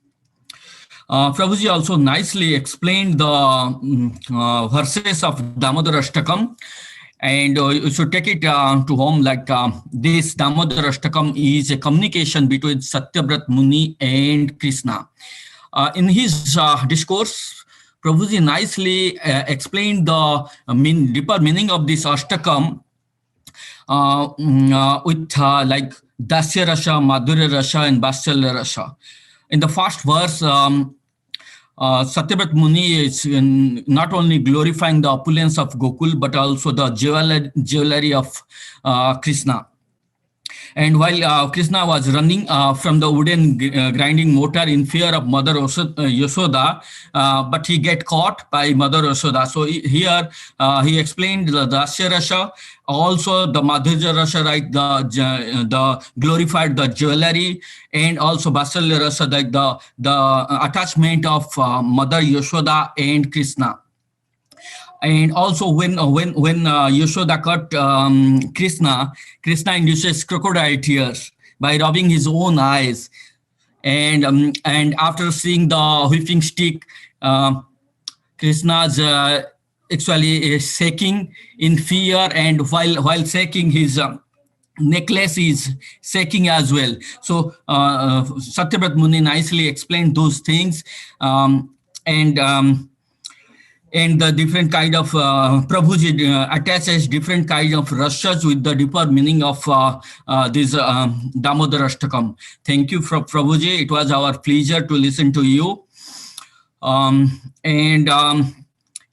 Prabhuji also nicely explained the verses of Damodarashtakam, and you should take it to home like this Damodarashtakam is a communication between Satyavrat Muni and Krishna. In his discourse, Prabhuji nicely explained the deeper meaning of this Ashtakam with like Dasya Rasha, Madhurya Rasha, and Vatshalya Rasha. In the first verse, Satyavrat Muni is not only glorifying the opulence of Gokul, but also the jewelry of Krishna. And while Krishna was running from the wooden grinding mortar in fear of Mother Yashoda, but he get caught by Mother Yashoda. So here he explained the Dasya Rasha, also the Madhurya Rasha, right? The glorified the jewelry, and also Vatshalya Rasa, like the attachment of Mother Yashoda and Krishna. And also when Yashoda cut Krishna induces crocodile tears by rubbing his own eyes, and after seeing the whipping stick, Krishna's actually shaking in fear, and while shaking his necklace is shaking as well. So Satyavrat Muni nicely explained those things, and the different kind of Prabhuji attaches different kind of rasas with the deeper meaning of this Damodarashtakam. Thank you, Prabhuji. It was our pleasure to listen to you. And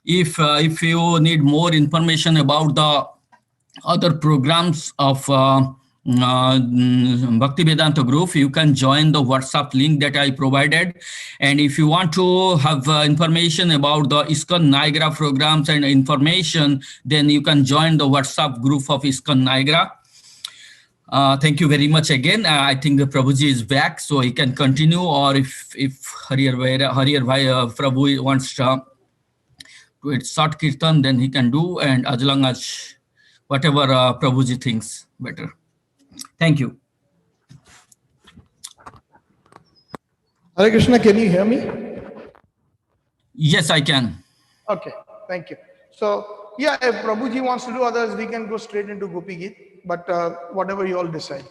if you need more information about the other programs of Bhaktivedanta group, you can join the WhatsApp link that I provided. And if you want to have information about the ISKCON Niagara programs and information, then you can join the WhatsApp group of ISKCON Niagara. Thank you very much again. I think the Prabhuji is back, so he can continue, or if Hariyar Prabhu wants to do it short kirtan, then he can do, and as long as whatever Prabhuji thinks better. Thank you. Hare Krishna, can you hear me? Yes, I can. Okay, thank you. So, yeah, if Prabhuji wants to do others, we can go straight into Gopi Geet, but whatever you all decide.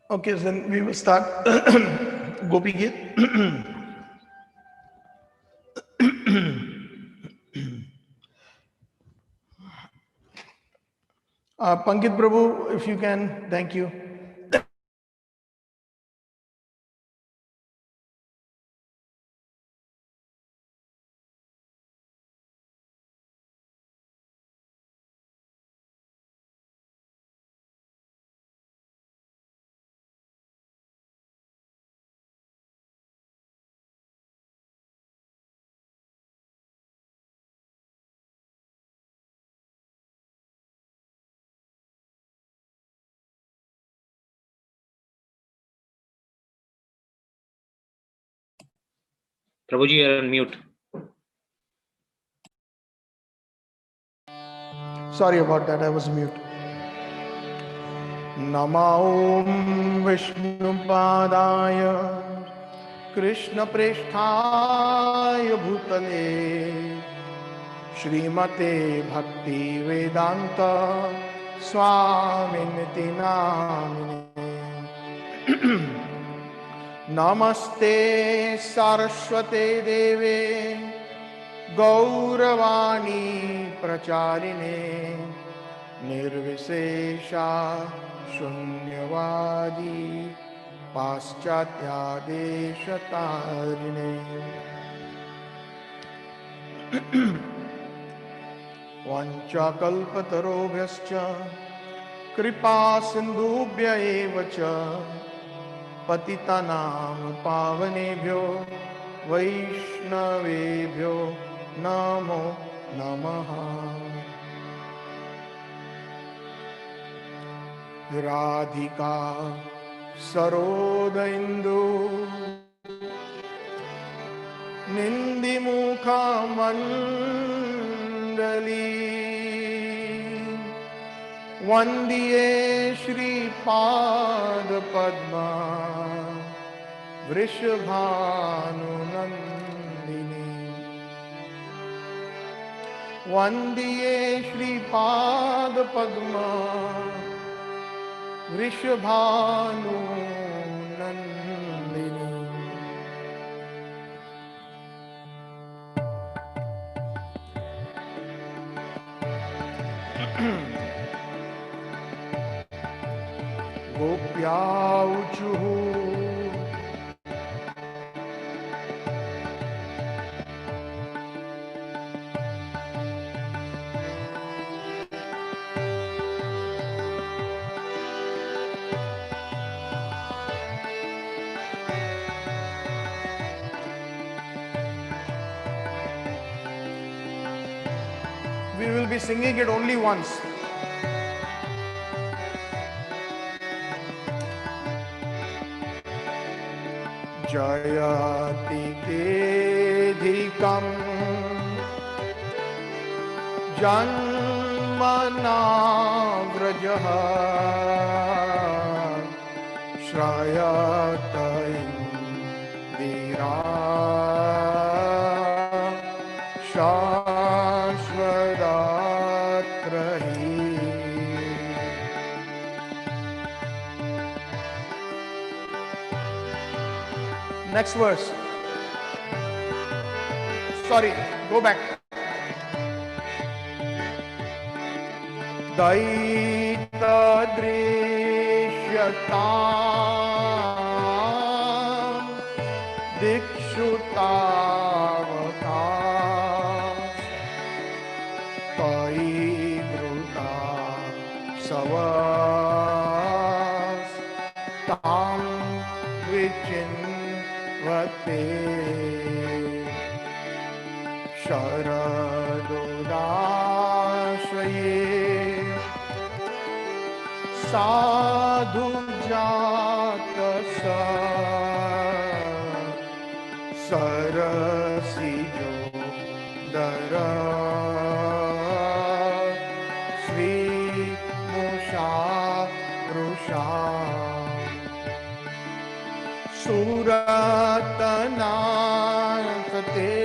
Okay, so then we will start Gopi Geet. Pankit Prabhu, if you can, thank you. Prabhuji, you're on mute. Sorry about that, I was mute. Nama Om Vishnupadaya Krishna Preshthaya Bhutale Shrimate Bhakti Vedanta स्वामिनिति नामिने। नमस्ते सरस्वते देवे गौरवाणी प्रचारिणे निर्विशेषा शून्यवादी पाश्चात्यादेशतारिणे। वंचाकल्पतरुभ्यश्च कृपा सिन्धुभ्य एव च पतितानां पावनेभ्यो वैष्णवेभ्यो नमो नमः। Radhika सरोदिन्दु निन्दिमुखमण्डली वन्द्ये श्रीपादपद्मा वृषभानुनन्दिनी। वन्द्ये श्रीपादपद्मा वृषभानुनन्दिनी। गोप्याऊचुः We will be singing it only once. जयति केधिकम् जन्मना व्रजः श्रायत Indira शाश्वदात्रहि। Next verse. Sorry, go back. Daita drishyata dikshutavaka tai bruta savas tam vichin vate sharadodashaye sadhu jatasa sarasijo dara sri musha rusha suratanankate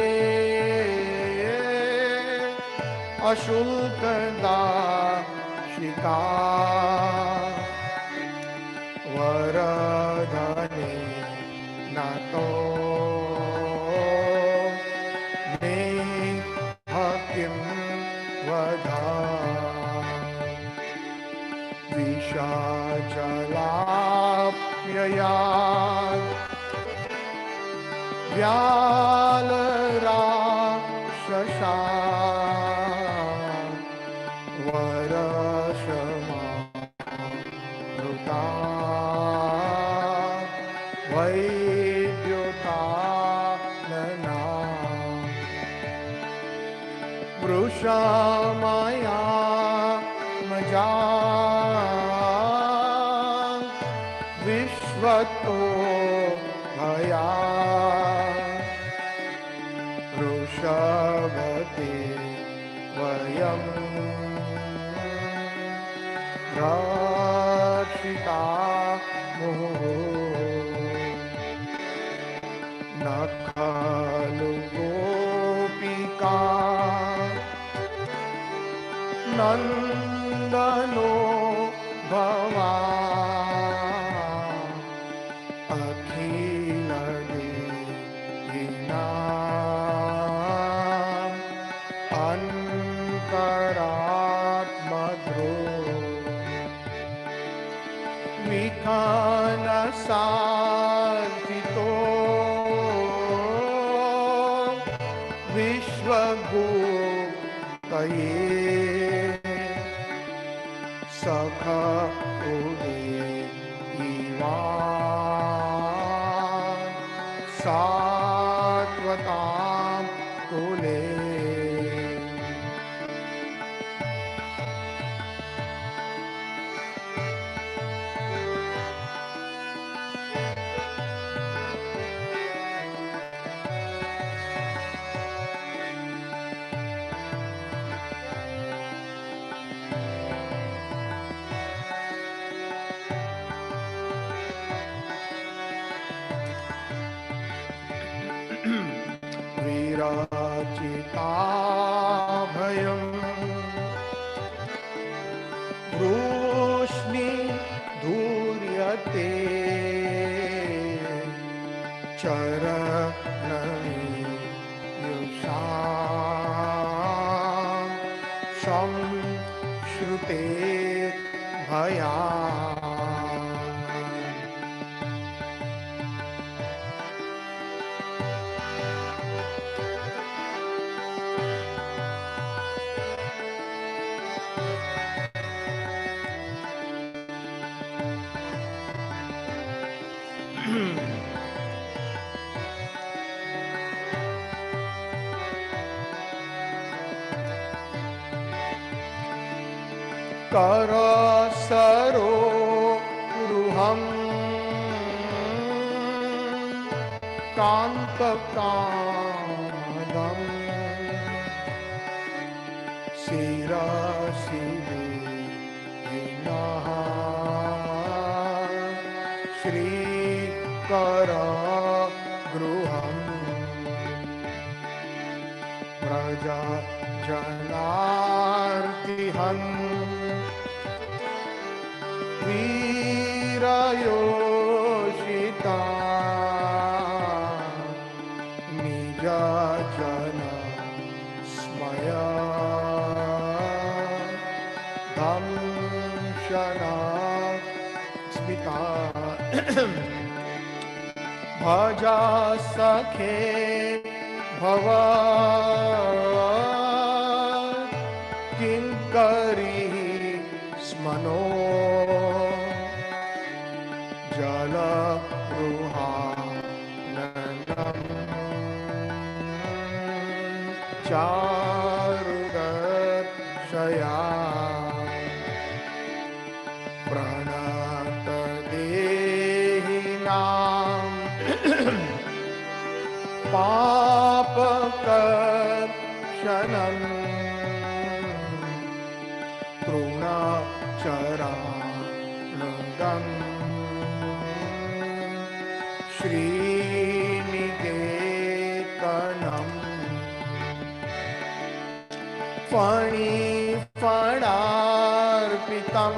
ashulkada shika varadhane nato me hakim vada vishajalapyaya vyalara shasha varashama ruta vaidyutanana vrushamaya maja vishvato bhaya rushavate vayam rakshita moho nakhalu gopika nand नन्दनो भवान् अखिलदेहिनां अन्तरात्मद्रोह विखानसार्थितो विश्वगुप्तये सख उदेवान् सात्वतां कुले विराचिताभयम् वृष्णि धूर्यते चरणयुषां संश्रुते भया करसरो रुहं कान्तकामदम् शिरसि विनः श्रीकर गृहम् प्रजा जनार्तिहन् वीरयोषिता निज जन स्मया दंशना स्मिता भजा सखे भव किंकरी स्मनो जलरुहानन्दम् चारुदर्शया प्रणतदेहिनां पापकर्षणम् तृणचरानन्दम् श्रीनिकेतनम् फणिफणार्पितं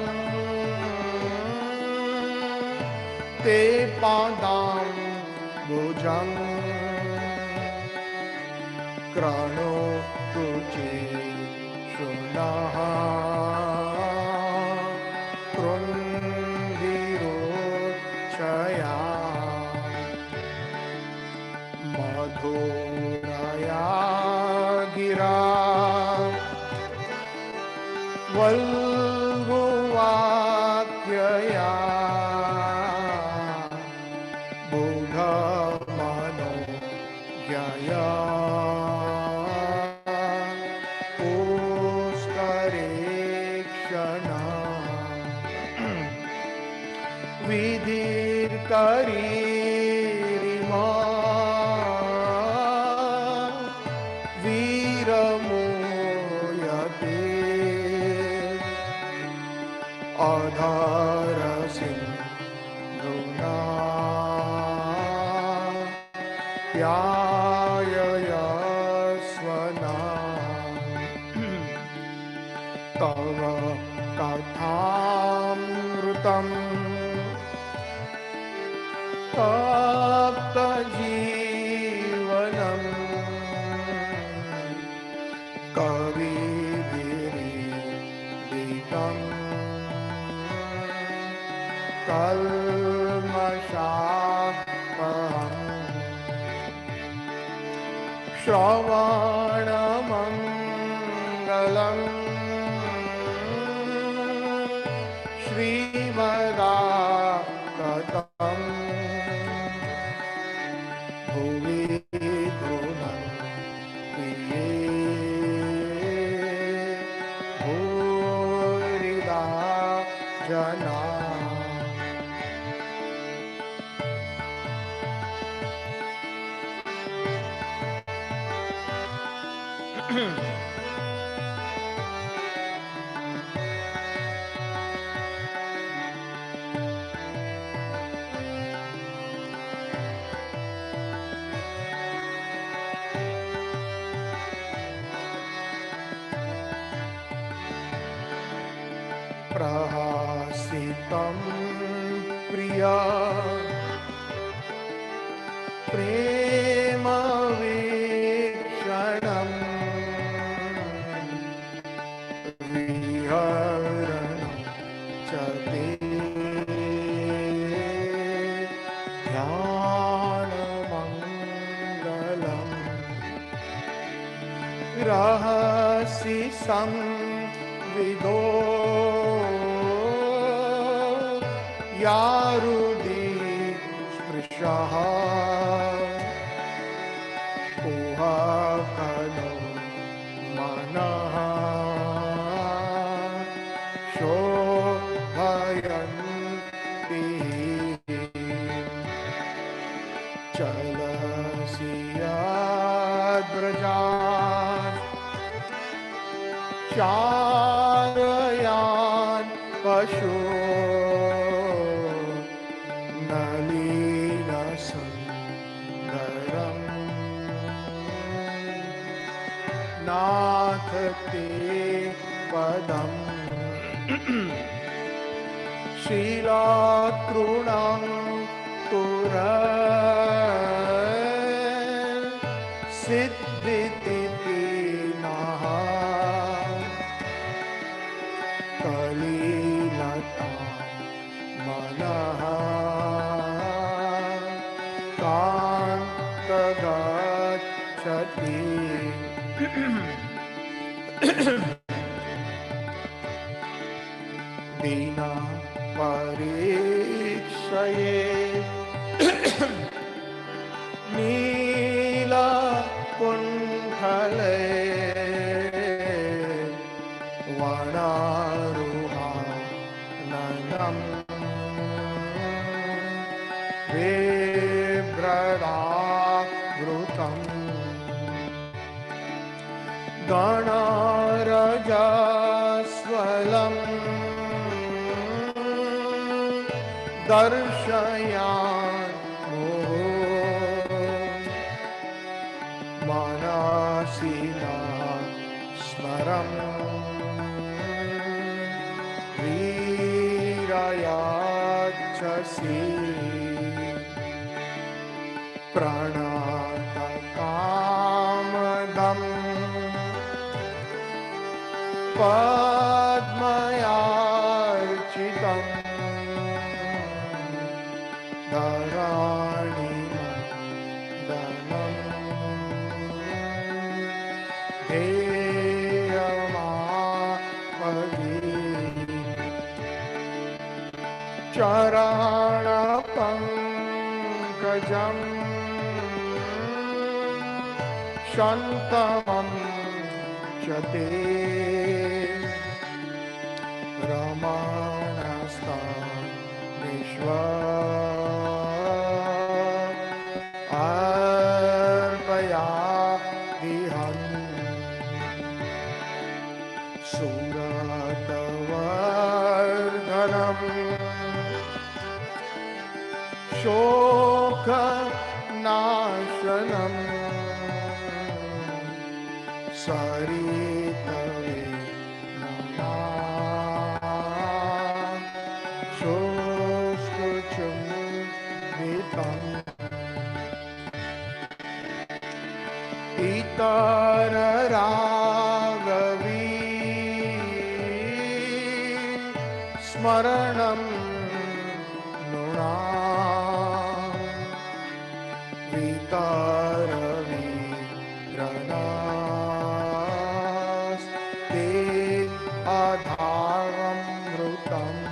ते पादां भुजं क्रणोतु चेशुनः कृन्दिरोच्छया मधुरया गिरा वल्गुवाक्यया बुधमनोज्ञया पुष्करेक्षणा विधिर्करीरिमा वीरमोयते अधरसिन्धुना ध्याययस्वना तव कथामृतं तप्तजीवनम् कविभिरीडितं कल्मषापहम् श्रवणमङ्गलम् श्रीमदागतम् भुवि गृह्णन्ति भूरिदा जना। प्रहसितं प्रिया प्रेमवीक्षणम् विहरणं च ते ध्यानमङ्गलम् रहसि संविदो यारुदि स्पृशः कुहकनो मनः शोभयन्ति चलसि यद्व्रजात् चारयान् पशु नाथ ते पदम् शीलातृणं पुर सिद्धितिनः कलिलता मनः कान्तगच्छति दीना परीक्षये नीला कुण्ठले वनारुहाननं बिभ्रदावृतम् गणरजस्वलम् दर्शयामो मनसि न स्मरम् वीरयाच्छसि प्रणतकामदम् पद्मयार्चितम् धरणिमण्डलम् ध्येयमापदि चरणपङ्कजम् शन्तमं च ते रमणस्ता विश्व अर्पयादिहम् सुरतवर्धनम् शोकनाशनम् सरितवे नमः शुष्कचुम्बितं इतररागवी स्मरणं नृणाम् वितरवीरनास्ते अधारमृतम्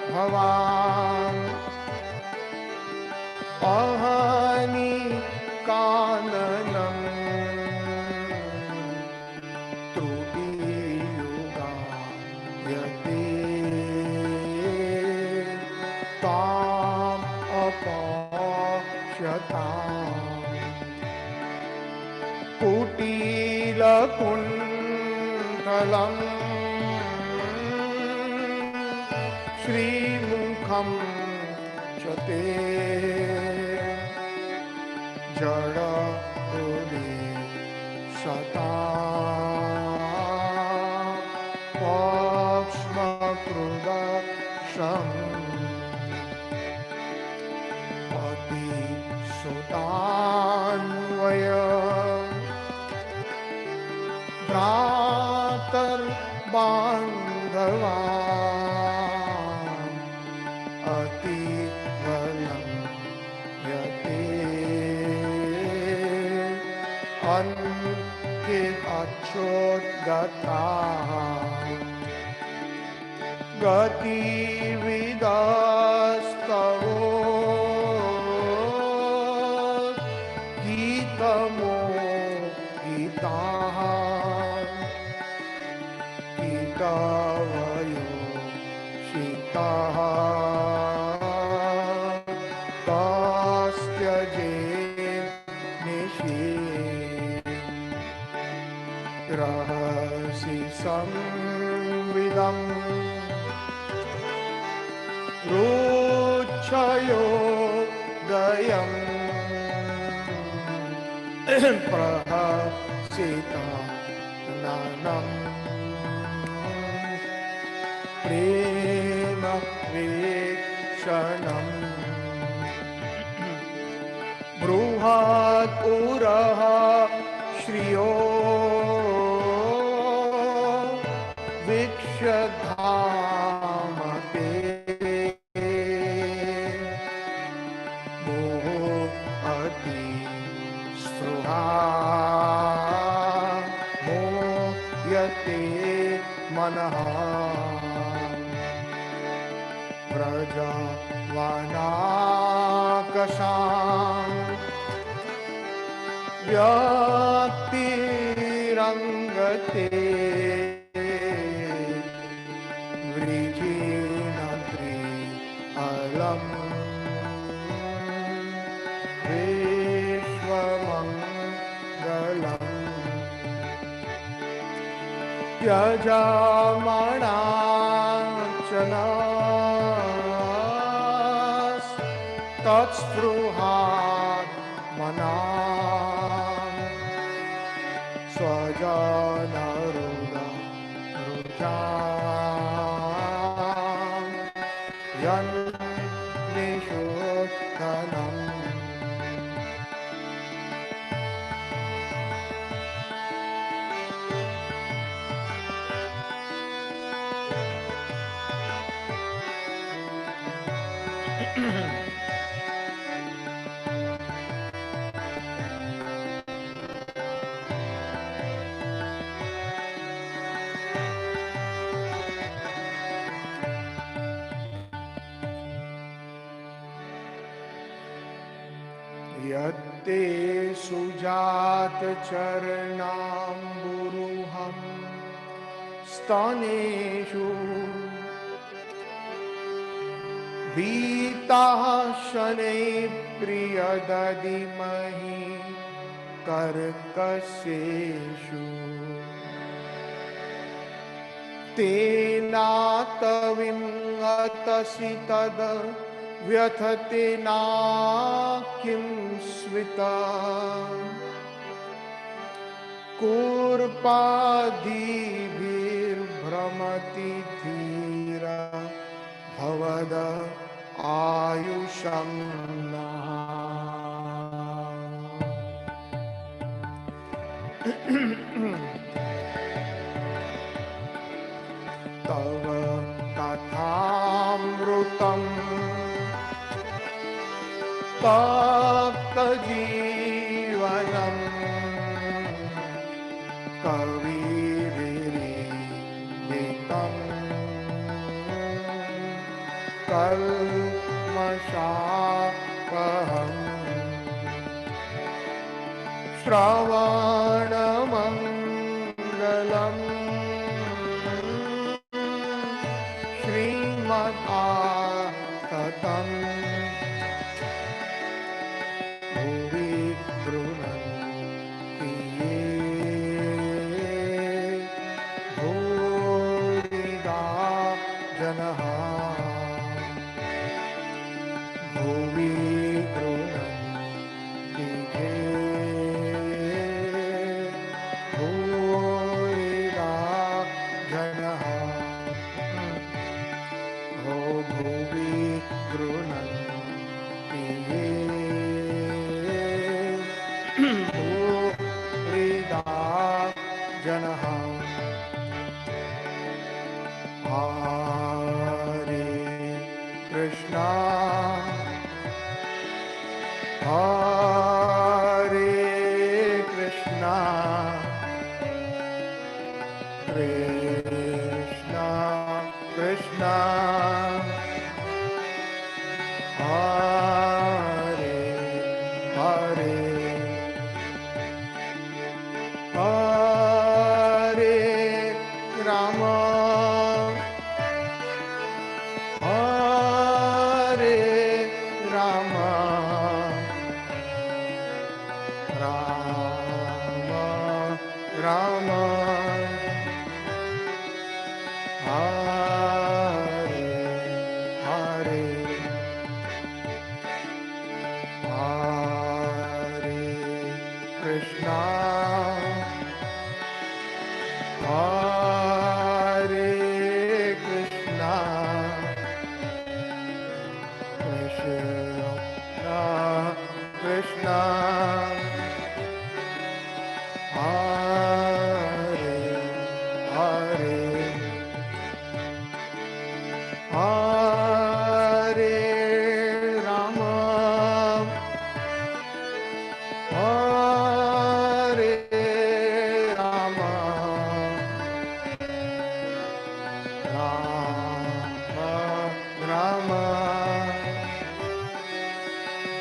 अदतियद्भवान् अहनि काननम् त्रुटियुगायते ताम् अपश्यताम् कुटीलकुण्डलम् श्रीमुखं च ते जडकुले शता पक्ष्मकृदशम् पतिसुतान्वय भ्रातर्बान्धवा अतिबलं यते अन्कितच्छोद्गताः गतिविदस्तवो गीतमोहिताः गीतवयो शीताः तस्त्यजे निशि रहसि संविदम् रुच्छयो दयम् प्रहसिता ननम् प्रेम वीक्षणम् बृहत् उरः श्रियो वीक्ष्यधामते मोहति स्पृहा मोह्यते मनः व्रजवनाकशाम् व्यक्तिरङ्गते वृजिनद्रि अलम् विश्वमङ्गलम् त्यजमाणार्चना तत्स्पृहात् मनाम् स्वजनरुजाम् यन्निषोत्तनम् यत्ते सुजातचरणाम्बुरुहं स्तनेषु भीताः शनैः प्रियदधिमहि कर्कशेषु तेनातविं हतसि तद व्यथते ना किं स्विता कूर्पादिभिर्भ्रमति धीरा भवद आयुषं नः। तव कथामृतम् तप्तजीवनम् कविभिरीडितम् कल्मषापहम् श्रवणमङ्गलम् श्रीमदाततम् भुवि गृह्णन्ति ये भूरिदा जनः। भुवि गृह्णन्ति ये भूरिदा जनः। हो भुवि गृह्णन्ति ये भूरिदा जनः। हरे कृष्णा हरे कृष्णा कृष्णा कृष्णा हरे हरे हरे राम हरे राम राम राम हरे हरे हरे कृष्णा हरे कृष्णा कृष्णा कृष्णा हरे हरे हरे राम हरे राम राम राम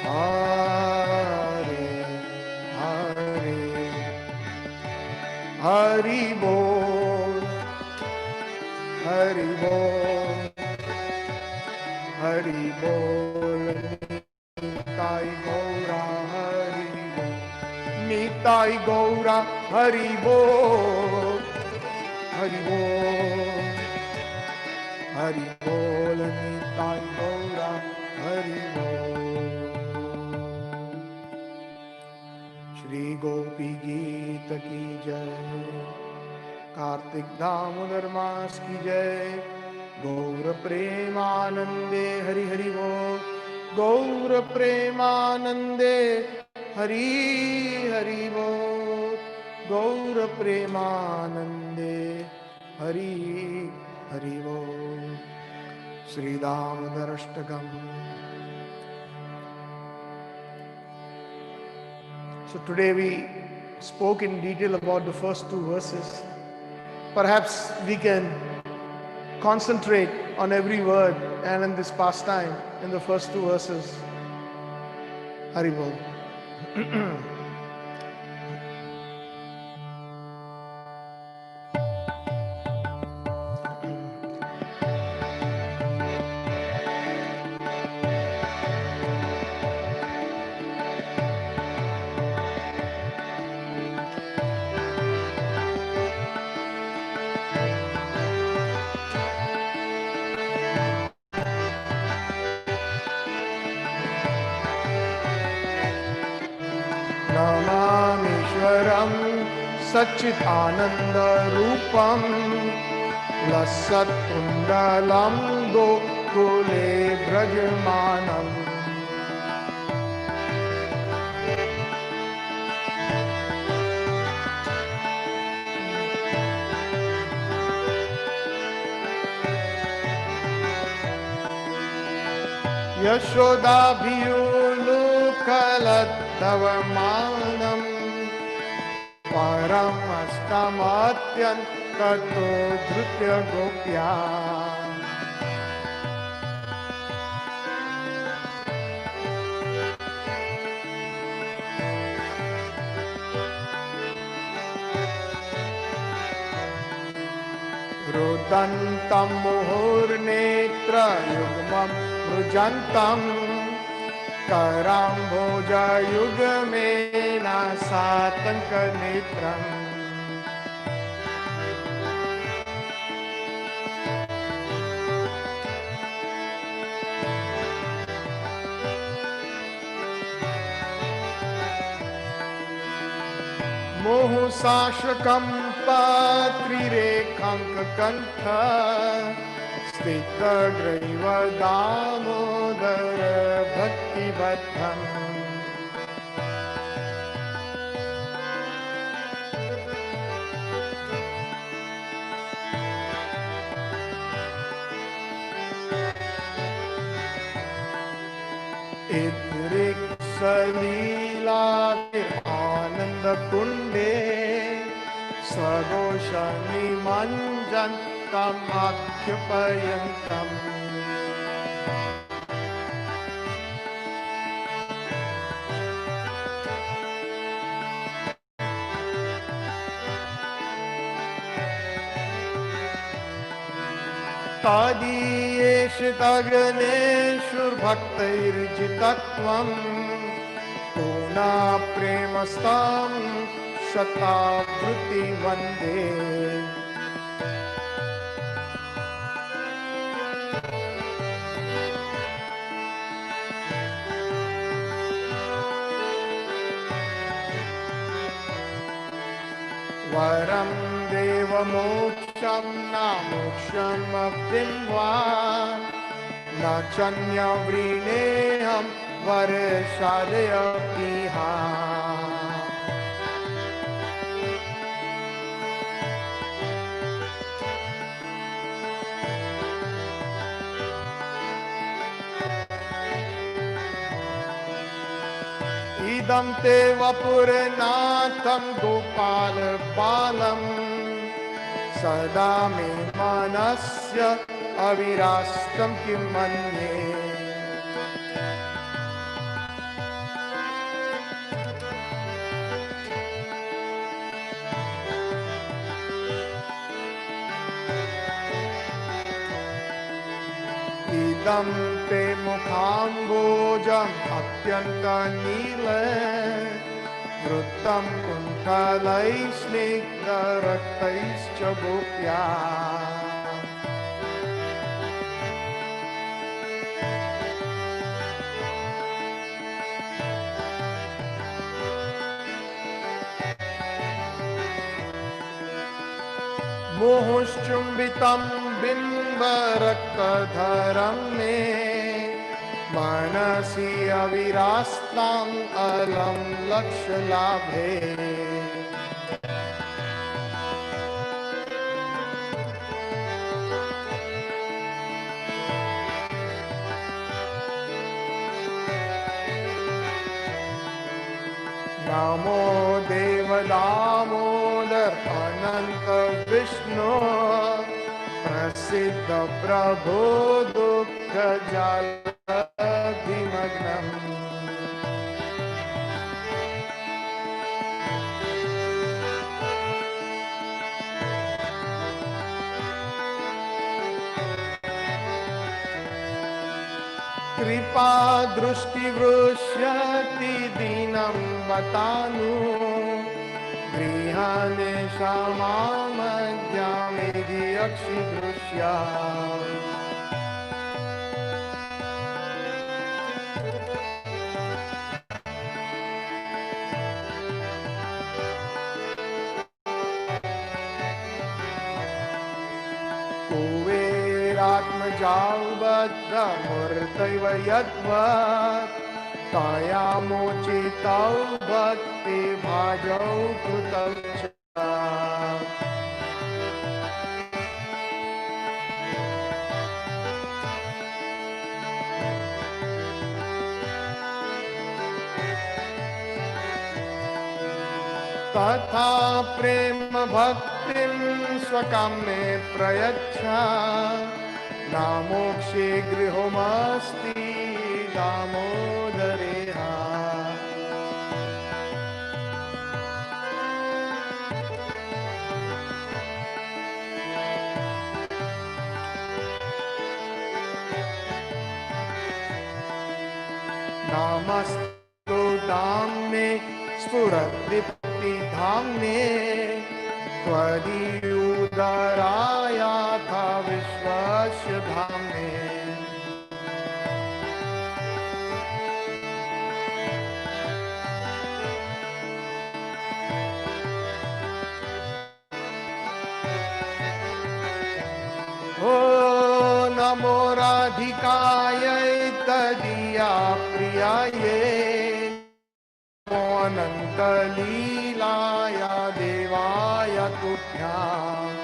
हरे हरे हरि बोल हरि बोल हरि बोल निताई गौरा हरि बोल निताई गौरा हरि बोल हरि बोल हरि बोल निताई गौरा हरि बोल। श्री गोपी गीत की जय। कार्तिक दामोदर मास की जय। गौर प्रेमानंदे हरि हरि बोल। गौर प्रेमानंदे हरि हरि बोल। गौर प्रेमानंदे हरि हरि बोल। Shri दामोदरष्टकम। So today we spoke in detail about the first two verses. Perhaps we can concentrate on every word and in this pastime in the first two verses. Hari Bol. Satchidananda Rupam Lasatkundalam Gokule Brajamanam Yashodabhiyulukaladdavamanam Paramastamantyankato Dhrutya Gopya Rudantam Muhurnetra Yugmam Rujantam Karamboja Yugamena Satanka Netram Mohu Ashtakam Patrirekhanka Kantha Stita Graiva Damodara Bhakti Bhattam Idrik Lila Ananda Kunde Sagoshani Manjantam Akhyupayantam Tadiyeshitaganeshur Bhaktairjitattvam Puna Premastam Shatabhruti Vande Varam Deva Moksham Na Moksham Abdimva Na Chanya Vrineham Varshadaya Piha Idam te vapurnatham gopal balam sada me manasya avirastam kim manye Idam te mukhambojam atyanta nila Vrutam kunthalai snigdha raktaischa gopya Mohushchumbitam bimbarakadharam me Manasi avirastam alam lakshalabhe Namo Deva Damodar Ananta Vishnu Prasiddha Prabhu Dukkha Jaladhimagnam Kripa Drushti Vrushyati Dinam Vatanu Grihane Shamamadhyamedi Akshidrushya कुबेरात्मजावबद्धमूर्तैव यद्वत् तया मोचितौ भक्ति भाजौ कृतौ च। तथा प्रेम भक्तिं स्वकामे प्रयच्छ न मोक्षे गृहमस्ति दामोदरेह। नमस्तु धाम्ने स्फुरद्दीप्तिधाम्ने त्वदीयोदरायाथ विश्वस्य धाम्ने। ओ नमो राधिकायै तदीया प्रियायै अनन्तलीलाया देवाय तुभ्याम्।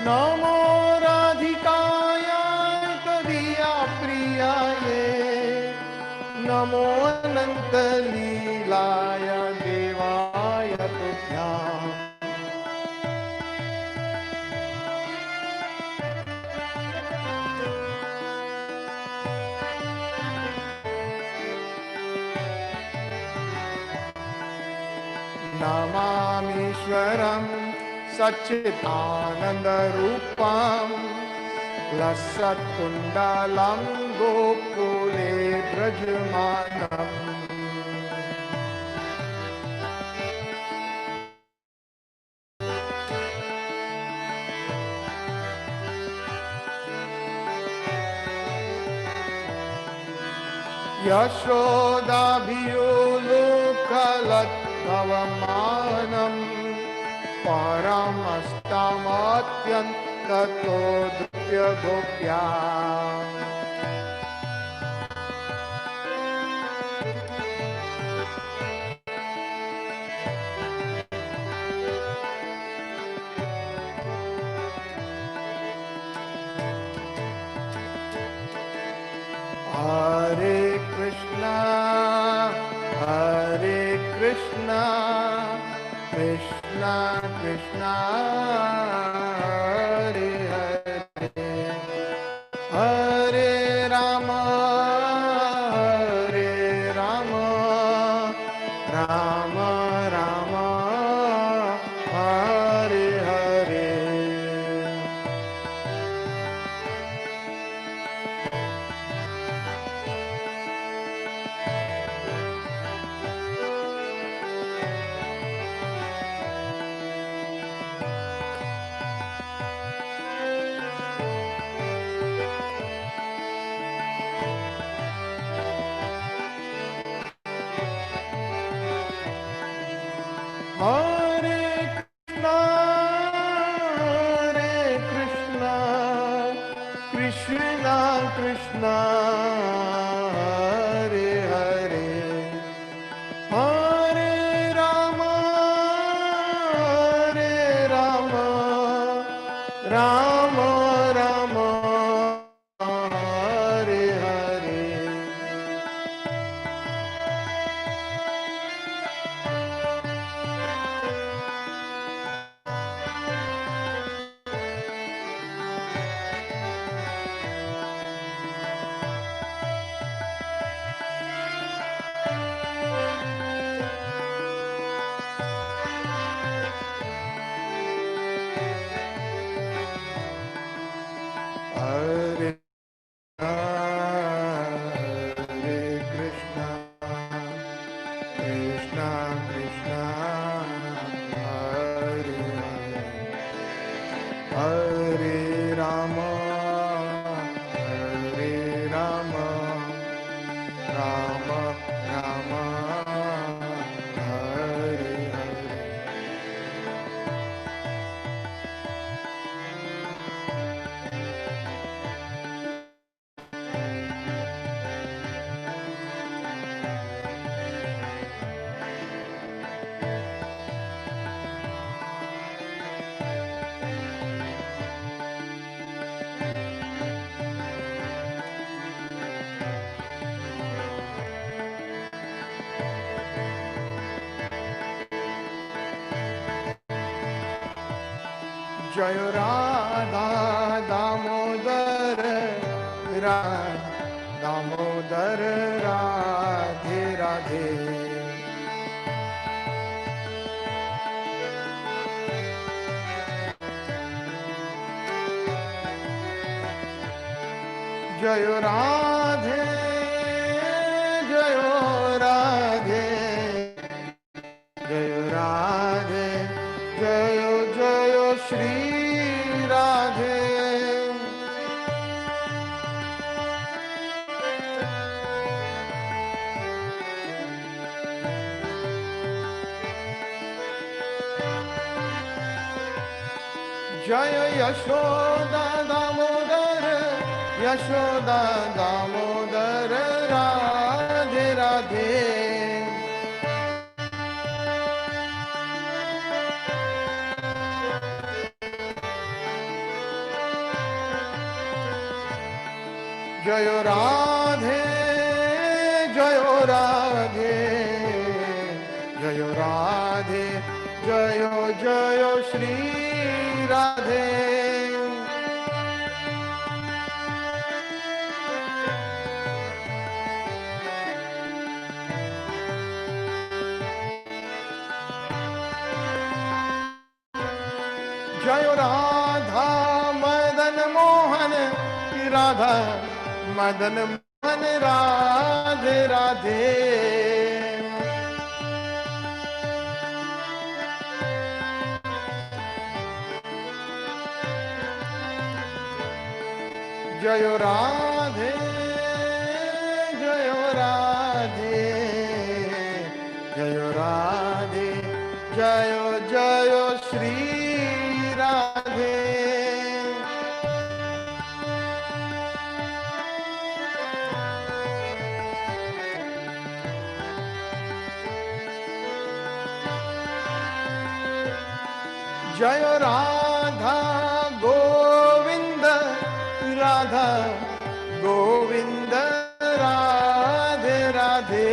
नमो राधिकाय तदीया प्रियायै नमो अनन्तलीलाय देवाय तुभ्याम्। नमामीश्वरं सच्चिदानन्दरूपं लसत्कुण्डलं गोकुले व्रजमानम्। यशोदाभियोलोकलब्धवमानम् परमस्तमत्यन्ततो द्रुप्यगोप्या। हरे कृष्णा कृष्णा कृष्णा हरे हरे हरे राम राम राम हरे हरे। हरे कृष्णा कृष्णा कृष्णा हरे हरे हरे राम राम राम हरे हरे। जय राधा दामोदर दामोदर राधे राधे। जय राधे जय राधे जय राधे जय जय श्री राधे। जय यशोदा दामोदर यशोदा दामोदर राधे राधे। जय राधे जय राधे जय राधे जय जय श्री राधे। जय राधा मदन मोहन राधा मदन मोहन राधे राधे। जय राधे जय राधे जय राधे जय जय श्री राधे। जय राधा गोविंद राधा गोविंद राधे राधे।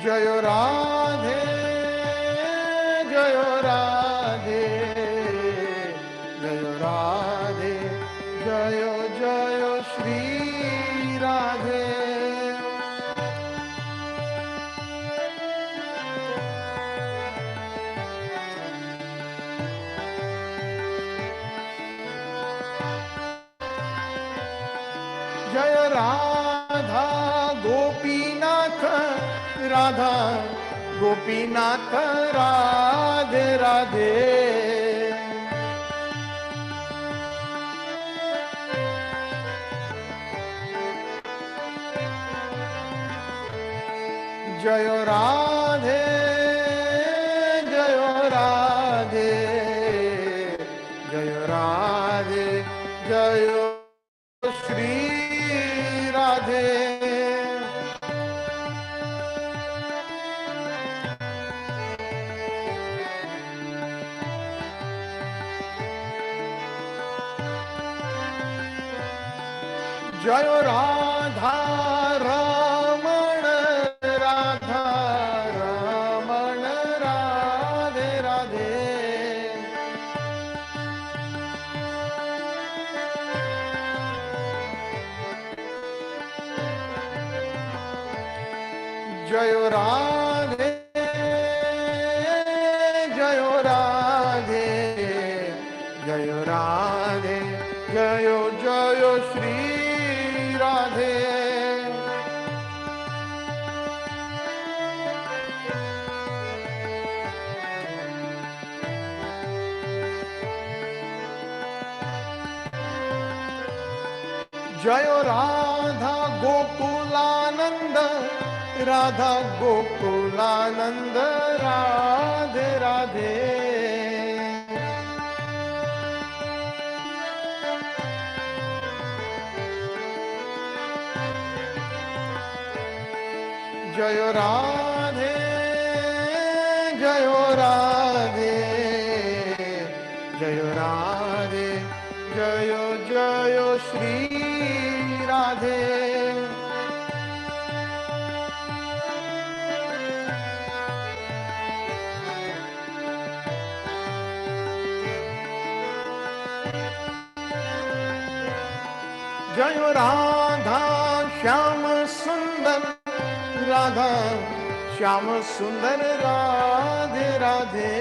जय राधे जय राधे जय राधे जय जय श्री राधे। जय राधा गोपीनाथ राधा गोपीनाथ राधे राधे। जय राधे जय राधे जय राधे जय श्री राधे। जय राधा रमण राधा रमण राधे राधे। जय राधे जय राधे जय राधे जय जय श्री राधे। जय राधा गोकुलानंद राधा गोकुलानंद राधे राधे। जय राधे जय राधे जय राधे जय जय Shri Radhe. Jayo Radha Shyam Sundar Radha Shyam Sundar Radhe Radhe.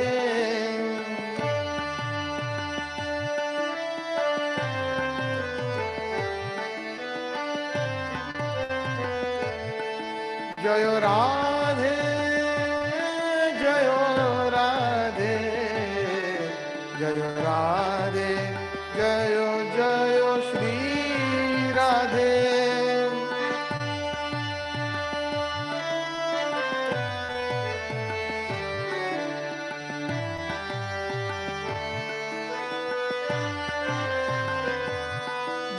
Jayo Radhe Jayo Radhe Jayo Radhe Jayo Jayo Shri Radhe.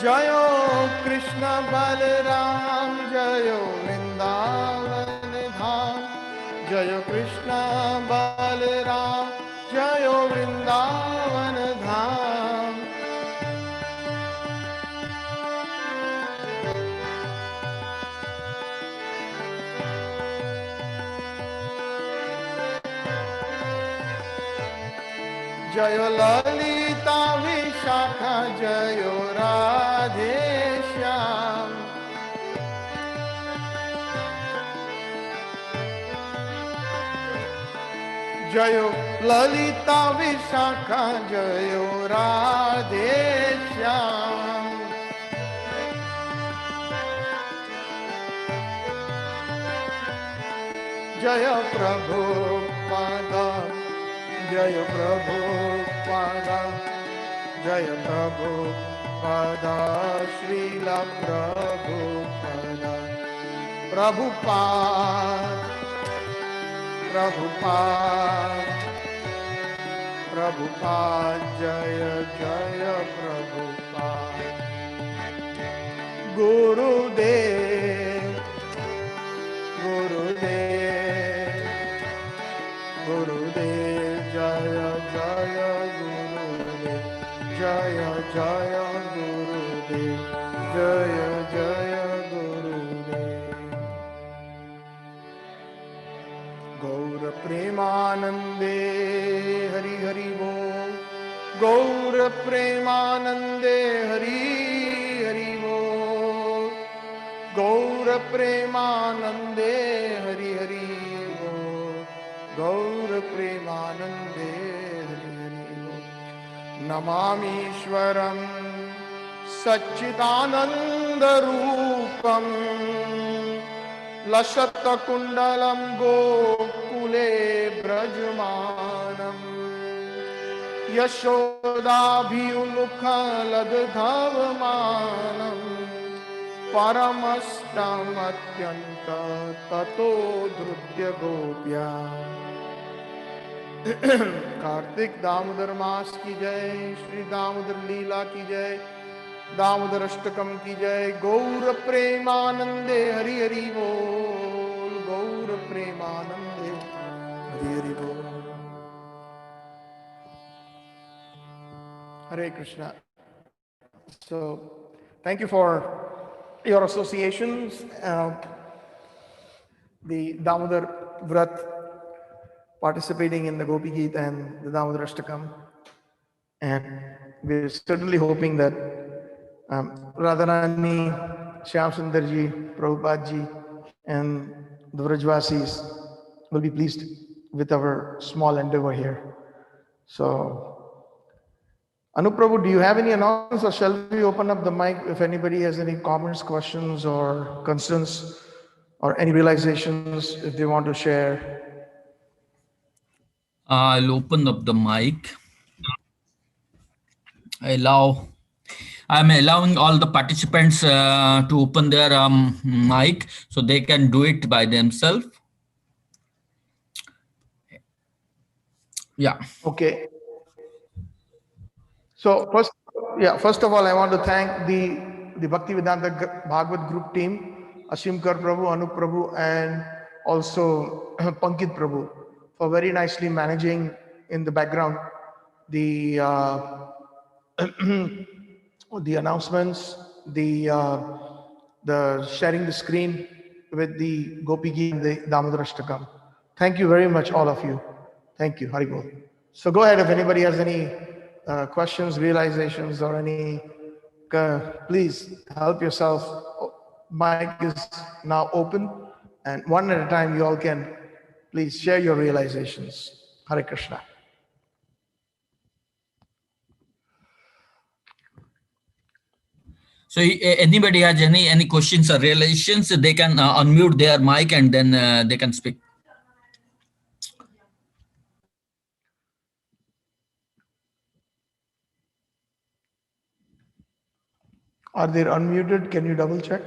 Jayo Krishna Balaram Jayo Vrindavan Dham. Jayo Krishna Balaram Jayo Vrindavan Dham. Jayo Lalita Vishakha Jayo Radhe Shyam. Jayo Lalita Vishakha Jayo Radhe Shyam. Jaya Prabhu Pada Jaya Prabhu Pada Jaya Prabhu Pada Srila Prabhu Pada Prabhupada Prabhupada Prabhupada Jaya Jaya Prabhupada Gurudev Gurudev Gurudev Jaya Jaya Gurudev Jaya Jaya Gurudev Jaya Jaya Gurudev. Gaur Premanande Hari Hari Bol. Gaur Premanande Hari Hari Bol. Gaur Premanande Hari Hari Bol. Gaur Premanande Hari Hari Bol. Namami Shwaram Satchidananda Rupam Lashata Kundalam Gokule Brajmanam Yashodabhiyumukha Laddhavanam Paramastam Atyanta Tato Drupya Gopya. Kartik Damodar Mas ki jai, Shri Damodar Lila ki jai, Damodarashtakam ki jai. Gaur Premanande Hari Hari Bol. Gaur Premanande Hari Hari Bol. Hare Krishna. So, thank you for your associations. The Damodar Vrat participating in the Gopi Geet and the Damodarashtakam. And we're certainly hoping that Radharani, Shyam Sundarji, Prabhupadji, and the Vrajvasis will be pleased with our small endeavor here. So, Anuprabhu, do you have any announcements, or shall we open up the mic if anybody has any comments, questions, or concerns, or any realizations if they want to share? I'll open up the mic. I'm allowing all the participants to open their mic so they can do it by themselves. Yeah. Okay. So first of all, I want to thank the Bhaktivedanta Bhagavad group team, Ashimkar Prabhu, Anup Prabhu, and also Pankit Prabhu for very nicely managing in the background the the announcements, the sharing the screen with the Gopi Geet and the Damodarashtakam. Thank you very much, all of you. Thank you. Hari Bol. So go ahead if anybody has any questions, realizations, or any Please help yourself. Mic is now open, and one at a time you all can please share your realizations. Hare Krishna. So anybody has any questions or realizations, they can unmute their mic and then they can speak. Are they unmuted? Can you double check?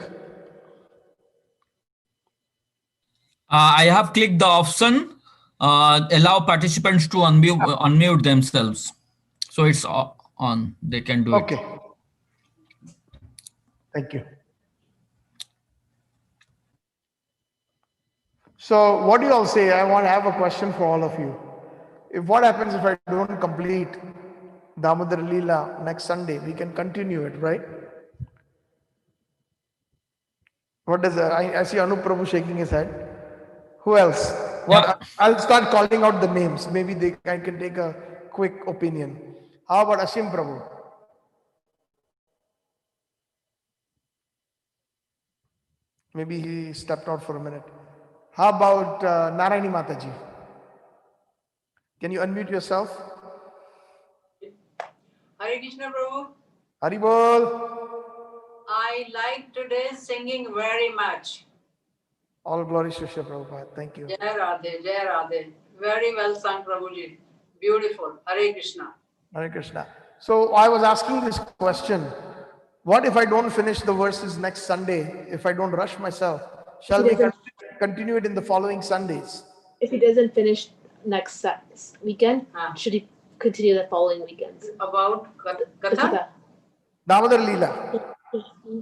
I have clicked the option, allow participants to unmute themselves. So it's on, they can do it. Okay. Thank you. So what do you all say? I want to have a question for all of you. What happens if I don't complete Damodar Lila next Sunday? We can continue it, right? What does I see Anup Prabhu shaking his head. Who else? What? Yeah. I'll start calling out the names. Maybe I can take a quick opinion. How about Ashim Prabhu? Maybe he stepped out for a minute. How about Narayani Mataji? Can you unmute yourself? Hare Krishna Prabhu. Haribol. I like today's singing very much. All glories to Shri Prabhupada. Thank you. Jai Radhe, Jai Radhe. Very well sung, Prabhuji. Beautiful. Hare Krishna. Hare Krishna. So I was asking this question. What if I don't finish the verses next Sunday? If I don't rush myself, shall we continue it in the following Sundays? If he doesn't finish next weekend, should he continue the following weekends? About Katha? Damodar Lila.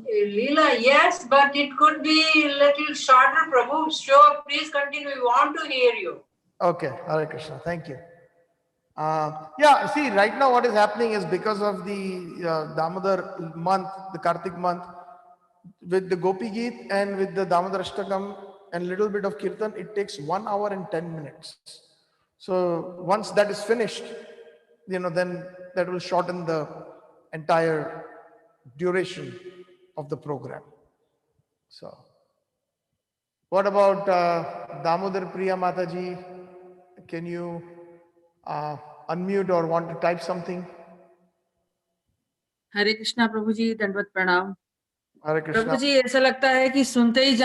Lila, yes, but it could be a little shorter, Prabhu. Sure, please continue. We want to hear you. Okay, Hare Krishna. Thank you. Yeah, see, right now what is happening is because of the Damodar month, the Kartik month, with the Gopi Geet and with the Damodarashtakam and little bit of Kirtan, it takes 1 hour and 10 minutes. So once that is finished, then that will shorten the entire duration of the program. So what about Damodar Priya Mataji? Can you unmute or want to type something? हरे कृष्णा प्रभु जी, दंडवत प्रणाम। Hare Krishna. प्रभु जी, ऐसा लगता है कि सुनते ही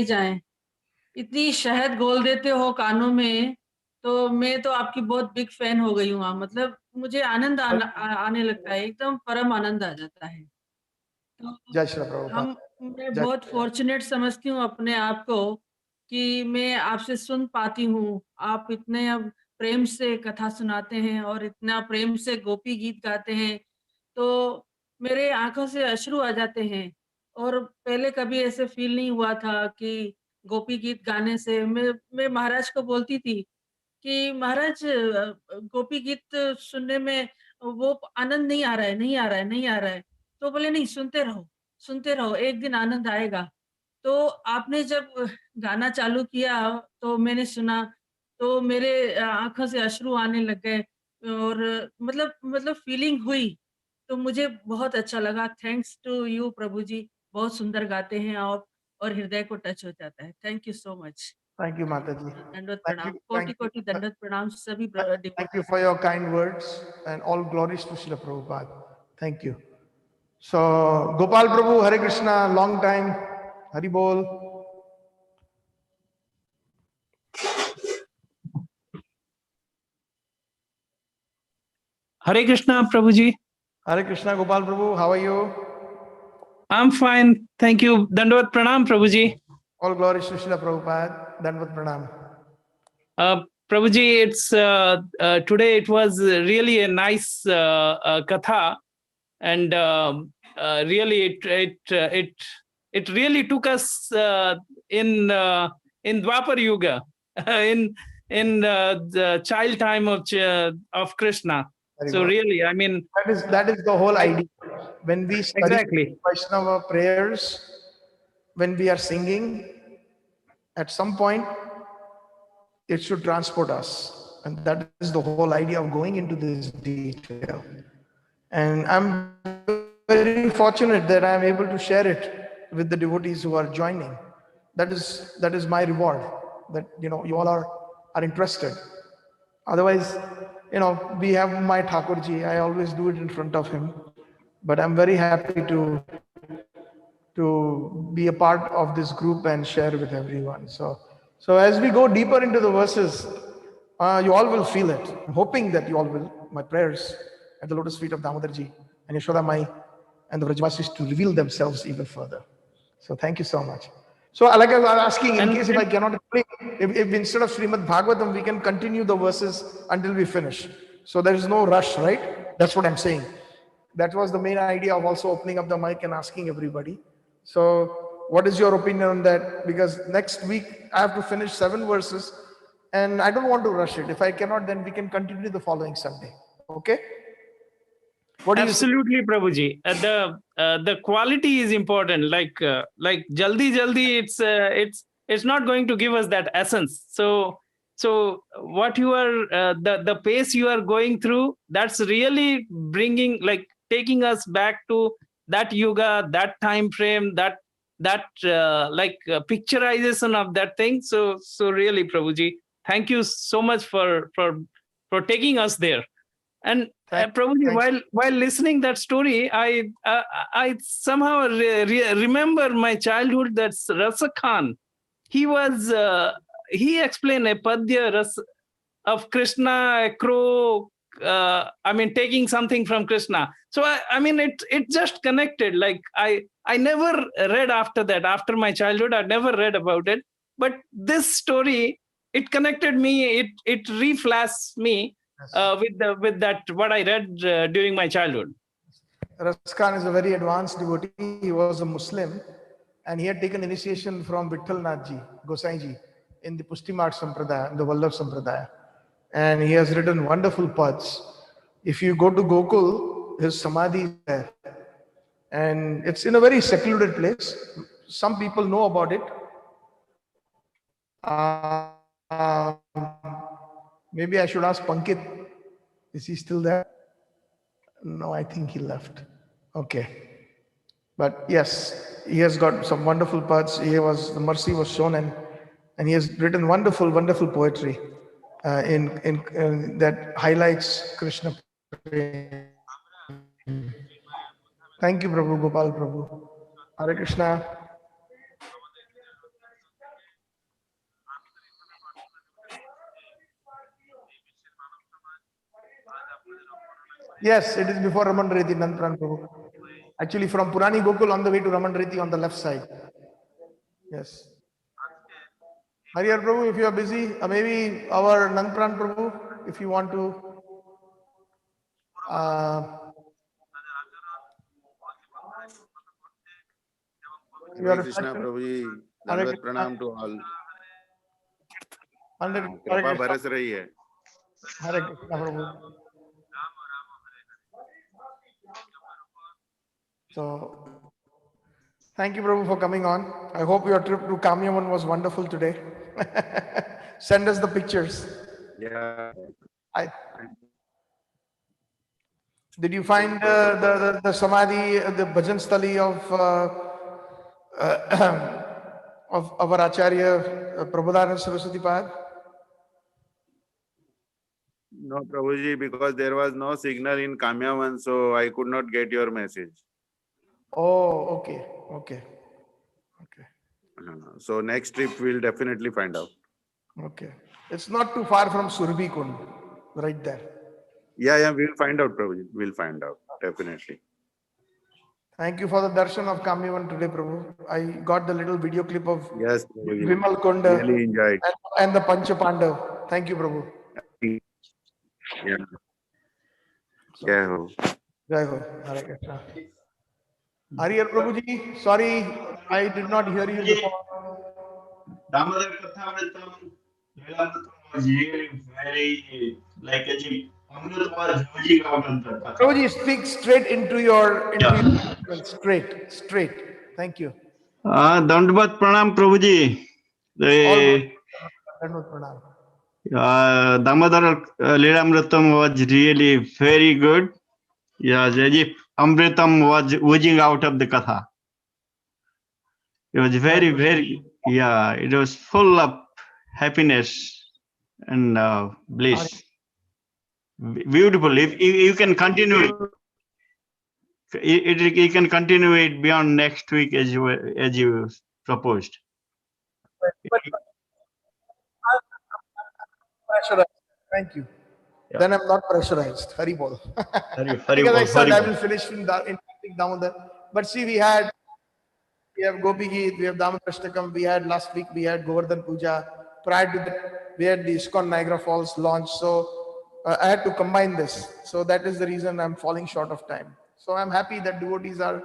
जाएं। इतनी शहद घोल देते हो कानों में, तो मैं तो आपकी बहुत बिग फैन हो गई हूँ। मतलब मुझे आनंद आने लगता है, एकदम परम आनंद आ जाता है। जय श्री प्रभुपाद। मैं बहुत फॉर्चुनेट समझती हूँ अपने आप को कि मैं आपसे सुन पाती हूँ। आप इतने अब प्रेम से कथा सुनाते हैं और इतना प्रेम से गोपी गीत गाते हैं, तो मेरे आंखों से अश्रु आ जाते हैं। और पहले कभी ऐसे फील नहीं हुआ था कि गोपी गीत गाने से मैं महाराज को बोलती थी कि महाराज गोपी गीत सुनने में वो आनंद नहीं आ रहा है। तो बोले नहीं, सुनते रहो, एक दिन आनंद आएगा। तो आपने जब गाना चालू किया तो मैंने सुना, तो मेरे आंखों से अश्रु आने लग गए और मतलब फीलिंग हुई, तो मुझे बहुत अच्छा लगा। थैंक्स टू यू प्रभु जी, बहुत सुंदर गाते हैं आप और हृदय को टच हो जाता है। Thank you so much. Thank you, Mataji. दंडवत प्रणाम, कोटि दंडवत प्रणाम सभी। Thank you for your kind words and all glories to Srila Prabhupada. Thank you. So, Gopal Prabhu, Hare Krishna, long time. Hari Bol. Hare Krishna, Prabhuji. Hare Krishna, Gopal Prabhu, how are you? I'm fine. Thank you. Dandavat Pranam, Prabhuji. All glories to Srila Prabhupada. Dandavat Pranam. Prabhuji, it's today it was really a nice katha, and really it really took us in Dwapar Yuga, in the child time of Krishna. Very so well. really, I mean, that is the whole idea. When we study exactly Vaishnava prayers, when we are singing, at some point it should transport us, and that is the whole idea of going into this detail. And I'm very fortunate that I am able to share it with the devotees who are joining. That is my reward, that you all are interested. Otherwise, we have my Thakurji. I always do it in front of him. But I'm very happy to be a part of this group and share with everyone. So as we go deeper into the verses, you all will feel it. I'm hoping that you all will. My prayers at the lotus feet of Damodarji and Yashoda Mai and the Vrajavasis to reveal themselves even further. So thank you so much. So like I was asking, in case if I cannot explain, if instead of Srimad Bhagavatam, we can continue the verses until we finish. So there is no rush, right? That's what I'm saying. That was the main idea of also opening up the mic and asking everybody. So what is your opinion on that? Because next week I have to finish 7 verses and I don't want to rush it. If I cannot, then we can continue the following Sunday. Okay? What do Absolutely, Prabhuji. The quality is important. Like jaldi, it's not going to give us that essence. So what you are the pace you are going through, that's really bringing, like, taking us back to that yuga, that time frame, that picturization of that thing. So really, Prabhuji, thank you so much for taking us there. And Prabhuji, while listening that story, I somehow remember my childhood. That's Rasa Khan. He explained a padya of Krishna, a crow. Taking something from Krishna. So it just connected. Like I never read after that. After my childhood, I never read about it. But this story, it connected me. It reflashed me. With that what I read during my childhood. Raskan is a very advanced devotee. He was a Muslim and he had taken initiation from Vitthal Nathji, Gosaiji, in the Pushtimarg Sampradaya, the Vallabh Sampradaya. And he has written wonderful pads. If you go to Gokul, his samadhi is there. And it's in a very secluded place. Some people know about it. Maybe I should ask Pankit. Is he still there? No, I think he left. Okay. But yes, he has got some wonderful parts. The mercy was shown and he has written wonderful, wonderful poetry in that highlights Krishna. Thank you, Prabhu, Gopal Prabhu. Hare Krishna. Yes, it is before Raman Reti, Nandpran Prabhu. Actually, from Purani Gokul on the way to Raman Reti on the left side. Yes. Hariyar Prabhu, if you are busy, maybe our Nandpran Prabhu, if you want to. Hare Krishna Prabhuji, Dandavat Pranam to all. Kripa baras rahi hai. Hare Krishna Prabhu. So, thank you, Prabhu, for coming on. I hope your trip to Kamyavan was wonderful today. Send us the pictures. Yeah. Did you find the samadhi, the bhajan stali of our Acharya Prabodhananda Saraswati Pad? No, Prabhuji, because there was no signal in Kamyavan, so I could not get your message. Oh, okay. So next trip we'll definitely find out. Okay. It's not too far from Surabhi Kund, right there. Yeah, we'll find out, Prabhuji. We'll find out, definitely. Thank you for the darshan of Kamyavan today, Prabhu. I got the little video clip of Yes, Prabhuji. Vimal Kunda Really enjoyed. and the Pancha Pandav. Thank you, Prabhu. Yeah. Jai Ho. Jai Ho. Hare Krishna. Hariyar Prabhuji, sorry, I did not hear you before. Damodar Katha was really very like a Prabhuji, speak straight into your straight. Thank you. Dandavat Pranam Prabhuji. Damodar Lilamritam was really very good. Yes, as if Amritam was oozing out of the Katha. It was very, very, yeah, it was full of happiness and bliss. Beautiful. If you can continue it, you can continue it beyond next week as you proposed. Pressurized. Thank you. Yeah. Then I'm not pressurized. Hari bol. Hari Because I bol, said Hari I bol. will finish in Kartik Damodar. But see, we have Gopi Geet, we have Damodarashtakam, we had last week, we had Govardhan Puja. Prior to that, we had the ISKCON Niagara Falls launch. So I had to combine this. So that is the reason I'm falling short of time. So I'm happy that devotees are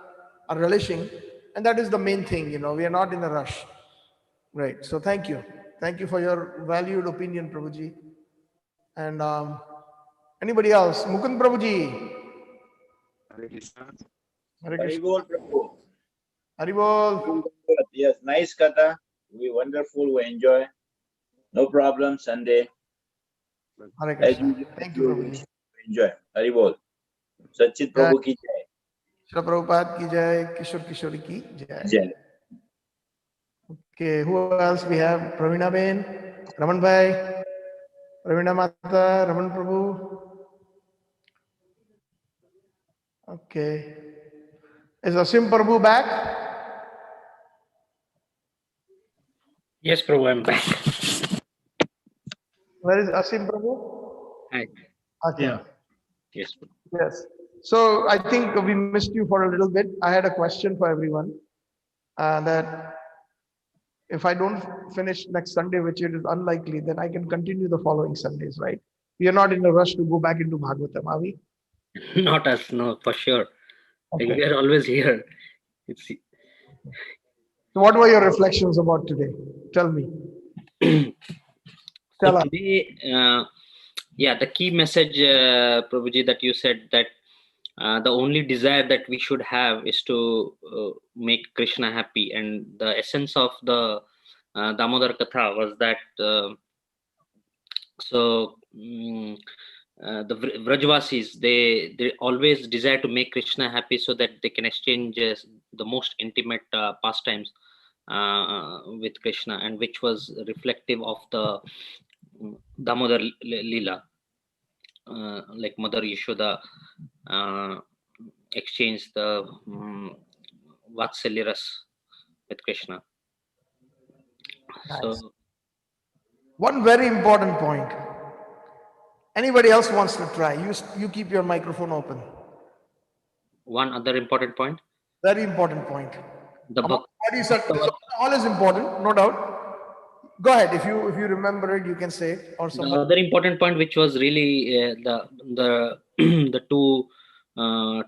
relishing. And that is the main thing, we are not in a rush. Right. So thank you. Thank you for your valued opinion, Prabhuji. And anybody else? Mukund Prabhuji. Hare Krishna. Hare Hari Krishna. bol, Prabhu. Hari bol. Yes, nice Katha. We wonderful. We enjoy. No problem. Sunday. Hare As Krishna. usual, Thank you, Prabhuji. enjoy. Hari bol. Satchid Prabhu ki jai. Srila Prabhupada ki jai, Kishore Kishori ki jai. Jai. Okay, who else we have? Pravina Ben, Raman Bhai, Pravina Mata, Raman Prabhu. Okay. Is Asim Prabhu back? Yes, Prabhu, I'm back. Where is Asim Prabhu? Hi. Okay. Yeah. Yes. Yes. So I think we missed you for a little bit. I had a question for everyone that if I don't finish next Sunday, which it is unlikely, then I can continue the following Sundays, right? We are not in a rush to go back into Bhagavatam, are we? Not us, no, for sure. Like, Okay. we are always here. It's So what were your reflections about today? Tell me. so Tell us. today, yeah, the key message, Prabhuji, that you said that the only desire that we should have is to make Krishna happy, and the essence of the Damodar Katha was that the Vrajvasis, they always desire to make Krishna happy so that they can exchange the most intimate pastimes with Krishna, and which was reflective of the Damodar Lila, like Mother Yashoda exchanged the Vatsalya Ras with Krishna. Nice. So One very important point. Anybody else wants to try? You keep your microphone open. one other important point. Very important point. The All is important, no doubt. Go ahead. If you remember it, you can say it. Or the other important point, which was really the the two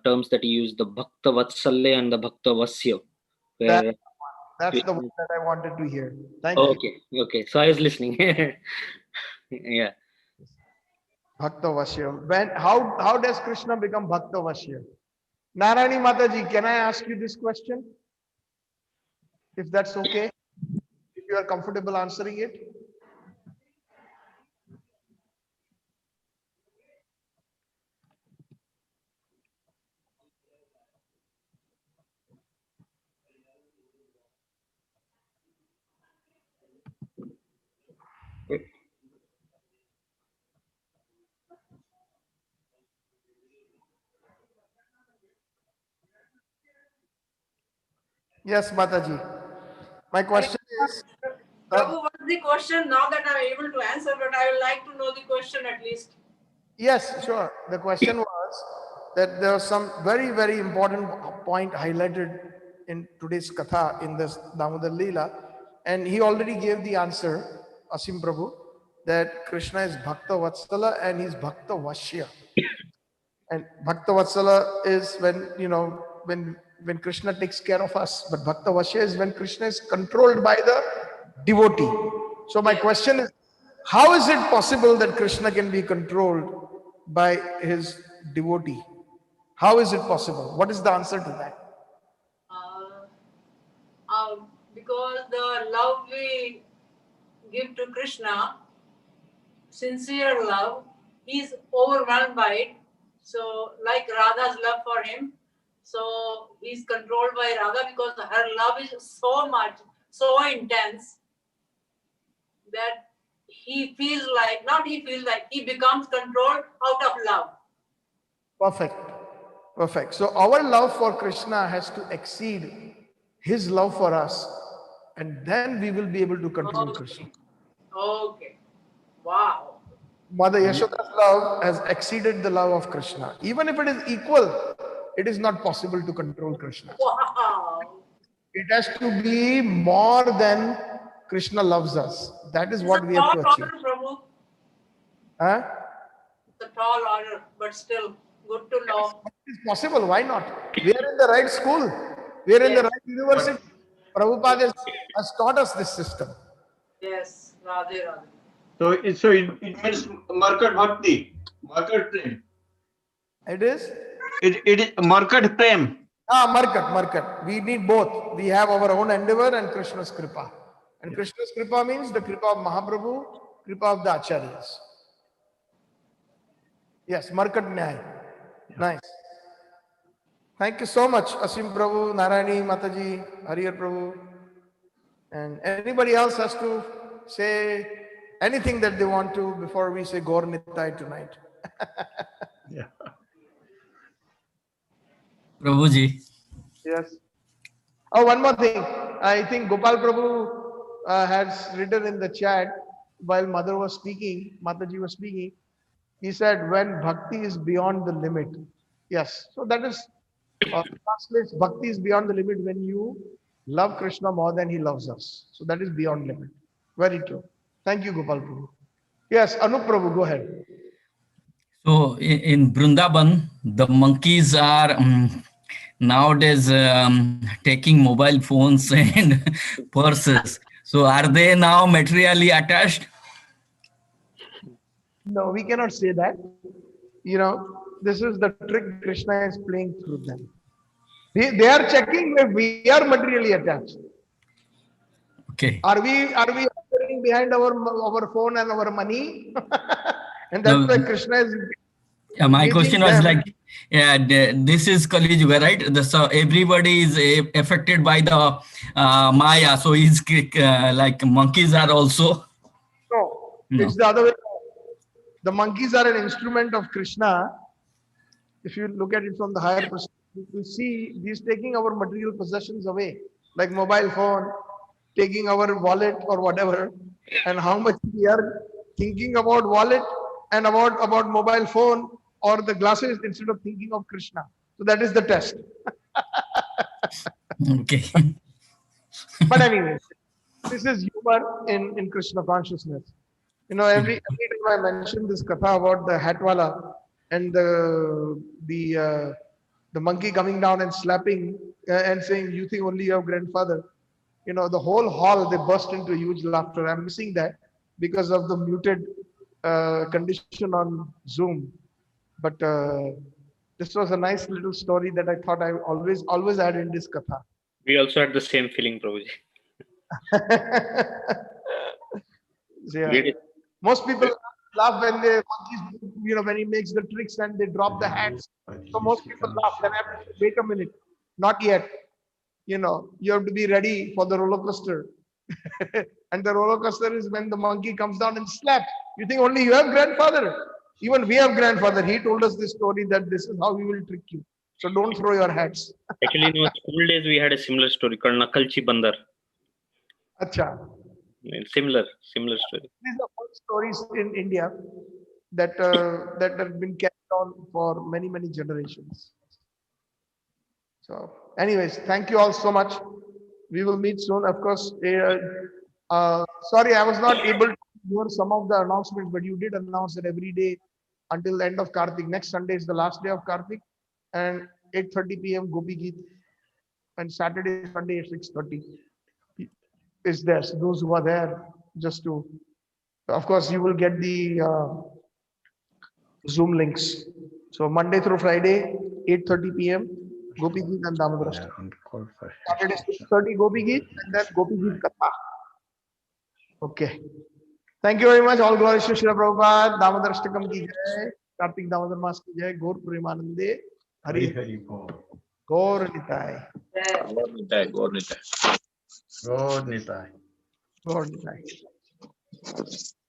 terms that he used, the Bhakta Vatsalya and the Bhakta Vasya, where that's the one that I wanted to hear. Thank you. you. Okay. So I was listening. Yeah. Bhakta Vasya. How does Krishna become Bhakta Vasya? Narayani Mataji, can I ask you this question? If that's okay, if you are comfortable answering it. Yes, Mataji. My question is, Prabhu, what's the question? Now that I'm able to answer, but I would like to know the question at least. yes, sure. The question was that there was some very, very important point highlighted in today's Katha in this Damodar Lila, and he already gave the answer, Asim Prabhu, that Krishna is Bhakta Vatsala and he's Bhakta Vashya. And Bhakta Vatsala is when Krishna takes care of us, but Bhakta Vashya is when Krishna is controlled by the devotee. So my question is, how is it possible that Krishna can be controlled by his devotee? How is it possible? What is the answer to that? Because the love we give to Krishna, sincere love, he is overwhelmed by it. So like Radha's love for him, so he's controlled by Radha because her love is so much, so intense that he feels like, not he feels like, he becomes controlled out of love. Perfect. Perfect. So our love for Krishna has to exceed his love for us, and then we will be able to control Krishna. Okay. Wow. Mother Yashoda's love has exceeded the love of Krishna. Even if it is equal, it is not possible to control Krishna. Wow. It has to be more than Krishna loves us. That is what we have to achieve. Prabhu. Huh? It's a tall order, but still good to know. It's possible. Why not? We are in the right school. We are in the right university. Prabhupada has taught us this system. Yes. Radhe Radhe. So it means Markat Bhakti, Markat Prem. It is? It is Markat Prem. Markat. We need both. We have our own endeavor and Krishna's kripa. And Krishna's kripa means the kripa of Mahaprabhu, kripa of the Acharyas. Yes, Markat Nyay. Nice. Thank you so much, Asim Prabhu, Narayani Mataji, Hariyar Prabhu. And anybody else has to say anything that they want to before we say Gaur Nittai tonight. Yeah. Prabhuji. Yes. Oh, one more thing. I think Gopal Prabhu has written in the chat while Mother was speaking, Mataji was speaking, he said, when bhakti is beyond the limit. Yes. So that is, translates bhakti is beyond the limit when you love Krishna more than he loves us. So that is beyond limit. Very true. Thank you, Gopal Prabhu. Yes, Anup Prabhu, go ahead. So in Vrindavan, the monkeys are nowadays taking mobile phones and purses. So are they now materially attached? No, we cannot say that. You know, this is the trick Krishna is playing through them. They are checking if we are materially attached. Okay. Are we operating behind our phone and our money? And that's why Krishna is. Yeah, my question was like, yeah, this is Kali Yuga, right? So everybody is affected by the Maya. So is like monkeys are also. No, it's the other way. The monkeys are an instrument of Krishna. If you look at it from the higher perspective, you see he's taking our material possessions away, like mobile phone, taking our wallet or whatever, and how much we are thinking about wallet and about mobile phone or the glasses instead of thinking of Krishna. So that is the test. Okay. But anyway, this is humor in Krishna consciousness. You know, every time I mention this katha about the hatwala and the monkey coming down and slapping and saying, "You think only your grandfather?" You know, the whole hall, they burst into huge laughter. I'm missing that because of the muted condition on Zoom. But this was a nice little story that I thought I always add in this katha. We also had the same feeling, Prabhuji. Yeah. Most people laugh when they, you know, when he makes the tricks and they drop the hats. So most people laugh. Then I have to say, wait a minute, not yet. You know, you have to be ready for the roller coaster. And the roller coaster is when the monkey comes down and slaps. You think only you have grandfather? Even we have grandfather. He told us this story that this is how we will trick you. So don't throw your hats. Actually, in our school days, we had a similar story called Nakalchi Bandar. Acha. Similar story. These are all stories in India that that have been carried on for many generations. So, anyways, thank you all so much. We will meet soon. Of course, sorry, I was not able to hear some of the announcements, but you did announce that every day until the end of Kartik. Next Sunday is the last day of Kartik, and 8:30 p.m. Gopi Geet, and Saturday, Sunday at 6:30 is there. So those who are there, just to, of course, you will get the Zoom links. So Monday through Friday, 8:30 p.m. Gopi Geet and Damodarashtakam. Saturday 6:30 Gopi Geet and then Gopi Geet Katha. Okay. Thank you very much. All glories to Srila Prabhupada. Damodarashtakam ki jai. Kartik Damodar मास की जय। गौर प्रेमानंदे हरि हरि हरि बोल। गौर Nitai Gaur Nitai, Gaur Nitai. गौर निताय। गौर निताय।